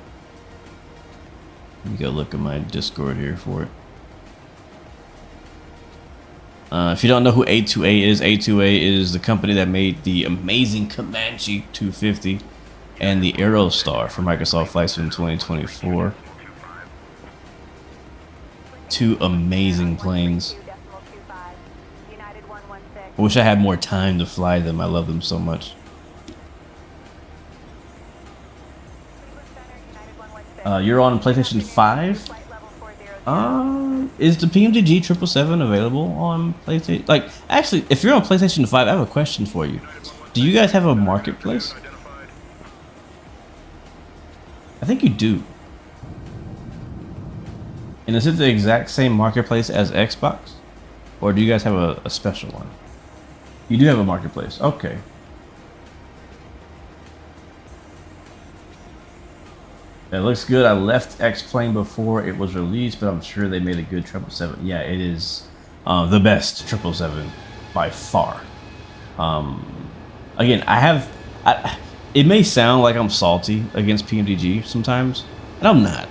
Let me go look at my Discord here for it. If you don't know who A2A is the company that made the amazing Comanche 250 and the Aerostar for Microsoft Flight Sim 2024. Two amazing planes. I wish I had more time to fly them. I love them so much. You're on PlayStation 5? Is the PMDG 777 available on PlayStation? Like, actually, if you're on PlayStation 5, I have a question for you. Do you guys have a marketplace? I think you do. And is it the exact same marketplace as Xbox? Or do you guys have a special one? You do have a marketplace. Okay. It looks good. I left X-Plane before it was released, but I'm sure they made a good 777. Yeah, it is the best 777 by far. Again, it may sound like I'm salty against PMDG sometimes, and I'm not.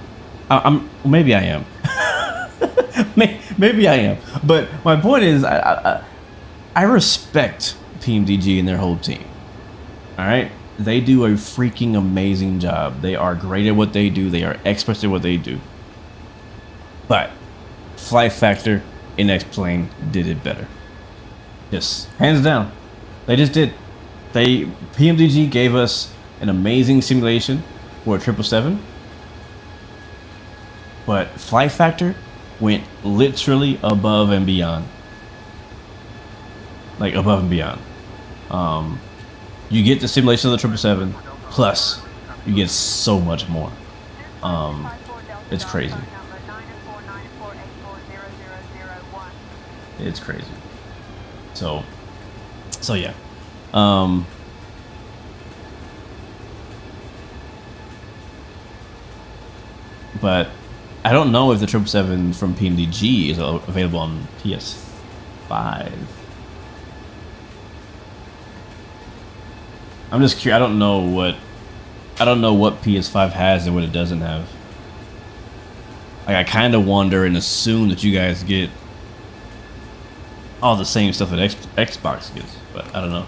Maybe I am. Maybe I am. But my point is, I respect PMDG and their whole team. All right, they do a freaking amazing job. They are great at what they do. They are experts at what they do. But Flight Factor in X-Plane did it better. Just hands down, they just did. PMDG gave us an amazing simulation for a 777. But Flight Factor went literally above and beyond. Like above and beyond. You get the simulation of the 777, plus you get so much more. It's crazy. It's crazy. So yeah. But I don't know if the 777 from PMDG is available on PS5. I'm just curious. I don't know what PS5 has and what it doesn't have. Like, I kind of wonder and assume that you guys get all the same stuff that Xbox gets, but I don't know.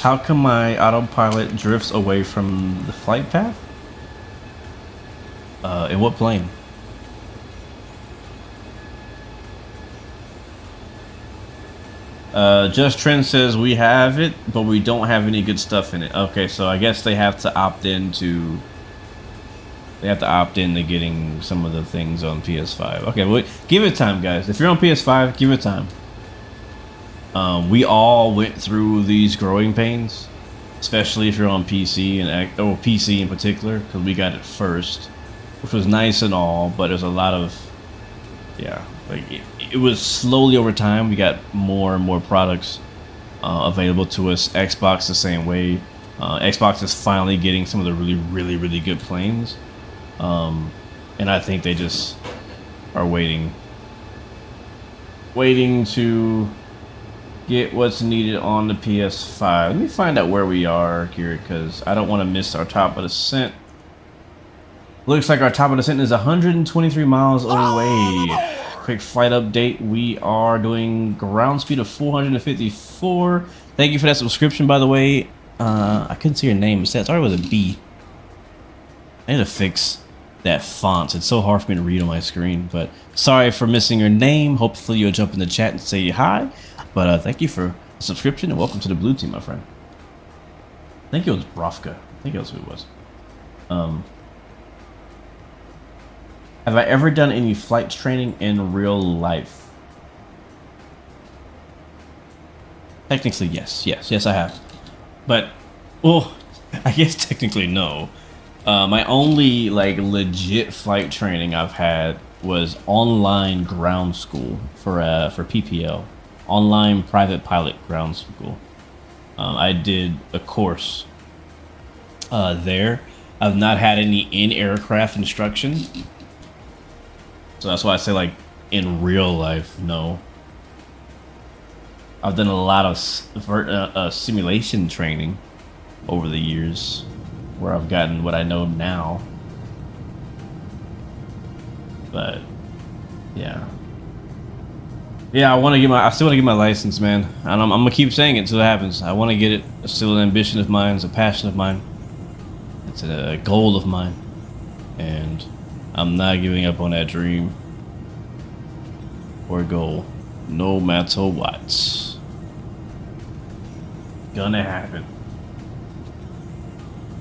How come my autopilot drifts away from the flight path? In what plane? Just Trend says we have it, but we don't have any good stuff in it. Okay, so I guess they have to opt in to getting some of the things on PS5. Okay, well, give it time, guys. If you're on PS5, give it time. We all went through these growing pains, especially if you're on PC or PC in particular, because we got it first. which was nice and all, but there's a lot of, yeah, like it was slowly over time. We got more and more products available to us. Xbox the same way. Xbox is finally getting some of the really good planes, and I think they just are waiting to get what's needed on the PS5. Let me find out where we are here, because I don't want to miss our top of descent. Looks like our top of descent is 123 miles away. Quick flight update. We are doing ground speed of 454. Thank you for that subscription, by the way. I couldn't see your name. It started with a B. I need to fix that font. It's so hard for me to read on my screen, but sorry for missing your name. Hopefully you'll jump in the chat and say hi. But thank you for the subscription and welcome to the blue team, my friend. I think it was Brofka. I think that's who it was. Have I ever done any flight training in real life? Technically, yes. Yes, I have. But, well, I guess technically no. My only like legit flight training I've had was online ground school for PPL, online private pilot ground school. I did a course there. I've not had any in-aircraft instruction, so that's why I say like in real life, no. I've done a lot of simulation training over the years, where I've gotten what I know now. But yeah, I want to get I still want to get my license, man. And I'm gonna keep saying it until it happens. I want to get it. It's still an ambition of mine. It's a passion of mine. It's a goal of mine, and I'm not giving up on that dream or goal, no matter what. Gonna happen.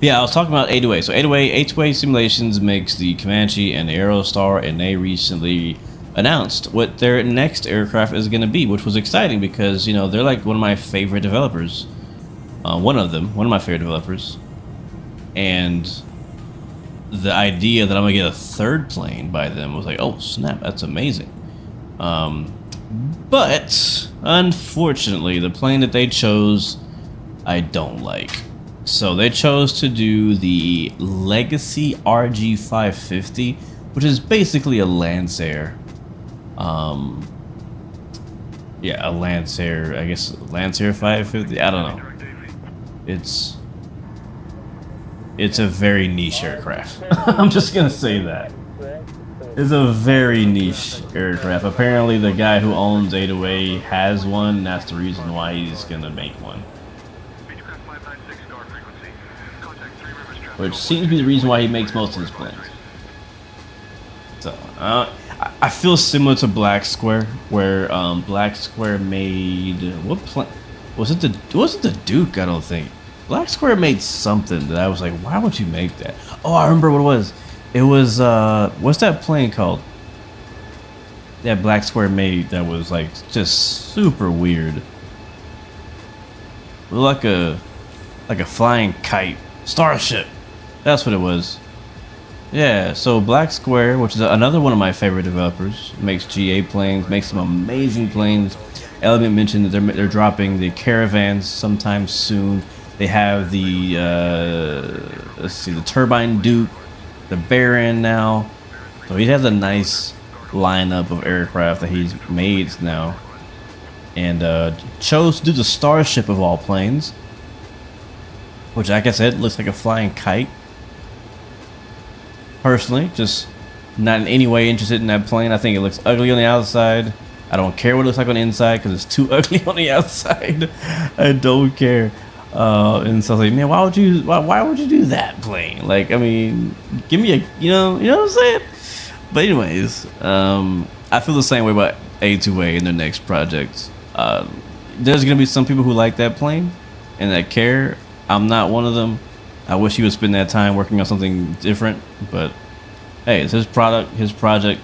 Yeah, I was talking about A2A. So A2A Simulations makes the Comanche and the Aerostar, and they recently announced what their next aircraft is going to be, which was exciting because, you know, they're like one of my favorite developers. One of my favorite developers. And the idea that I'm going to get a third plane by them was like, oh, snap, that's amazing. But, unfortunately, the plane that they chose, I don't like. So they chose to do the Legacy RG550, which is basically a Lancer. Yeah, a Lancer, I guess Lancer 550, I don't know. It's a very niche aircraft. I'm just gonna say that. It's a very niche aircraft. Apparently the guy who owns A2A has one, and that's the reason why he's gonna make one. Which seems to be the reason why he makes most of his planes. So, I feel similar to Black Square, where Black Square made what plane? Wasn't the Duke? I don't think. Black Square made something that I was like, why would you make that? Oh, I remember what it was. It was what's that plane called? That Black Square made that was like just super weird. Like a flying kite, Starship. That's what it was. Yeah, so Black Square, which is another one of my favorite developers, makes GA planes, makes some amazing planes. Element mentioned that they're dropping the Caravans sometime soon. They have the let's see, the Turbine Duke, the Baron now. So he has a nice lineup of aircraft that he's made now, and chose to do the Starship of all planes, which, like I said, looks like a flying kite. Personally, just not in any way interested in that plane. I think it looks ugly on the outside. I don't care what it looks like on the inside because it's too ugly on the outside. I don't care. And so I was like, man, why would you do that plane? Like, I mean, give me a, you know what I'm saying? But anyways, I feel the same way about A2A in their next project. There's gonna be some people who like that plane and that care. I'm not one of them. I wish he would spend that time working on something different, but hey, it's his product, his project.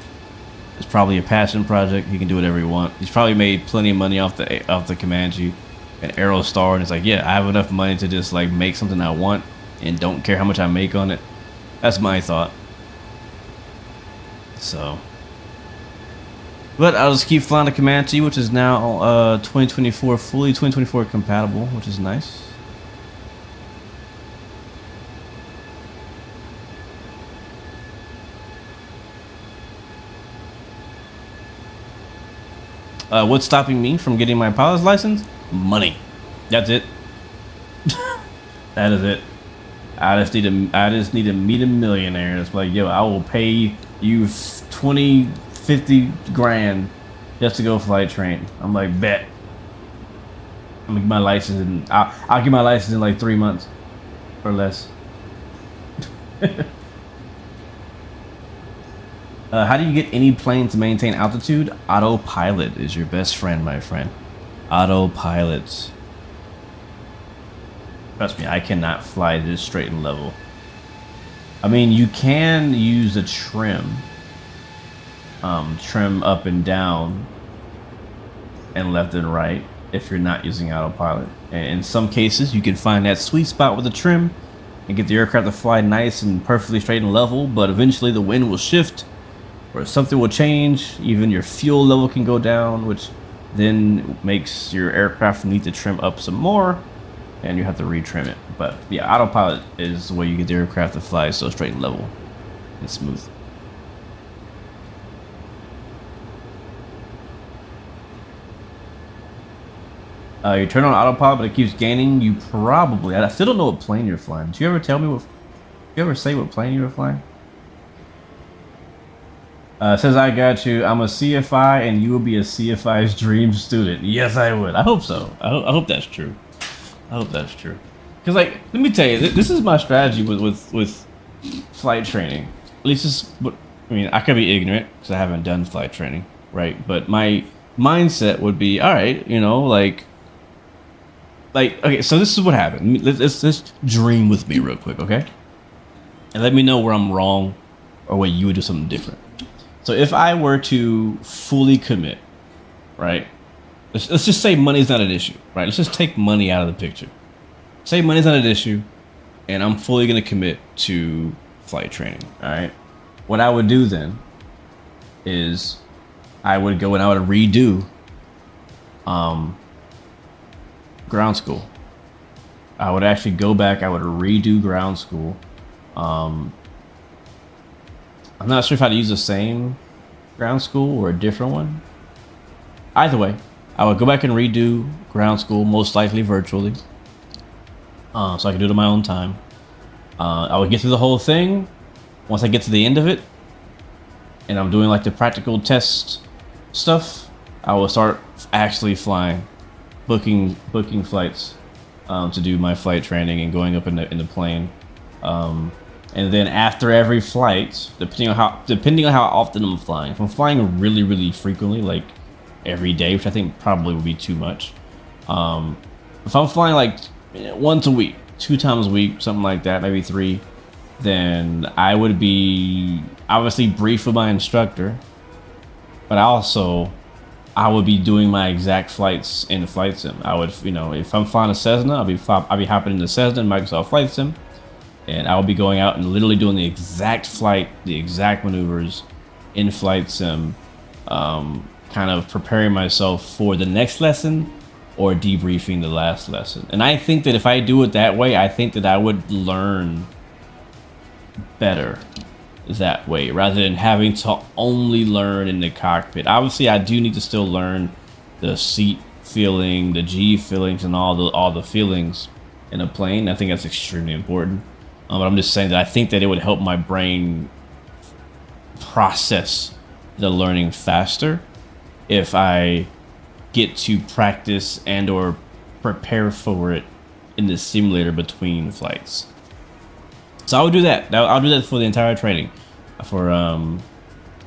It's probably a passion project. He can do whatever he wants. He's probably made plenty of money off the Comanche and Aerostar, and it's like, yeah, I have enough money to just like make something I want and don't care how much I make on it. That's my thought. So, but I'll just keep flying the Comanche, which is now 2024 fully 2024 compatible, which is nice. What's stopping me from getting my pilot's license? Money. That's it. That is it. I just need to meet a millionaire. It's like, yo, I will pay you 20, 50 grand just to go flight train. I'm like, bet. I'm gonna get my license, and I'll get my license in like 3 months or less. How do you get any plane to maintain altitude? Autopilot is your best friend, my friend. Autopilot. Trust me, I cannot fly this straight and level. I mean, you can use a trim. Trim up and down and left and right if you're not using autopilot. And in some cases, you can find that sweet spot with the trim and get the aircraft to fly nice and perfectly straight and level, but eventually the wind will shift or something will change. Even your fuel level can go down, which then makes your aircraft need to trim up some more, and you have to retrim it. But yeah, autopilot is the way you get the aircraft to fly so straight and level and smooth. You turn on autopilot, but it keeps gaining. You probably, I still don't know what plane you're flying. Did you ever tell me what, you ever say what plane you were flying? Says, I got you. I'm a CFI and you will be a CFI's dream student. Yes, I would. I hope so. I hope that's true. I hope that's true. Because, like, let me tell you, this is my strategy with flight training. At least this is what, I mean, I could be ignorant because I haven't done flight training, right? But my mindset would be, all right, you know, like, okay, so this is what happened. Let's dream with me real quick, okay? And let me know where I'm wrong or where you would do something different. So if I were to fully commit, right? Let's just say money's not an issue, right? Let's just take money out of the picture. Say money's not an issue, and I'm fully gonna commit to flight training, all right? What I would do then is I would go and I would redo ground school. I would actually go back, I would redo ground school. I'm not sure if I'd use the same ground school or a different one. Either way, I would go back and redo ground school, most likely virtually. So I could do it on my own time. I would get through the whole thing. Once I get to the end of it, and I'm doing like the practical test stuff, I will start actually flying, booking flights to do my flight training and going up in the plane. And then after every flight, depending on how often I'm flying, if I'm flying really, really frequently, like every day, which I think probably would be too much. If I'm flying like once a week, 2 times a week, something like that, maybe 3, then I would be obviously briefed with my instructor, but I would be doing my exact flights in the flight sim. I would, you know, if I'm flying a Cessna, I'll be hopping into Cessna in Microsoft Flight Sim, and I will be going out and literally doing the exact flight, the exact maneuvers in Flight Sim, kind of preparing myself for the next lesson or debriefing the last lesson. And I think that if I do it that way, I think that I would learn better that way rather than having to only learn in the cockpit. Obviously, I do need to still learn the seat feeling, the G feelings, and all the feelings in a plane. I think that's extremely important. But I'm just saying that I think that it would help my brain process the learning faster if I get to practice and or prepare for it in the simulator between flights. So I would do that. I'll do that for the entire training. And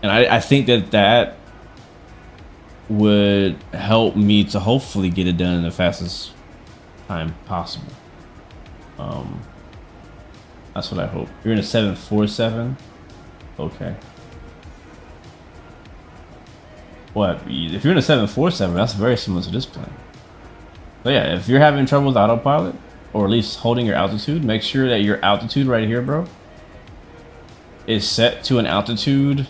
I think that would help me to hopefully get it done in the fastest time possible. That's what I hope. You're in a 747? Okay. What? If you're in a 747, that's very similar to this plane. But yeah, if you're having trouble with autopilot, or at least holding your altitude, make sure that your altitude right here, bro, is set to an altitude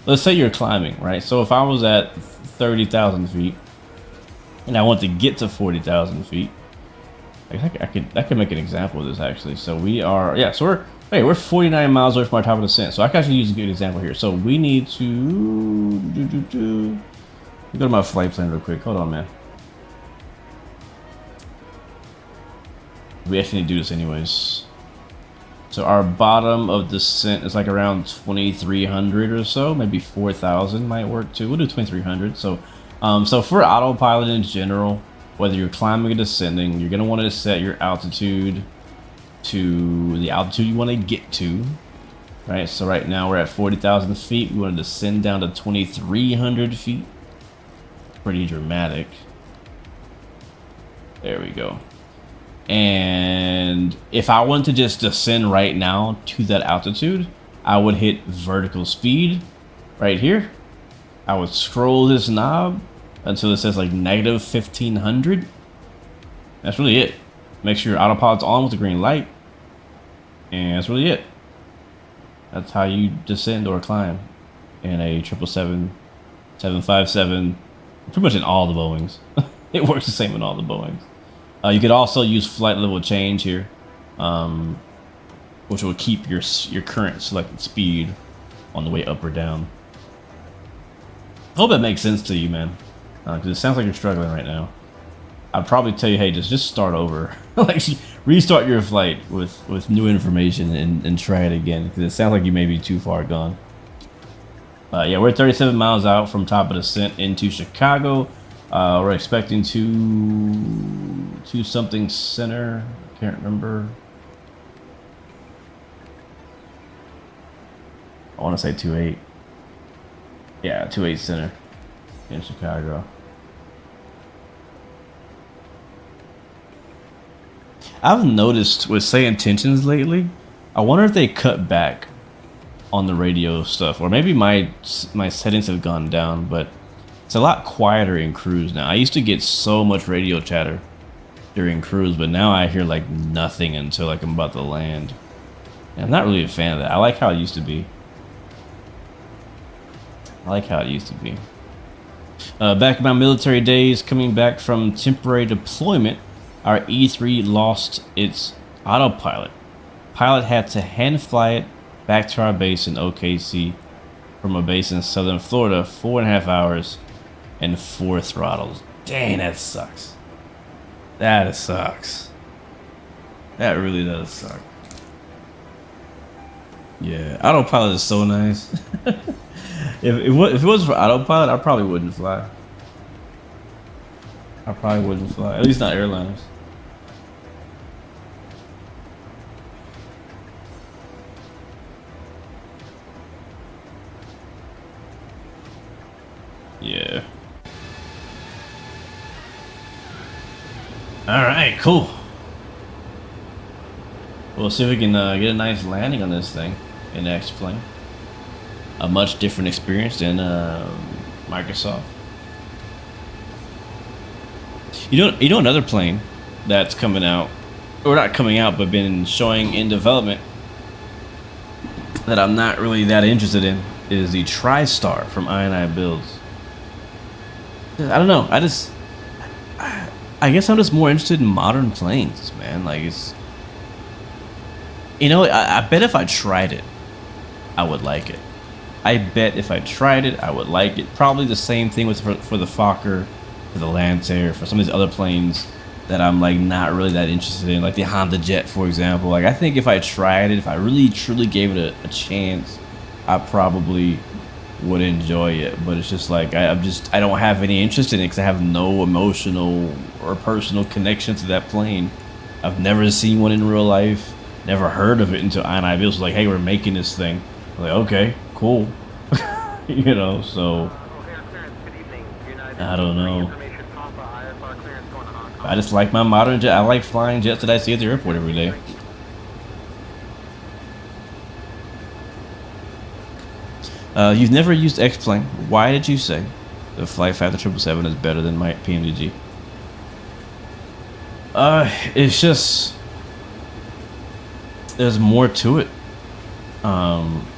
let's say you're climbing, right? So if I was at 30,000 feet and I want to get to 40,000 feet, I could make an example of this actually. So we are, yeah, so we're 49 miles away from our top of the descent. So I can actually use a good example here. So we need to go to my flight plan real quick. Hold on, man. We actually need to do this anyways. So our bottom of descent is like around 2,300 or so, maybe 4,000 might work too. We'll do 2,300. So, so for autopilot in general, whether you're climbing or descending, you're gonna want to set your altitude to the altitude you want to get to, right? So right now we're at 40,000 feet. We want to descend down to 2,300 feet. Pretty dramatic. There we go. And if I wanted to just descend right now to that altitude, I would hit vertical speed right here. I would scroll this knob until it says like negative 1,500. That's really it. Make sure your autopilot's on with the green light. And that's really it. That's how you descend or climb in a 777, 757, pretty much in all the Boeings. It works the same in all the Boeings. You could also use flight level change here, which will keep your current selected speed on the way up or down. I hope that makes sense to you, man, because it sounds like you're struggling right now. I'd probably tell you, hey, just start over. Like, restart your flight with new information and try it again, because it sounds like you may be too far gone. Yeah, we're 37 miles out from top of descent into Chicago. We're expecting to something center. Can't remember. I want to say 28. Yeah, 28 center in Chicago. I've noticed with Say Intentions lately, I wonder if they cut back on the radio stuff, or maybe my settings have gone down, but it's a lot quieter in cruise now. I used to get so much radio chatter during cruise, but now I hear like nothing until like I'm about to land. And I'm not really a fan of that. I like how it used to be. Back in my military days, coming back from temporary deployment, our E3 lost its autopilot. Pilot had to hand fly it back to our base in OKC from a base in southern Florida, 4.5 hours and 4 throttles. Dang, that sucks. That sucks. That really does suck. Yeah, autopilot is so nice. if it wasn't for autopilot, I probably wouldn't fly. At least not airliners. Yeah. Alright, cool. We'll see if we can get a nice landing on this thing in X-Plane. A much different experience than Microsoft. You know another plane that's coming out, or not coming out, but been showing in development that I'm not really that interested in is the TriStar from I&I Builds. I don't know. I guess I'm just more interested in modern planes, man. Like, it's, you know, I bet if I tried it, I would like it. Probably the same thing with for the Fokker, for the Lancer, for some of these other planes that I'm like not really that interested in, like the Honda Jet, for example. Like, I think if I tried it, if I really truly gave it a chance, I probably would enjoy it. But it's just like I don't have any interest in it because I have no emotional or personal connection to that plane. I've never seen one in real life, never heard of it until I&I Builds was like, hey, we're making this thing. I'm like, okay, cool. You know, so I don't know. I just like my modern jet. I like flying jets that I see at the airport every day. You've never used X-Plane. Why did you say the Flight Factor 777 is better than my PMDG? It's just, there's more to it.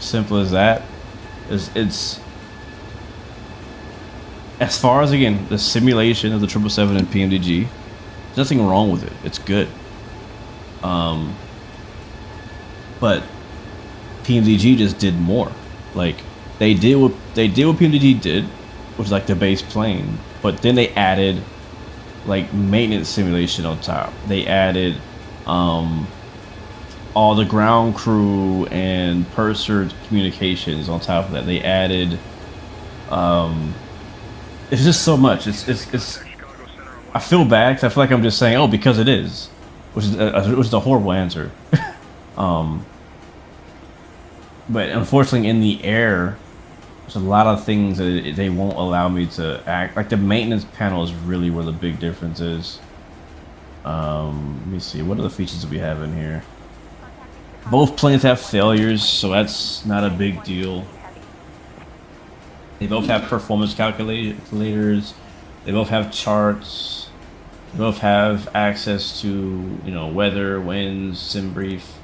Simple as that. It's as far as, again, the simulation of the 777 and PMDG, there's nothing wrong with it. It's good. But PMDG just did more. Like, they did what PMDG did, which is like the base plane, but then they added like maintenance simulation on top. They added all the ground crew and purser communications on top of that. They added it's just so much. It's I feel bad because I feel like I'm just saying, oh, because it is, which is a horrible answer. But unfortunately, in the air, there's a lot of things that they won't allow me to act. Like the maintenance panel is really where the big difference is. Let me see. What other features do we have in here? Both planes have failures, so that's not a big deal. They both have performance calculators. They both have charts. They both have access to, you know, weather, winds, sim brief.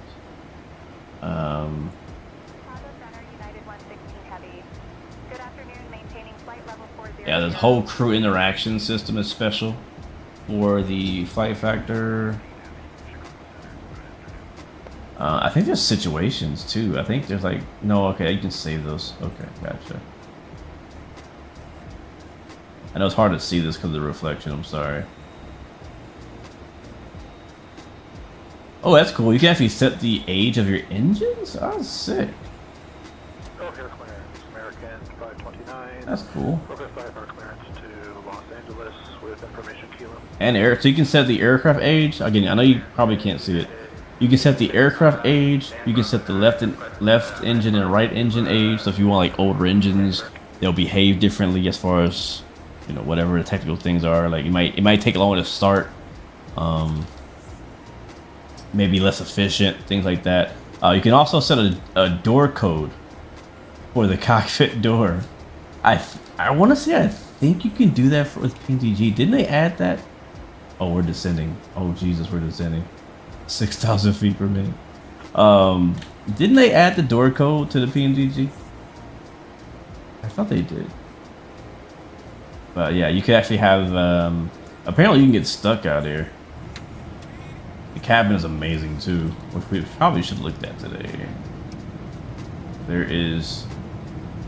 Yeah, the whole crew interaction system is special for the flight factor. I think there's situations too. I think there's like, no, okay, you can save those. Okay, gotcha. I know it's hard to see this because of the reflection, I'm sorry. Oh, that's cool. You can actually set the age of your engines? Oh, that's sick. That's cool. And air, so you can set the aircraft age. Again, I know you probably can't see it. You can set the aircraft age. You can set the left engine and right engine age. So if you want like older engines, they'll behave differently as far as, you know, whatever the technical things are. Like it might take longer to start. Maybe less efficient, things like that. You can also set a door code for the cockpit door. I want to say I think you can do that with PMDG. Didn't they add that? Oh, we're descending. Oh Jesus, we're descending. 6,000 feet per minute. Didn't they add the door code to the PMDG? I thought they did. But yeah, you could actually have. Apparently, you can get stuck out here. The cabin is amazing too, which we probably should look at today. There is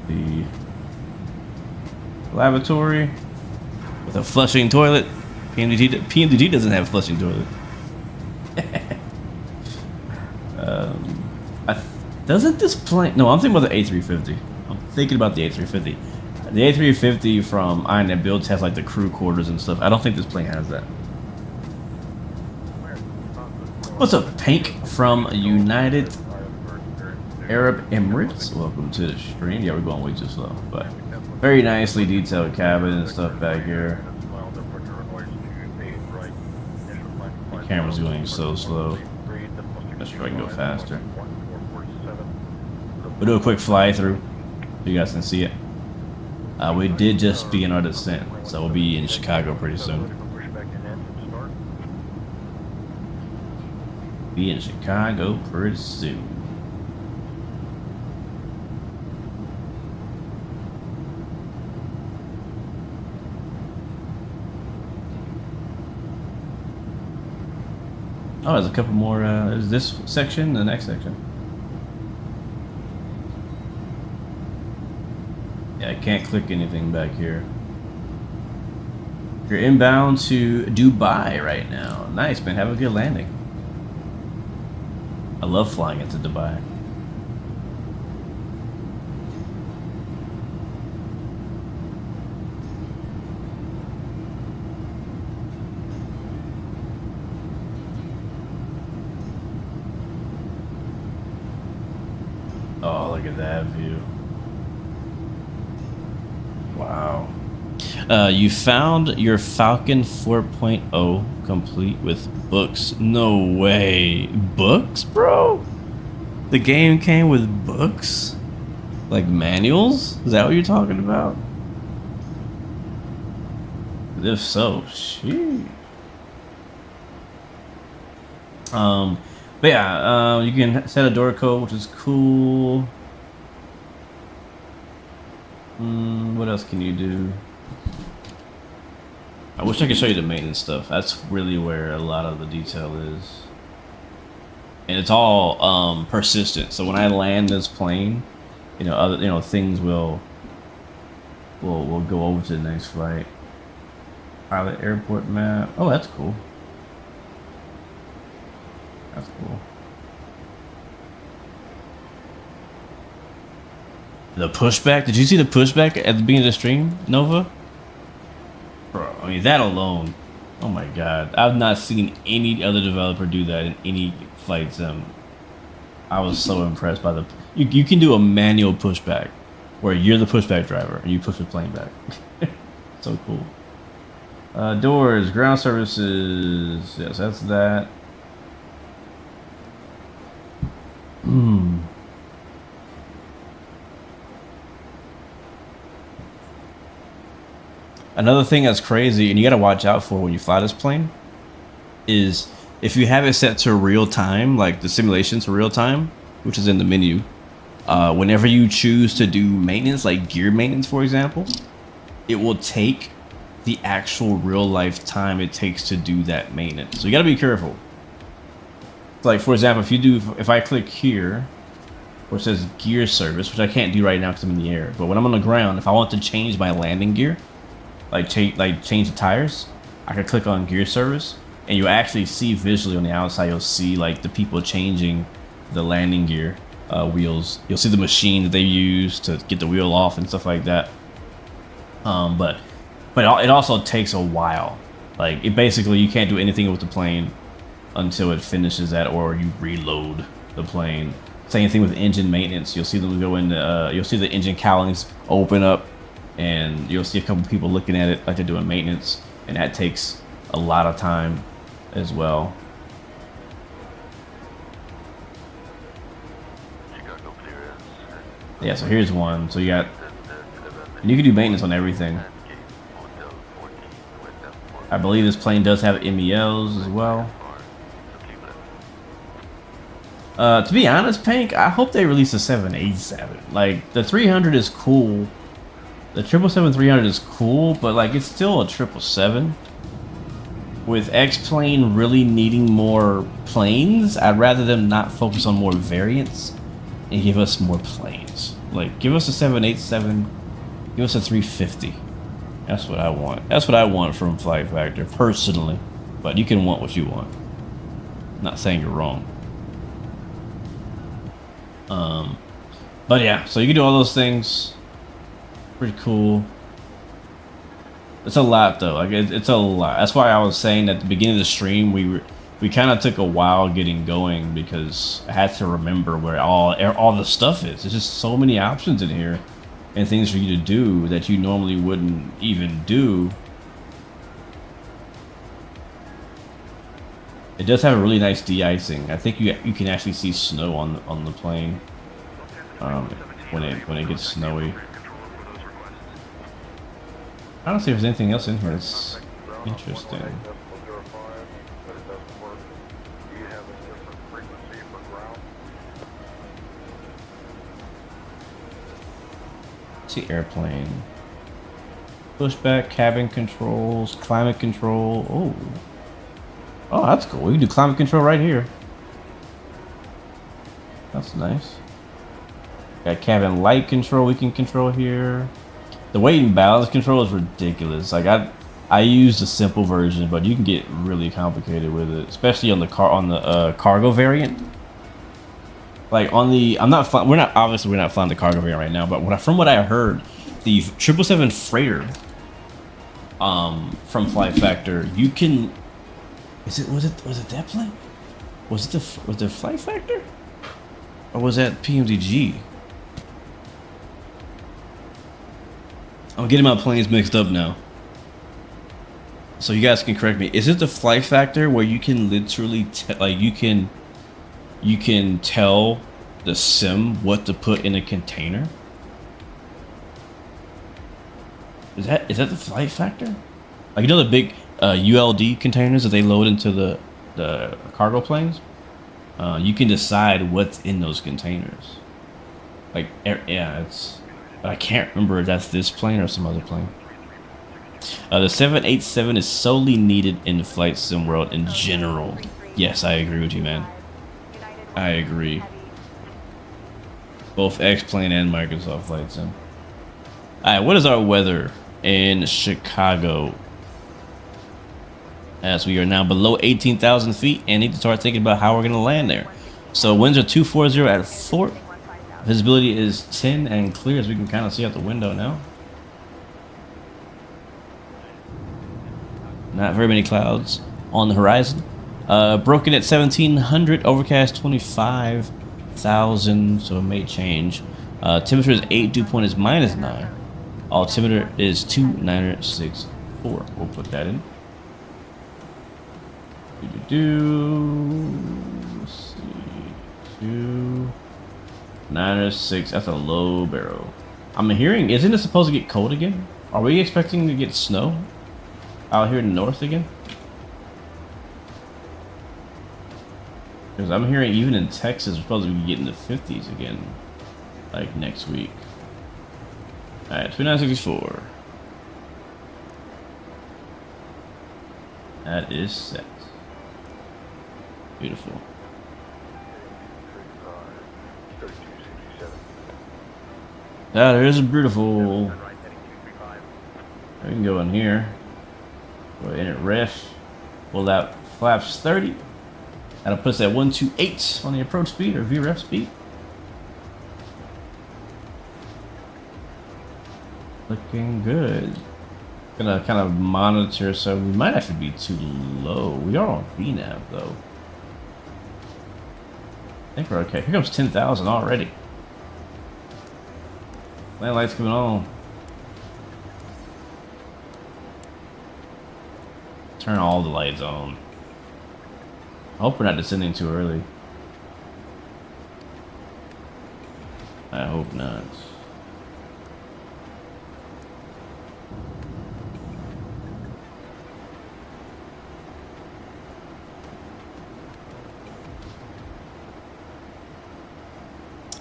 the lavatory with a flushing toilet. PMDG doesn't have a flushing toilet. Doesn't this plane? No, I'm thinking about the A350. I'm thinking about the A350. The A350 from Iron Builds has like the crew quarters and stuff. I don't think this plane has that. What's up, Pink from United Arab Emirates? Welcome to the stream. Yeah, we're going way too slow, but very nicely detailed cabin and stuff back here. The camera's going so slow. Let's try and go faster. We'll do a quick fly through so you guys can see it. We did just begin our descent, so we'll be in Chicago pretty soon. Be in Chicago pretty soon. Oh, there's a couple more. There's this section, the next section. Yeah, I can't click anything back here. You're inbound to Dubai right now. Nice, man. Have a good landing. I love flying into Dubai. Oh, look at that view. Wow. You found your Falcon 4.0 complete with books. No way. Books, bro? The game came with books? Like manuals? Is that what you're talking about? If so, sheesh. But yeah, you can set a door code, which is cool. What else can you do? I wish I could show you the maintenance stuff. That's really where a lot of the detail is. And it's all persistent. So when I land this plane, other things will go over to the next flight. Pilot airport map. Oh, that's cool. That's cool. The pushback. Did you see the pushback at the beginning of the stream, Nova? Bro, I mean that alone. Oh my god, I've not seen any other developer do that in any flight sim. I was so impressed by the. You can do a manual pushback, where you're the pushback driver and you push the plane back. So cool. Doors, ground services. Yes, that's that. Another thing that's crazy, and you gotta watch out for when you fly this plane, is if you have it set to real time, like the simulation to real time, which is in the menu, whenever you choose to do maintenance, like gear maintenance, for example, it will take the actual real life time it takes to do that maintenance. So you gotta be careful. Like for example, if I click here, where it says gear service, which I can't do right now because I'm in the air, but when I'm on the ground, if I want to change my landing gear, like change the tires, I can click on gear service, and you actually see visually on the outside, you'll see like the people changing the landing gear wheels. You'll see the machine that they use to get the wheel off and stuff like that. But it also takes a while. Like you can't do anything with the plane until it finishes that, or you reload the plane. Same thing with engine maintenance. You'll see them go into you'll see the engine cowlings open up, and you'll see a couple people looking at it like they're doing maintenance, and that takes a lot of time as well. Yeah, so here's one. So you got, and you can do maintenance on everything. I believe this plane does have MELs as well. To be honest, Pink, I hope they release a 787. Like, the 300 is cool. The 777-300 is cool, but like it's still a 777. With X-Plane really needing more planes, I'd rather them not focus on more variants and give us more planes. Like, give us a 787, give us a 350. That's what I want. That's what I want from Flight Factor, personally. But you can want what you want. I'm not saying you're wrong. But yeah, so you can do all those things. Pretty cool. It's a lot though. Like it's a lot. That's why I was saying at the beginning of the stream we kind of took a while getting going, because I had to remember where all the stuff is. There's just so many options in here and things for you to do that you normally wouldn't even do. It does have a really nice de-icing. I think you can actually see snow on the plane when it gets snowy. I don't see if there's anything else in here that's interesting. See airplane. Pushback, cabin controls, climate control. Oh, that's cool. You can do climate control right here. That's nice. Got cabin light control we can control here. The weight and balance control is ridiculous. Like I used a simple version, but you can get really complicated with it, especially on the cargo variant. Like on the we're not flying the cargo variant right now, but from what I heard, the 777 freighter from Flight Factor, you can. Was it that plane? Was it Flight Factor? Or was that PMDG? I'm getting my planes mixed up now. So you guys can correct me. Is it the Flight Factor where you can literally you can tell the sim what to put in a container? Is that the Flight Factor? Like, you know the big ULD containers that they load into the cargo planes? You can decide what's in those containers. Like, yeah, but I can't remember if that's this plane or some other plane. The 787 is solely needed in the flight sim world in general. Yes, I agree with you, man. I agree. Both X-Plane and Microsoft Flight Sim. Alright, what is our weather in Chicago? As we are now below 18,000 feet and need to start thinking about how we're going to land there. So winds are 240 at Fort. Visibility is 10 and clear, as we can kind of see out the window now. Not very many clouds on the horizon. Broken at 1700, overcast 25,000, so it may change. Temperature is 8, dew point is -9. Altimeter is 2964. We'll put that in. Let's see. 2906. That's a low barrel. I'm hearing, isn't it supposed to get cold again? Are we expecting to get snow out here in the north again? Because I'm hearing even in Texas, we're supposed to be getting the 50s again, like next week. Alright, 2964. That is set. Beautiful. That is beautiful. We can go in here. Go in at ref. Pull out flaps 30. That'll put us at 128 on the approach speed or VREF speed. Looking good. Gonna kind of monitor, so we might actually be too low. We are on VNAV though. I think we're okay. Here comes 10,000 already. Land lights coming on. Turn all the lights on. I hope we're not descending too early. I hope not.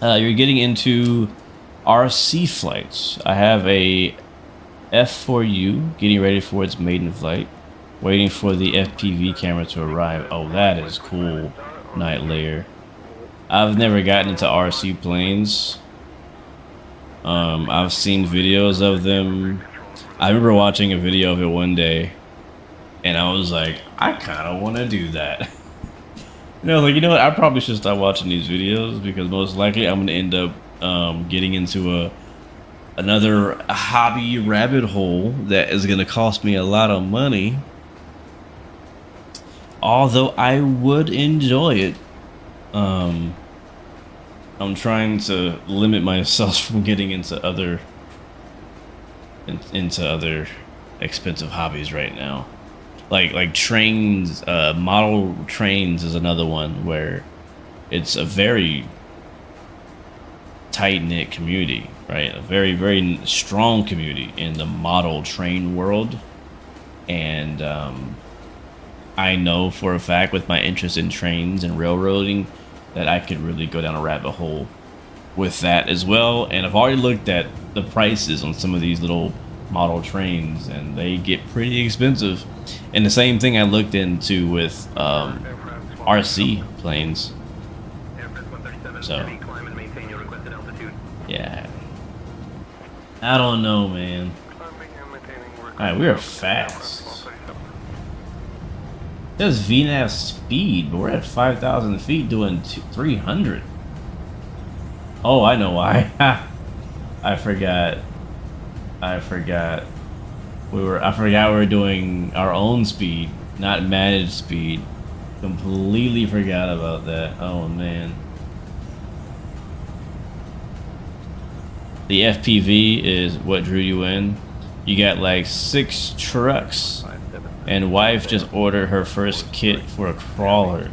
You're getting into RC flights. I have a F4U getting ready for its maiden flight. Waiting for the FPV camera to arrive. Oh, that is cool. Night layer. I've never gotten into RC planes. I've seen videos of them. I remember watching a video of it one day, and I was like, I kind of want to do that. And I was like, you know what? I probably should start watching these videos because most likely I'm going to end up getting into another hobby rabbit hole that is going to cost me a lot of money. Although I would enjoy it. I'm trying to limit myself from getting into other expensive hobbies right now. Like trains, model trains is another one where it's a very tight-knit community, right? A very, very strong community in the model train world. And I know for a fact with my interest in trains and railroading that I could really go down a rabbit hole with that as well. And I've already looked at the prices on some of these little model trains and they get pretty expensive. And the same thing I looked into with RC planes. So yeah, I don't know, man. Alright, we are fast. There's VNAV speed, but we're at 5,000 feet doing 300. Oh, I know why. I forgot. I forgot we were doing our own speed, not managed speed. Completely forgot about that. Oh man. The FPV is what drew you in. You got like 6 trucks. And wife just ordered her first kit for a crawler.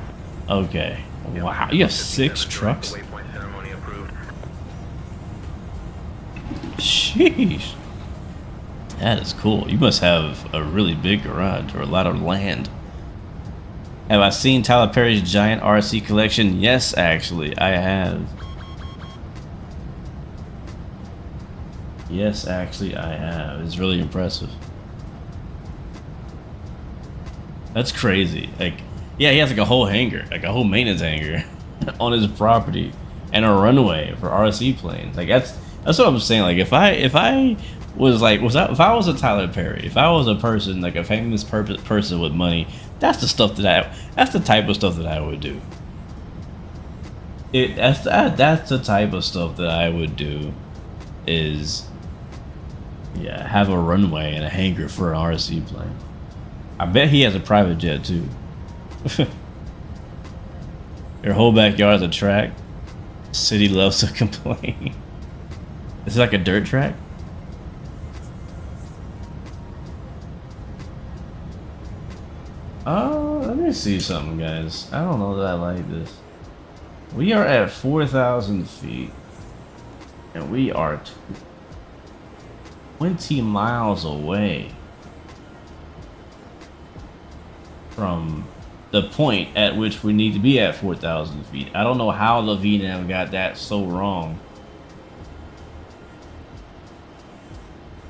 Okay. Wow. You have 6 trucks? Sheesh. That is cool. You must have a really big garage or a lot of land. Have I seen Tyler Perry's giant RC collection? Yes, actually, I have. Yes, actually, I have. It's really impressive. That's crazy. Like, yeah, he has like a whole hangar, like a whole maintenance hangar on his property and a runway for RC planes. Like that's what I'm saying. Like if I was like if I was a Tyler Perry, if I was a person like a famous person with money, that's the stuff that's the type of stuff that I would do. That's the type of stuff that I would do is have a runway and a hangar for an RC plane. I bet he has a private jet too. Your whole backyard is a track. City loves to complain. This is like a dirt track. Oh, let me see something, guys. I don't know that I like this. We are at 4,000 feet, and we are 20 miles away from the point at which we need to be at 4,000 feet. I don't know how the VNAV got that so wrong.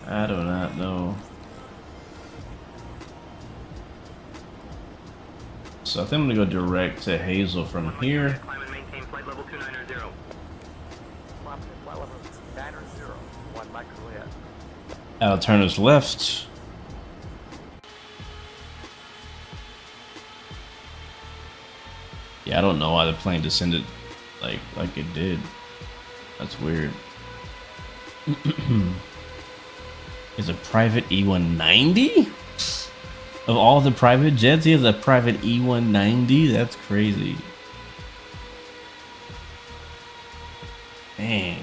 I do not know. So I think I'm gonna go direct to Hazel from here. Climb and maintain flight level 290. Flight level 990, 1 micro I'll turn us left. Yeah, I don't know why the plane descended like it did. That's weird. Is a private E190? Of all the private jets, he has a private E190? That's crazy. Dang.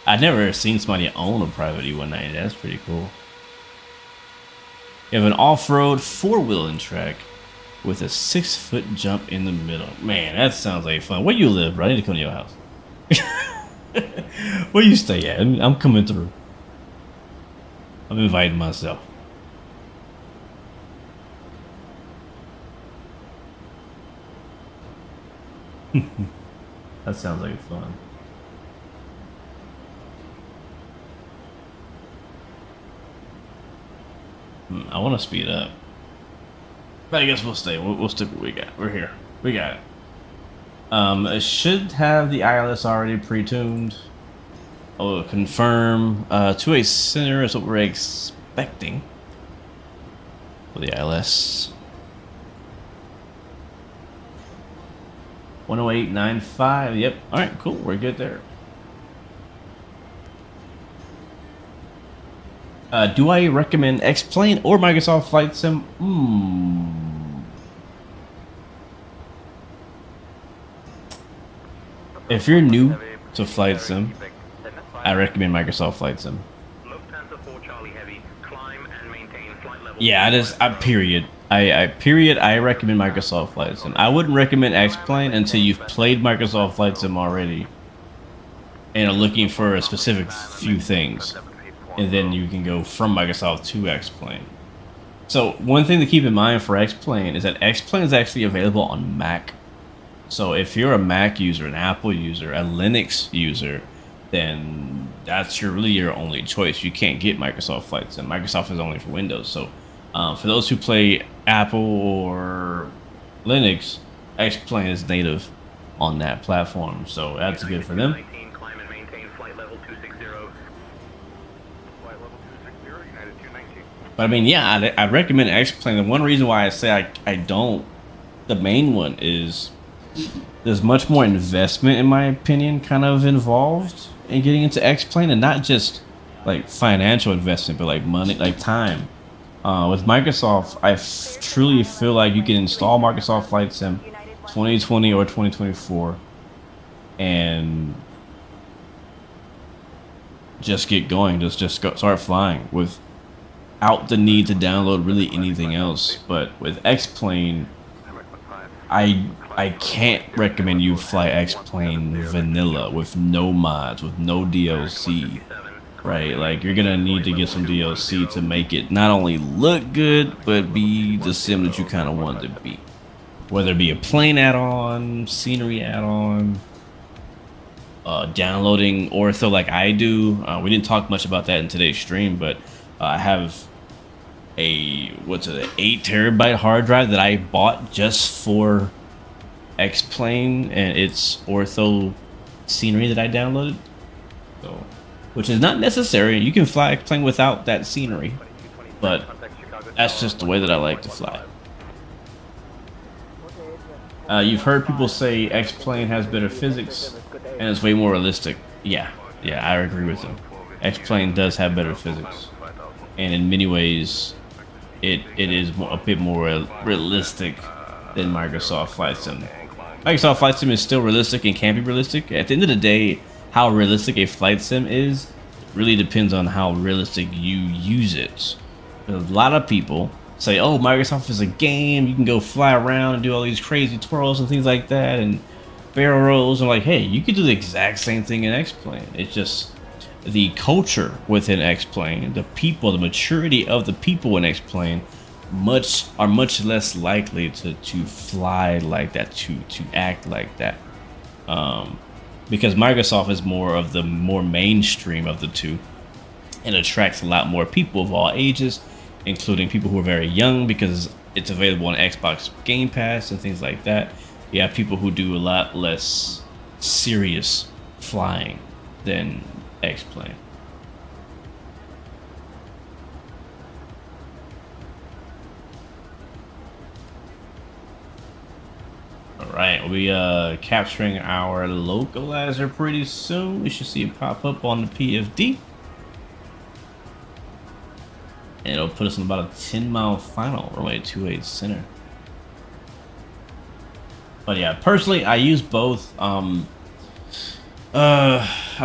I've never seen somebody own a private E190. That's pretty cool. You have an off-road 4-wheeling track with a 6-foot jump in the middle. Man, that sounds like fun. Where you live, bro? I need to come to your house. Where you stay at? I'm coming through. I'm inviting myself. That sounds like fun. I want to speed up, but I guess we'll stay. We'll stick with what we got. We're here. We got it. It should have the ILS already pre-tuned. Oh, confirm to a center is what we're expecting for the ILS. 108.95. Yep. All right. Cool. We're good there. Do I recommend X-Plane or Microsoft Flight Sim? If you're new to Flight Sim, I recommend Microsoft Flight Sim. Yeah, I recommend Microsoft Flight Sim. I wouldn't recommend X-Plane until you've played Microsoft Flight Sim already and are looking for a specific few things. And then you can go from Microsoft to X-Plane. So one thing to keep in mind for X-Plane is that X-Plane is actually available on Mac. So if you're a Mac user, an Apple user, a Linux user, then that's really your only choice. You can't get Microsoft Flight Sim. Microsoft is only for Windows. So for those who play Apple or Linux, X-Plane is native on that platform. So that's good for them. But I mean, yeah, I recommend X-Plane. The one reason why I say I don't, the main one is there's much more investment, in my opinion, kind of involved in getting into X-Plane, and not just like financial investment, but like money, like time. With Microsoft, I truly feel like you can install Microsoft Flight Sim 2020 or 2024 and just get going, just go, start flying without the need to download really anything else. But with X-Plane, I can't recommend you fly X-Plane vanilla with no mods, with no DLC, right? Like, you're gonna need to get some DLC to make it not only look good, but be the sim that you kind of want it to be. Whether it be a plane add-on, scenery add-on, downloading ortho like I do. We didn't talk much about that in today's stream, but I have what's it, an 8 terabyte hard drive that I bought just for X-Plane and its ortho scenery that I downloaded. So, which is not necessary. You can fly X-Plane without that scenery, but that's just the way that I like to fly. You've heard people say X-Plane has better physics and it's way more realistic. Yeah, I agree with them. X-Plane does have better physics, and in many ways, it is a bit more realistic than Microsoft Flight Sim. Microsoft Flight Sim is still realistic and can be realistic. At the end of the day, how realistic a flight sim is really depends on how realistic you use it. A lot of people say, oh, Microsoft is a game, you can go fly around and do all these crazy twirls and things like that and barrel rolls. I'm like, hey, you could do the exact same thing in X-Plane. It's just the culture within X-Plane, the people, the maturity of the people in X-Plane are much less likely to fly like that, to act like that. Because Microsoft is more mainstream of the two and attracts a lot more people of all ages, including people who are very young because it's available on Xbox Game Pass and things like that. You have people who do a lot less serious flying than X-Plane. Alright, we'll be capturing our localizer pretty soon. We should see it pop up on the PFD. And it'll put us in about a 10-mile final, runway 28 center. But yeah, personally, I use both. I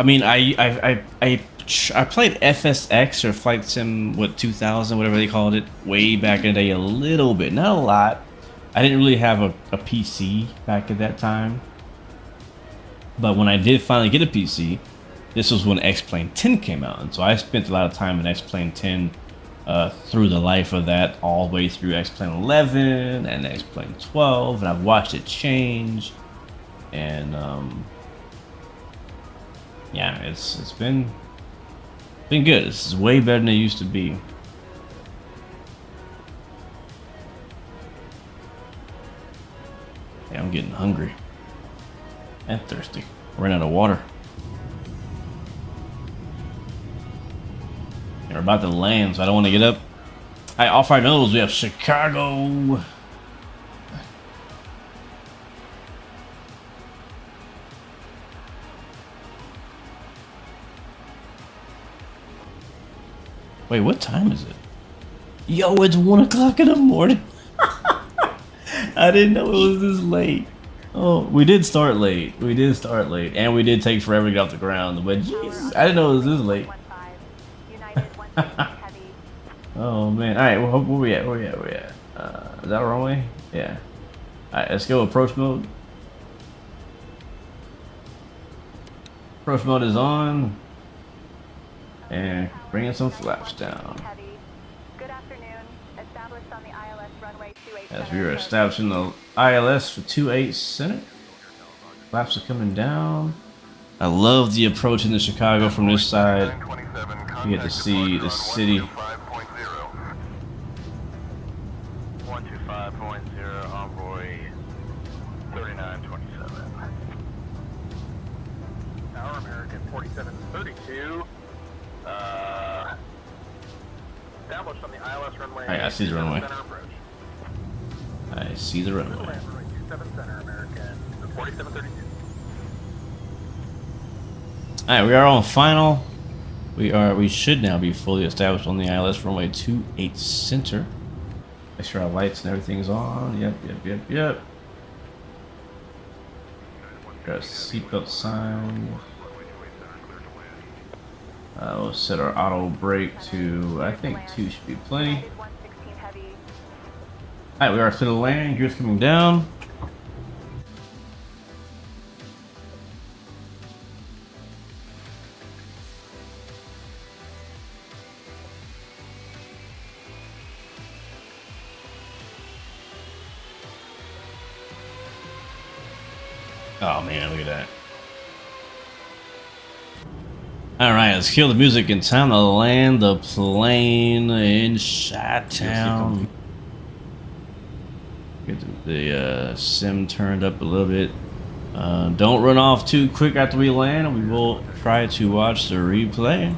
mean, I played FSX or Flight Sim 2000, whatever they called it, way back in the day, a little bit, not a lot. I didn't really have a PC back at that time. But when I did finally get a PC, this was when X-Plane 10 came out, and so I spent a lot of time in X-Plane 10 through the life of that, all the way through X-Plane 11 and X-Plane 12, and I've watched it change. And yeah, it's been good. This is way better than it used to be. Yeah, I'm getting hungry and thirsty. Ran out of water. We're about to land, so I don't want to get up. Alright, off our nose, we have Chicago. Wait, what time is it? Yo, it's 1 o'clock in the morning. I didn't know it was this late. Oh, we did start late. And we did take forever to get off the ground. But Jesus, I didn't know it was this late. Oh man! All right, where we at? Is that the wrong way? Yeah. All right, let's go. Approach mode. Approach mode is on, and bringing some flaps down. As we are establishing the ILS for 28 center. Flaps are coming down. I love the approach into Chicago from this side. You get to see the city. 125.0, envoy 3927. Tower American 4732. Established on the ILS runway. Alright, I see the runway. I see the runway. 27 center American 4732. Alright, we are on final. We should now be fully established on the ILS runway 28 center. Make sure our lights and everything's on. Yep. Got a seatbelt sign. We'll set our auto brake to, I think 2 should be plenty. Alright, we are to the land. Gears coming down. Oh man, look at that. Alright, let's kill the music and time to land the plane in Chi-Town. Get the sim turned up a little bit. Don't run off too quick after we land. We will try to watch the replay.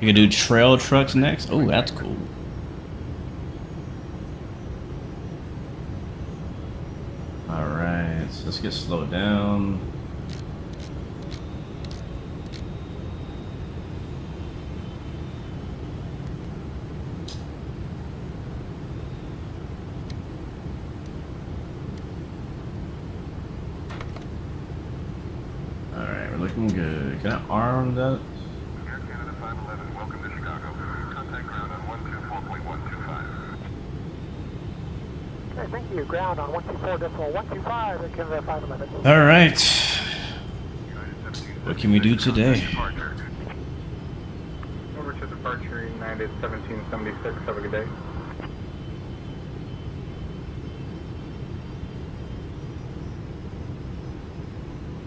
You can do trail trucks next. Oh, that's cool. Alright, so let's get slowed down. Alright, we're looking good. Can I arm that? Welcome to Chicago. Contact ground on 124.125. Okay, thank you. Ground on 124.125 at Canada 511. All right. What can we do today? Over to departure, United 1776. Have a good day.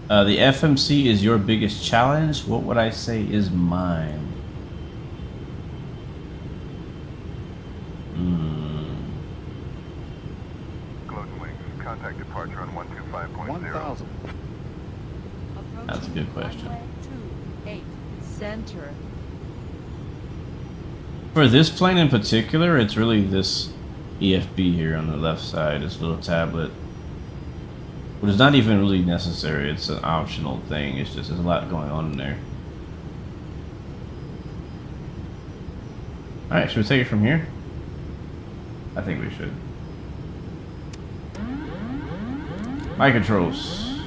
The FMC is your biggest challenge. What would I say is mine? Golden Wings, contact departure on 125.0. 1,000. That's a good question. 28 center. For this plane in particular, it's really this EFB here on the left side, this little tablet. But it's not even really necessary, it's an optional thing, it's just there's a lot going on in there. Alright, should we take it from here? I think we should. My controls.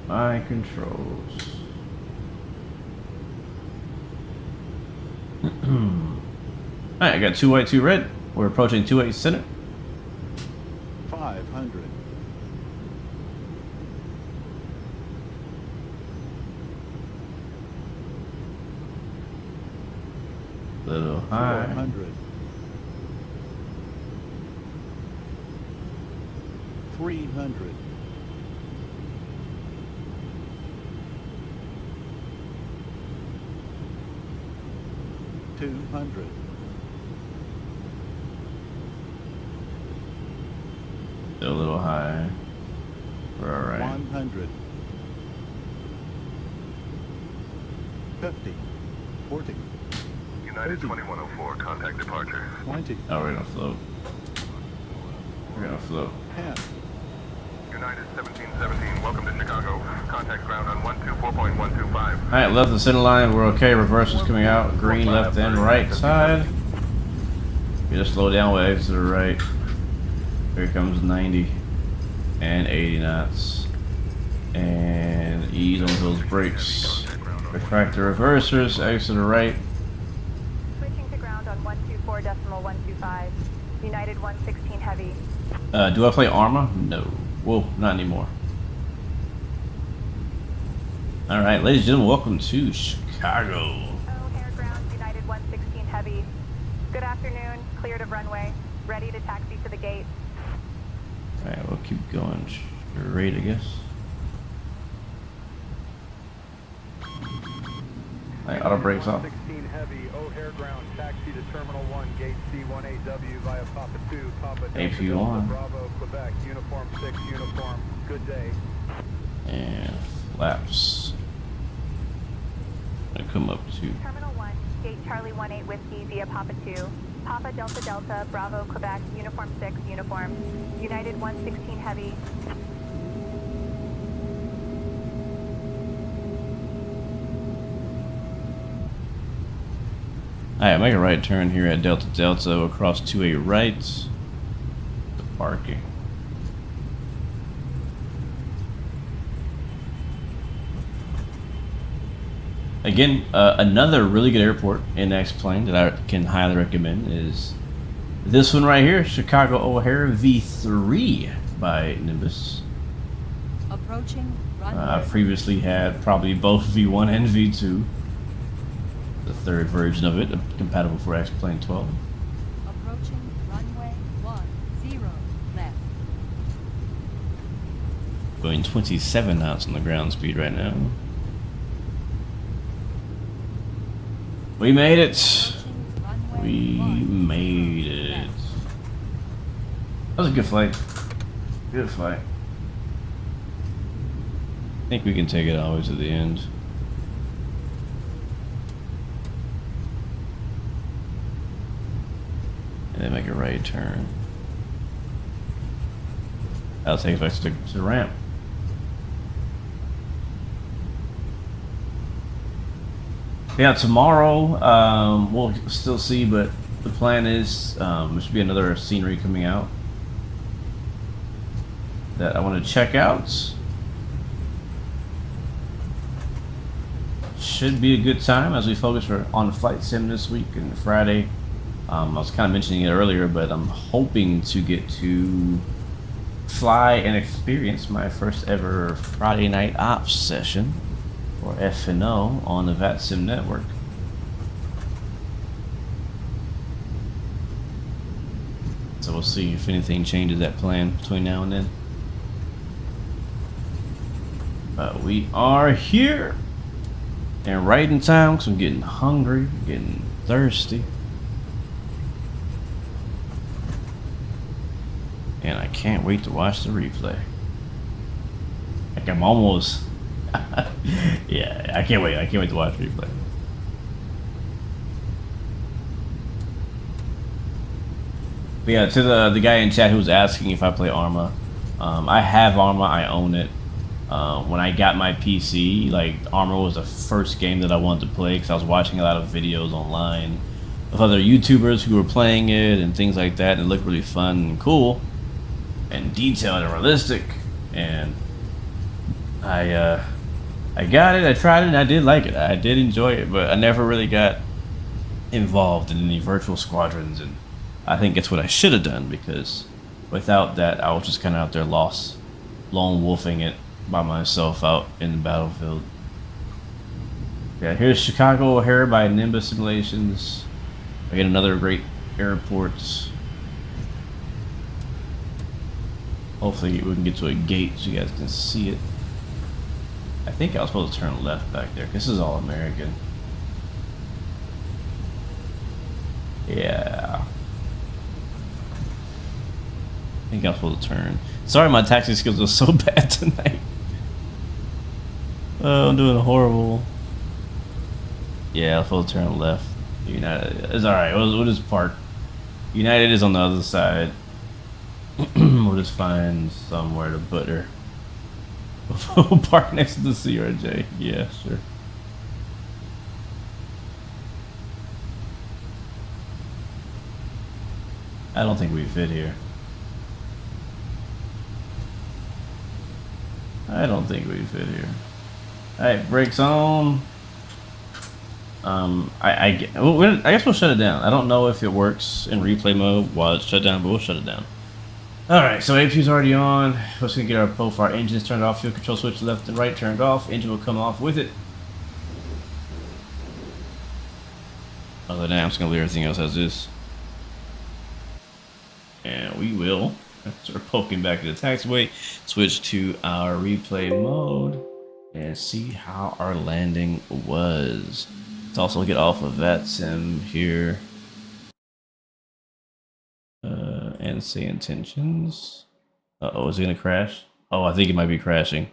My controls. Alright, I got 2 white, 2 red. We're approaching 28 center. 500. Little high. 400. 300. 200. Still a little high. We're alright. 100. 50. 40. United 2104, contact departure. 20. Oh, we're gonna float. We're gonna float. 10. United 1717, welcome to Chicago. Contact ground on 124.125. Alright, left and center line, we're okay. Reverse is coming out. Green left and right side. You just slow down with exit to the right. Here comes 90 and 80 knots. And ease on those brakes. Refractor reversers, exit to the right. Switching to ground on 124.125. United 116 heavy. Do I play Arma? No. Whoa, not anymore. Alright, ladies and gentlemen, welcome to Chicago. O'Hare ground, United 116 heavy. Good afternoon, cleared of runway. Ready to taxi to the gate. Alright, we'll keep going straight, I guess. Alright, auto brakes off. 16 heavy, O'Hare ground, taxi to Terminal 1, gate C18W via Papa 2, Papa AP1. Bravo, Quebec, Uniform 6, Uniform. Good day. And flaps. I come up to Terminal 1, gate Charlie 18 Whiskey via Papa 2. Papa Delta Delta, Bravo, Quebec, Uniform 6, Uniform. United 116 heavy. Alright, make a right turn here at Delta Delta across to a right. The parking. Again, another really good airport in X-Plane that I can highly recommend is this one right here, Chicago O'Hare V3 by Nimbus. Approaching runway. I previously had probably both V1 and V2. The third version of it, compatible for X-Plane 12. Approaching runway 10 left. Going 27 knots on the ground speed right now. We made it. We made it. That was a good flight. Good flight. I think we can take it all the way to the end. And then make a right turn. That'll take us back to the ramp. Yeah, tomorrow we'll still see, but the plan is there should be another scenery coming out that I want to check out. Should be a good time as we focus on flight sim this week and Friday. I was kind of mentioning it earlier, but I'm hoping to get to fly and experience my first ever Friday night ops session or F&O on the VATSIM network. So we'll see if anything changes that plan between now and then. But we are here and right in time because I'm getting hungry, getting thirsty. And I can't wait to watch the replay. Like I'm almost yeah, I can't wait. I can't wait to watch the replay. But yeah, to the guy in chat who was asking if I play Arma, I have Arma. I own it. When I got my PC, like Arma was the first game that I wanted to play because I was watching a lot of videos online of other YouTubers who were playing it and things like that, and it looked really fun and cool and detailed and realistic. And I got it, I tried it, and I did like it. I did enjoy it, but I never really got involved in any virtual squadrons, and I think it's what I should have done, because without that, I was just kind of out there lost, lone wolfing it by myself out in the battlefield. Yeah, here's Chicago O'Hare by Nimbus Simulations. I get another great airport. Hopefully we can get to a gate so you guys can see it. I think I was supposed to turn left back there. This is all American. Yeah. I think I was supposed to turn. Sorry, my taxi skills are so bad tonight. Oh, I'm doing horrible. Yeah, I was supposed to turn left. United. It's alright. We'll just park. United is on the other side. We'll just find somewhere to put her. We'll park next to the CRJ. Yeah, sure. I don't think we fit here. I don't think we fit here. Alright, brakes on. I guess we'll shut it down. I don't know if it works in replay mode while it's shut down, but we'll shut it down. Alright, so APU's already on. We're just gonna get our profile engines turned off, fuel control switch left and right turned off. Engine will come off with it. Other than that, I'm just gonna leave everything else as is. And we will start poking back to the taxiway, switch to our replay mode, and see how our landing was. Let's also get off of VATSIM here. And say intentions. Uh-oh, is it gonna crash? Oh, I think it might be crashing.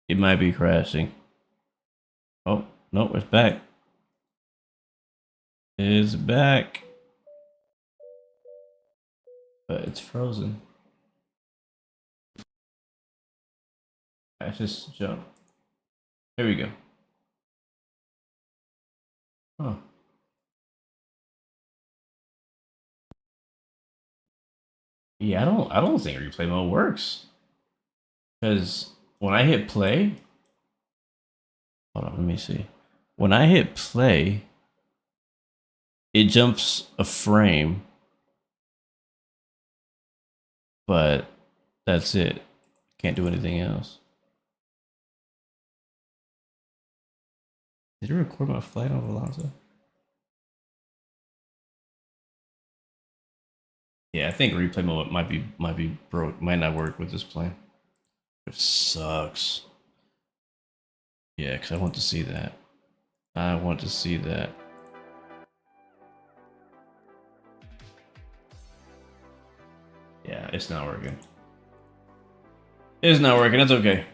It might be crashing. Oh, no, it's back. It's back. But it's frozen. Let's just jump. Here we go. Huh. Yeah, I don't think replay mode works. Because when I hit play, hold on, let me see. When I hit play, it jumps a frame, but that's it. Can't do anything else. Did it record my flight on Alonso? Yeah, I think replay mode might be broke, might not work with this plane. It sucks. Yeah, because I want to see that. I want to see that. Yeah, it's not working. It's not working. That's okay.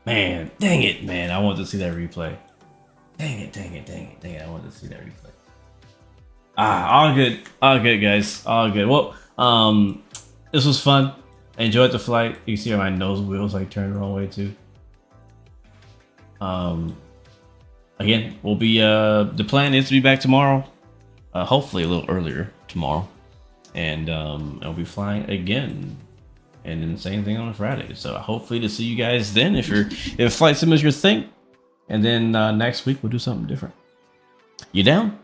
Man, dang it, man. I want to see that replay. Dang it, dang it, dang it, dang it. I want to see that replay. All good. All good, guys. All good. Well, this was fun. I enjoyed the flight. You can see how my nose wheels like turned the wrong way too. Again, we'll be the plan is to be back tomorrow. Hopefully a little earlier tomorrow. And I'll be flying again. And then same thing on Friday. So hopefully to see you guys then if flight sim is your thing. And then next week we'll do something different. You down?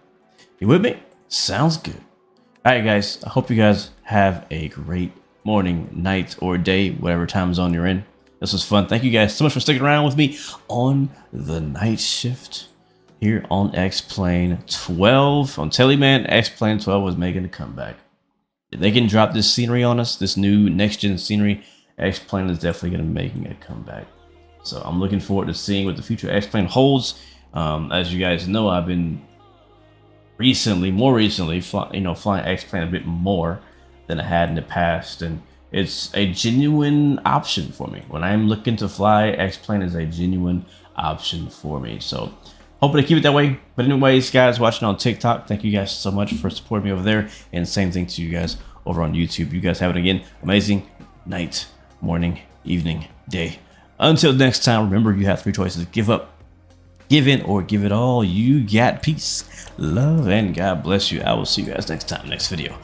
You with me? Sounds good. Alright guys, I hope you guys have a great morning, night, or day, whatever time zone you're in. This was fun. Thank you guys so much for sticking around with me on the night shift here on X-Plane 12. I'm telling you, man, X-Plane 12 was making a comeback. If they can drop this scenery on us, this new next-gen scenery, X-Plane is definitely going to be making a comeback. So I'm looking forward to seeing what the future X-Plane holds. As you guys know, I've been more recently, flying X-Plane a bit more than I had in the past, and it's a genuine option for me. When I'm looking to fly, X-Plane is a genuine option for me. So hoping to keep it that way. But anyways, guys watching on TikTok, thank you guys so much for supporting me over there. And same thing to you guys over on YouTube. You guys have it again. Amazing night, morning, evening, day. Until next time, remember you have 3 choices. Give up, give in, or give it all. You got peace, love, and God bless you. I will see you guys next time, next video.